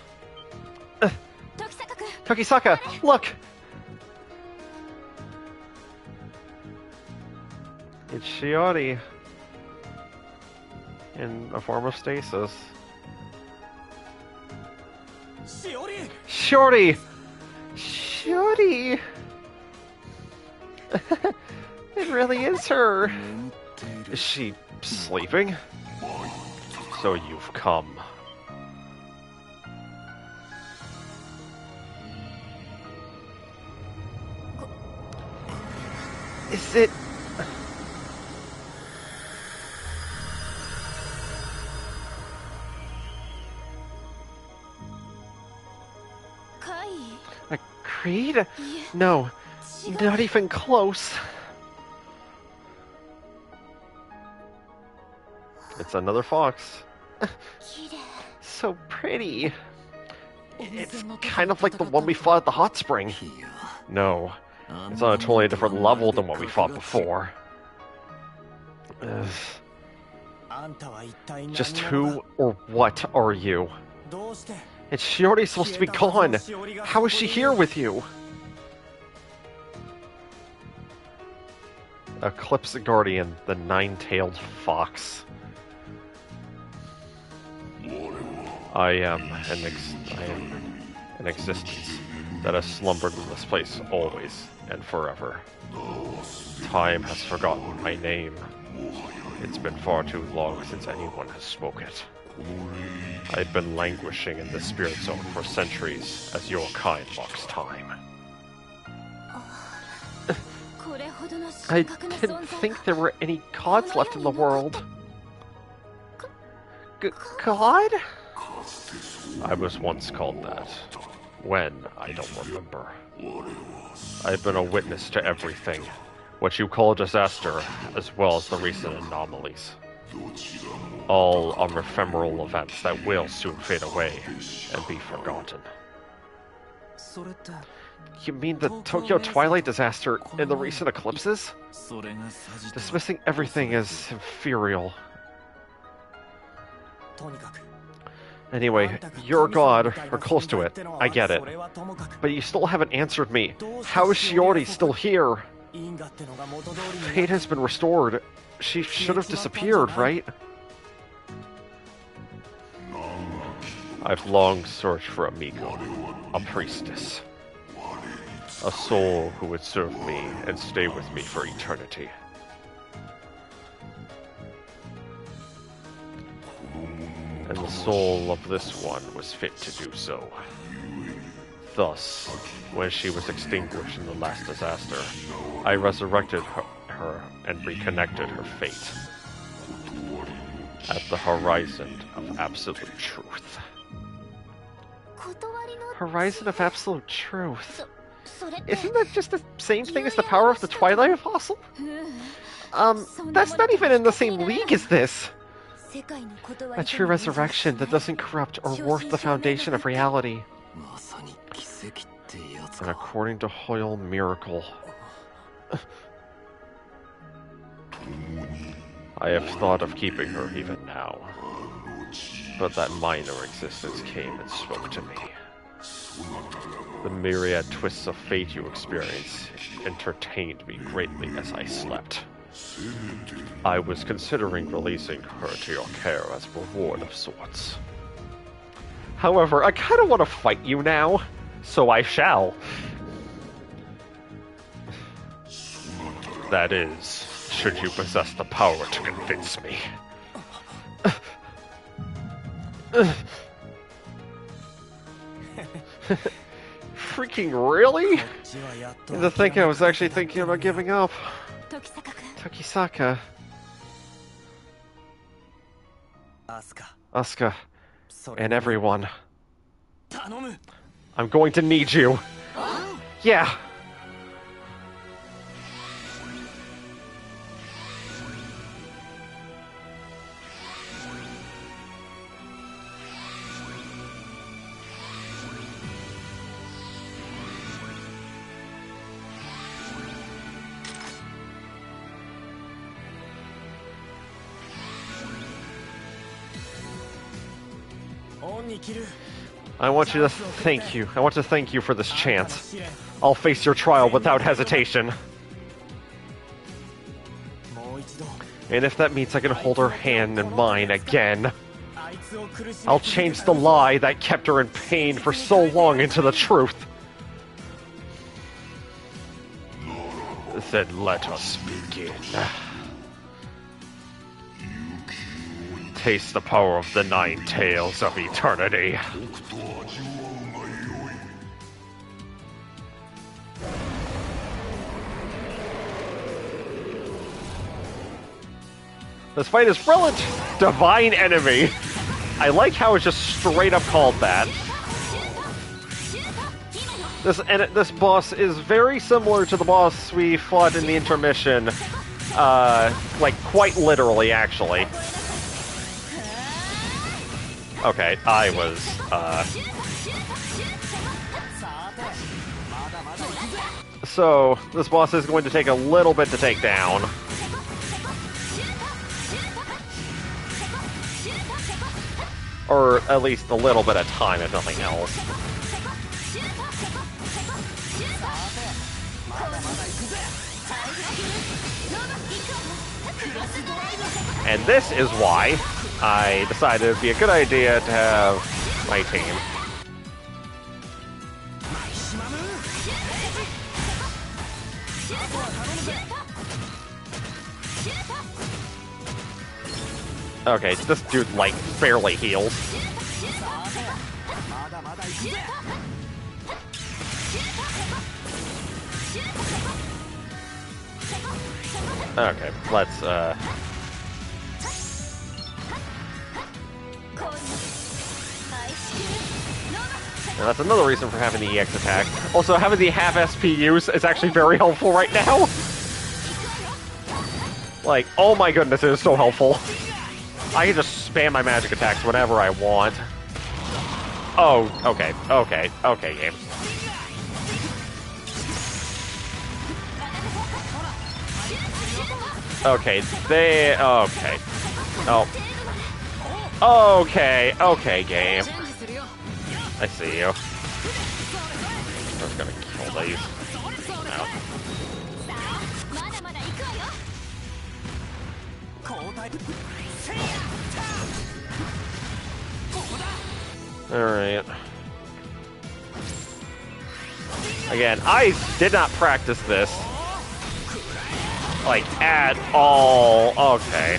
Tokisaka, look! It's Shiori. In a form of stasis. Shiori! Shiori! It really is her. Is she sleeping? So you've come. Is it... a creed? No, not even close. It's another fox. So pretty. It's kind of like the one we fought at the hot spring. No, it's on a totally different level than what we fought before. Just who or what are you? And Shiori's supposed to be gone. How is she here with you? Eclipse Guardian, the nine-tailed fox. I am an existence. that has slumbered in this place always and forever. Time has forgotten my name. It's been far too long since anyone has spoke it. I've been languishing in the spirit zone for centuries as your kind marks time. I didn't think there were any gods left in the world. God? I was once called that. When, I don't remember. I've been a witness to everything. What you call disaster, as well as the recent anomalies. All are ephemeral events that will soon fade away and be forgotten. You mean the Tokyo Twilight disaster and the recent eclipses? Dismissing everything as inferior. Anyway, you're a god, or close to it, I get it. But you still haven't answered me. How is Shiori still here? Fate has been restored. She should have disappeared, right? I've long searched for a Miko, a priestess. A soul who would serve me and stay with me for eternity. And the soul of this one was fit to do so. Thus, when she was extinguished in the last disaster, I resurrected her and reconnected her fate. At the horizon of absolute truth. Horizon of absolute truth. Isn't that just the same thing as the power of the Twilight Apostle? That's not even in the same league as this. A true resurrection that doesn't corrupt or warp the foundation of reality. And according to Hoyle, miracle. I have thought of keeping her even now. But that minor existence came and spoke to me. The myriad twists of fate you experience entertained me greatly as I slept. I was considering releasing her to your care as a reward of sorts. However, I kind of want to fight you now, so I shall. That is, should you possess the power to convince me. Freaking really? And to think I was actually thinking about giving up. Tokisaka. Asuka. And everyone. I'm going to need you. Yeah. I want you to thank you. I want to thank you for this chance. I'll face your trial without hesitation. And if that means I can hold her hand in mine again, I'll change the lie that kept her in pain for so long into the truth. Then let us begin. Taste the power of the 9 tails of eternity. This fight is brilliant! Divine Enemy! I like how it's just straight up called that. This boss is very similar to the boss we fought in the intermission. Like, quite literally, actually. Okay, I was, So, this boss is going to take a little bit to take down. Or at least a little bit of time, if nothing else. And this is why I decided it'd be a good idea to have my team. Okay, this dude, like, barely heals. Okay, let's, And that's another reason for having the EX attack. Also, having the half SP use is actually very helpful right now. Like, oh my goodness, it is so helpful. I can just spam my magic attacks whenever I want. Oh, okay, game. Okay, okay. Oh. Okay, game. I see you. I'm just gonna kill these. Out. Alright. Again, I did not practice this. Like, at all. Okay.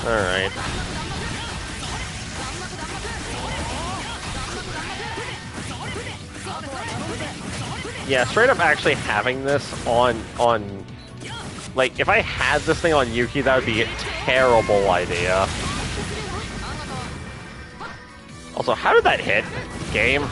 Alright. Yeah, straight up actually having this on... Like, if I had this thing on Yuki, that would be a terrible idea. Also, how did that hit? Game.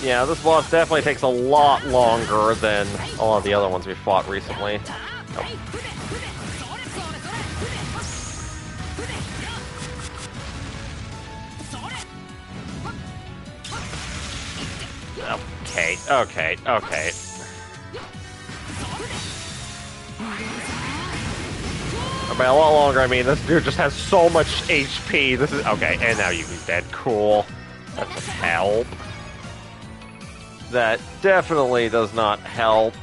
Yeah, this boss definitely takes a lot longer than all of the other ones we fought recently. Nope. Okay. By a lot longer, I mean, this dude just has so much HP. This is... Okay, and now Yuki's dead. Cool. That doesn't help. That definitely does not help.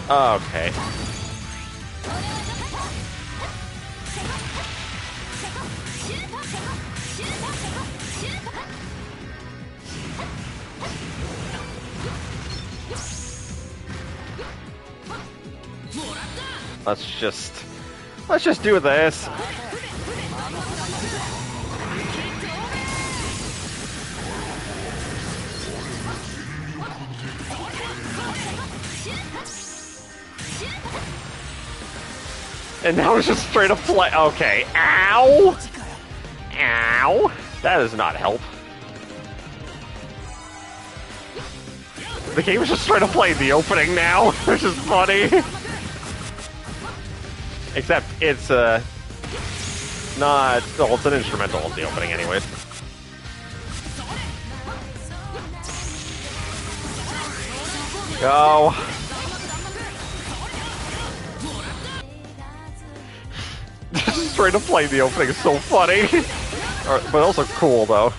Okay. Let's just do this. And now it's just straight up play. Okay. Ow! Ow! That does not help. The game is just straight up playing the opening now, which is funny. Except it's not. Well, it's an instrumental of the opening, anyways. Go. Straight to play the opening is so funny, but also cool though.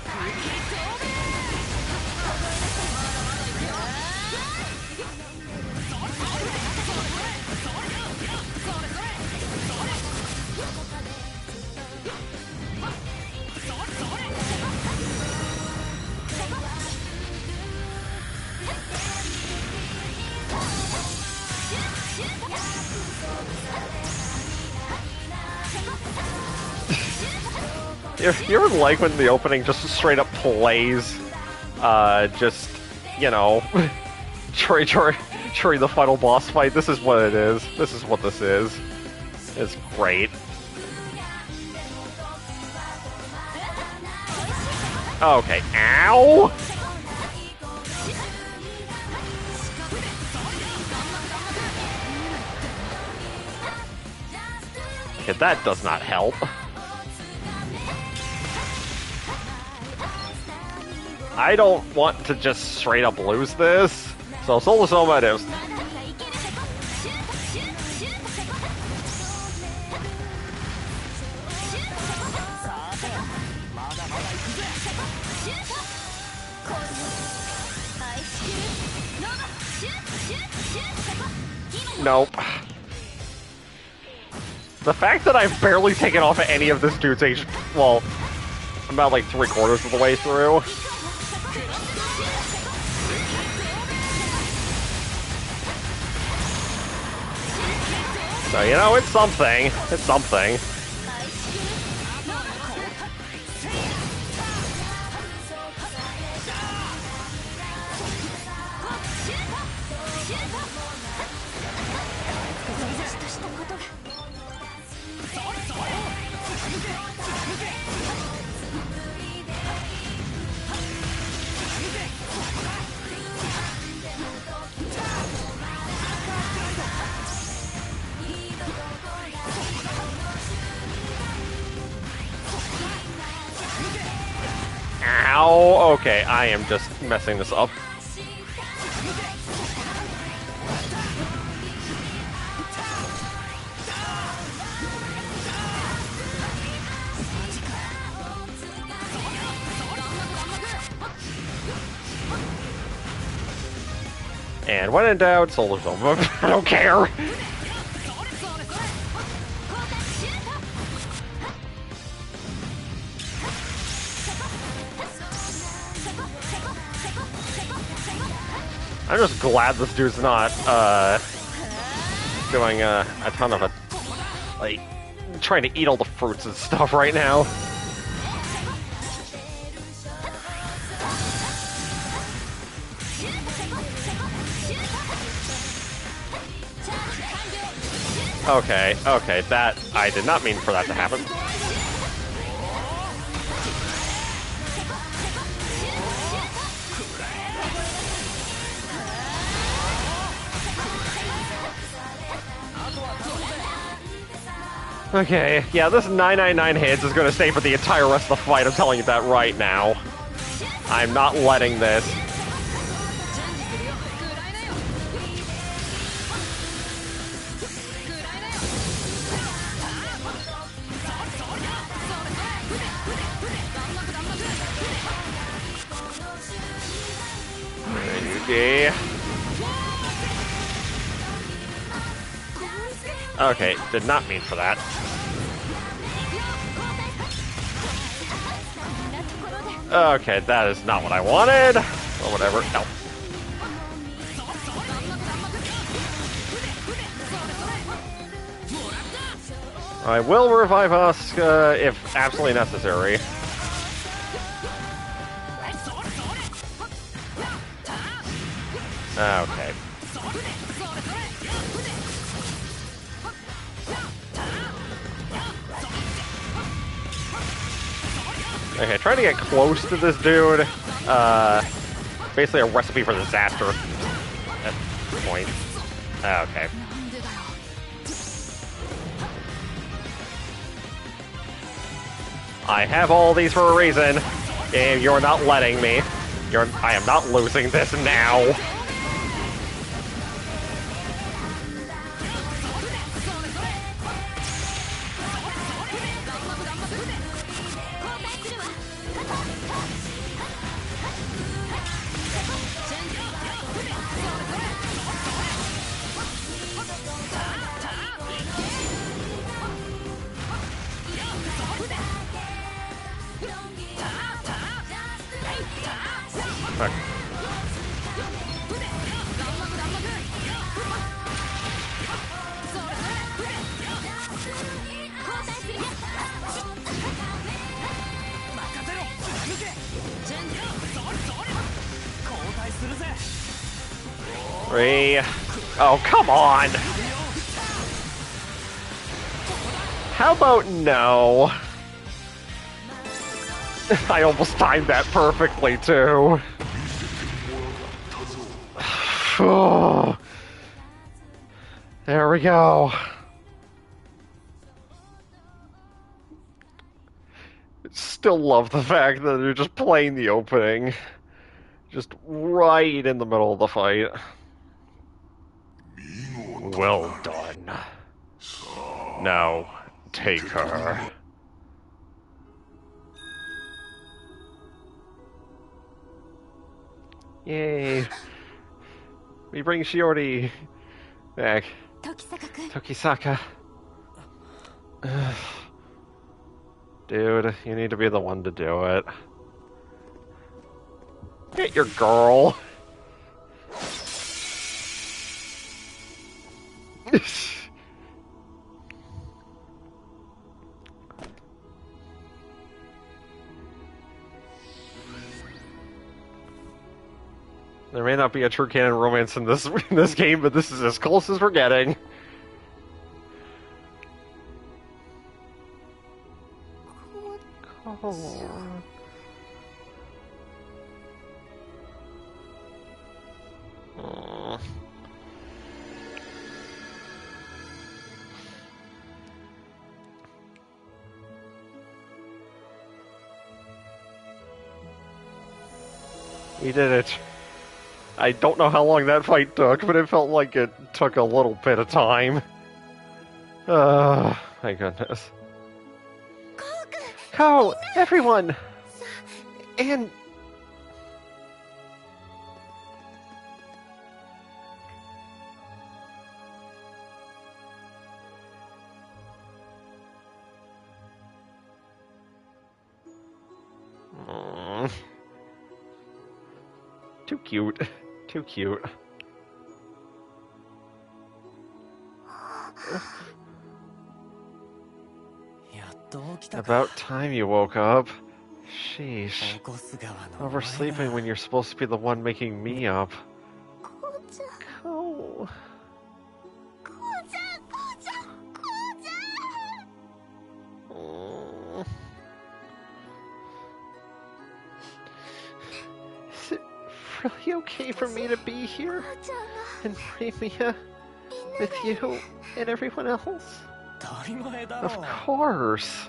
You ever like when the opening just straight up plays? just, you know, during the final boss fight. This is what it is. This is what this is. It's great. Okay, ow! Okay, that does not help. I don't want to just straight up lose this, so Solar Soma it is. Nope. The fact that I've barely taken off any of this dude's HP, well, I'm about like 3/4 of the way through. So, you know, it's something. It's something. Ow! Okay, I am just messing this up. And when in doubt, Solar Soma. I don't care! I'm just glad this dude's not, doing a ton of like, trying to eat all the fruits and stuff right now. Okay, okay, that, I did not mean for that to happen. Okay, yeah, this 999 hits is gonna stay for the entire rest of the fight, I'm telling you that right now. I'm not letting this. Okay, did not mean for that. Okay, that is not what I wanted. Or whatever. No. I will revive us if absolutely necessary. Okay. Okay, trying to get close to this dude. Basically a recipe for disaster at this point. Okay. I have all these for a reason, and you're not letting me. I am not losing this now. 3. Oh, come on! How about no? I almost timed that perfectly, too. There we go. Still love the fact that they're just playing the opening. Just right in the middle of the fight. Well done. Now, take her. Yay. We bring Shiori back. Tokisaka. Dude, you need to be the one to do it. Get your girl. There may not be a true canon romance in this game, but this is as close as we're getting. Oh. Oh. We did it. I don't know how long that fight took, but it felt like it took a little bit of time. My goodness. Ko! Everyone! And... Too cute. Too cute. About time you woke up. Sheesh. Oversleeping when you're supposed to be the one making me up. Ko. Is it really okay for me to be here? And Marimia with you and everyone else? Of course!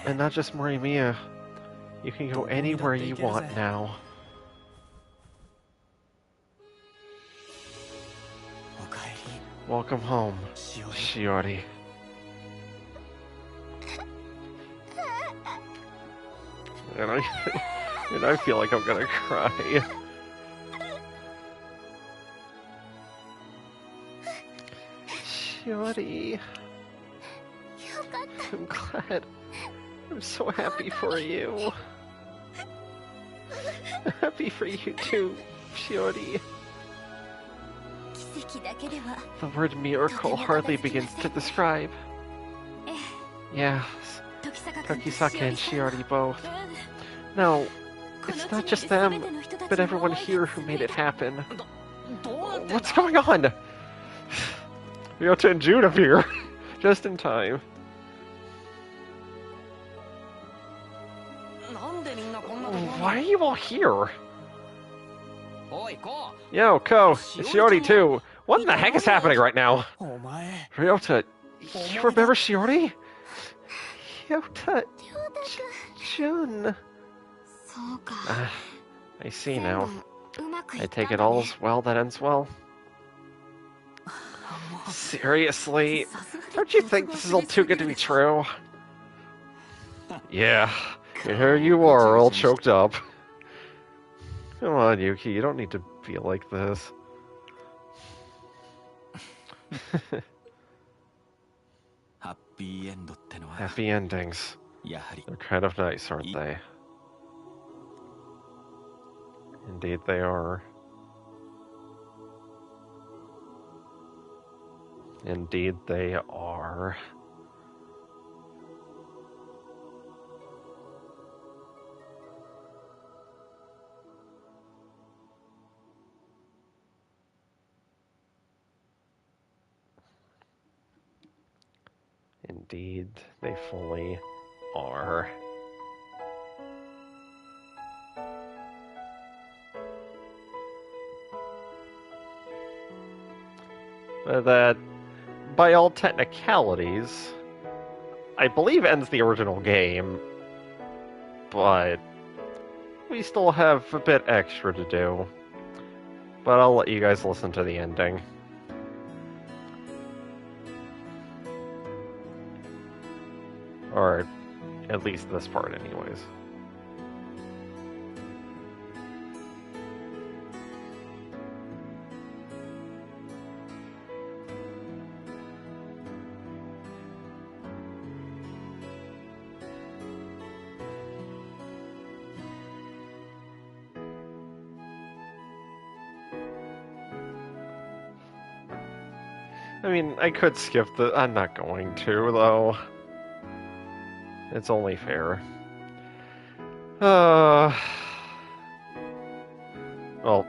And not just Marimia. You can go anywhere you want now. Welcome home, Shiori. And I feel like I'm gonna cry. Shiori. I'm glad. I'm so happy for you. Happy for you too, Shiori. The word miracle hardly begins to describe. Yes, Tokisaka and Shiori both. No, it's not just them, but everyone here who made it happen. What's going on? Ryota and June appear, just in time. Why are you all here? Yo, Ko, it's Shiori too. What in the heck is happening right now? Ryota, you remember Shiori? Ryota, June. I see now. I take it all's well that ends well. Seriously? Don't you think this is all too good to be true? Yeah, and here you are, all choked up. Come on, Yuki, you don't need to be like this. Happy endings. They're kind of nice, aren't they? Indeed they are. Indeed they are. Indeed, they fully are. That, by all technicalities, I believe ends the original game, but we still have a bit extra to do. But I'll let you guys listen to the ending. Or at least this part, anyways. I mean, I could skip the... I'm not going to, though. It's only fair. Well,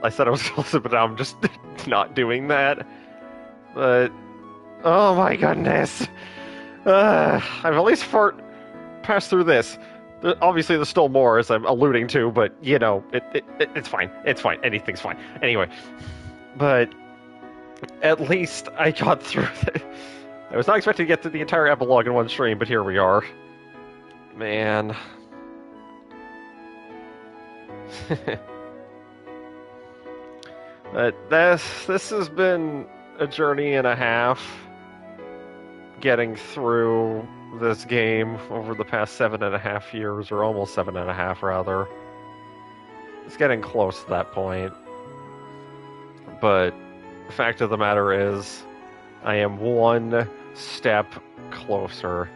I said I was going to listen, but now I'm just not doing that. But... oh my goodness! I've at least passed through this. Obviously, there's still more, as I'm alluding to, but, you know, it's fine. It's fine. Anything's fine. Anyway. But... at least I got through it. I was not expecting to get through the entire epilogue in one stream, but here we are. Man. But this has been a journey and a half getting through this game over the past 7.5 years, or almost 7.5 rather. It's getting close to that point. But the fact of the matter is, I am one step closer.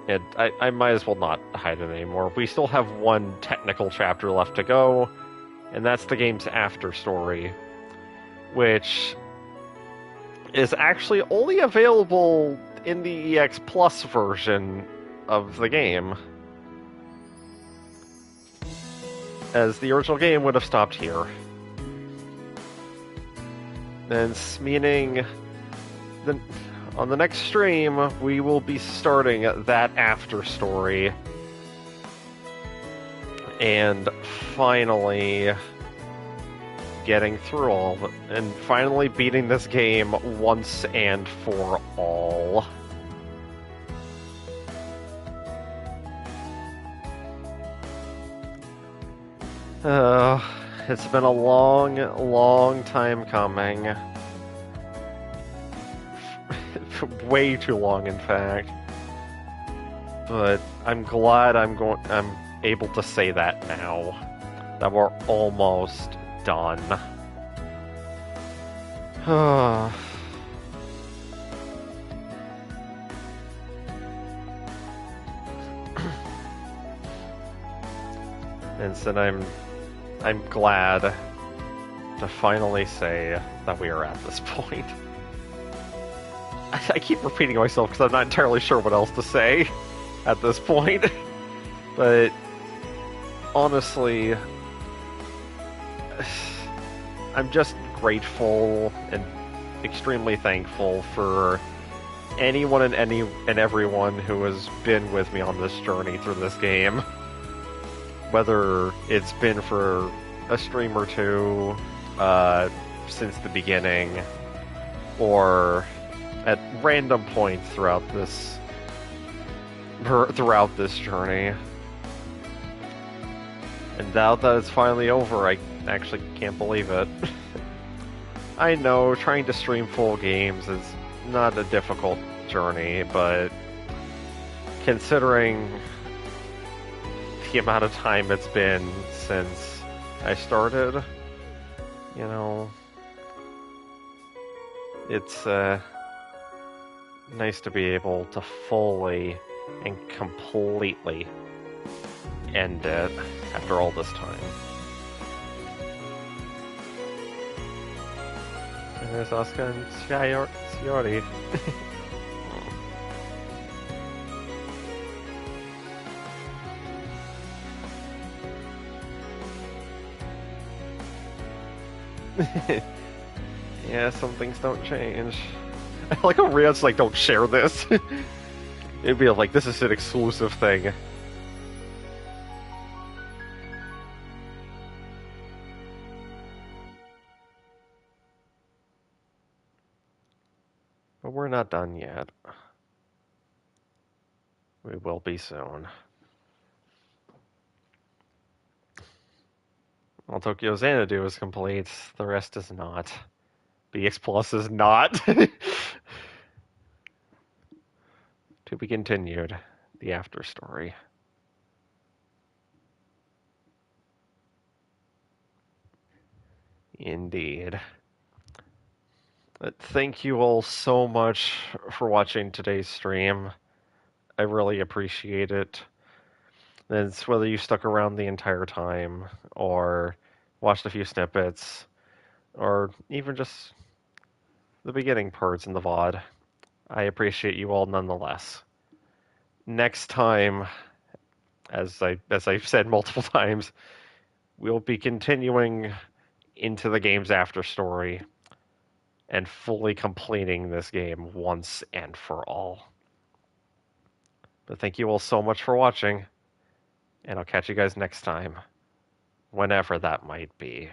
And I might as well not hide it anymore. We still have one technical chapter left to go, and that's the game's after story, which is actually only available in the EX Plus version of the game, as the original game would have stopped here. And meaning, on the next stream, we will be starting that after story, and finally getting through all of it, and finally beating this game once and for all. It's been a long, long time coming. Way too long, in fact. But I'm glad I'm able to say that now. That we're almost done. And so I'm glad to finally say that we are at this point. I keep repeating myself because I'm not entirely sure what else to say at this point. But honestly, I'm just grateful and extremely thankful for anyone and everyone who has been with me on this journey through this game. Whether it's been for a stream or two since the beginning, or at random points throughout this journey. And now that it's finally over, I actually can't believe it. I know trying to stream full games is not a difficult journey, but considering the amount of time it's been since I started, you know, it's nice to be able to fully and completely end it after all this time. And there's Oscar and Shiori. Yeah, some things don't change. I like how Rio's like, don't share this. It'd be like, this is an exclusive thing. But we're not done yet. We will be soon. Well, KyotoXanadu is complete. The rest is not. BX Plus is not. To be continued. The after story. Indeed. But thank you all so much for watching today's stream. I really appreciate it. And it's whether you stuck around the entire time, or watched a few snippets, or even just the beginning parts in the VOD. I appreciate you all nonetheless. Next time, as I've said multiple times, we'll be continuing into the game's after story and fully completing this game once and for all. But thank you all so much for watching, and I'll catch you guys next time, whenever that might be.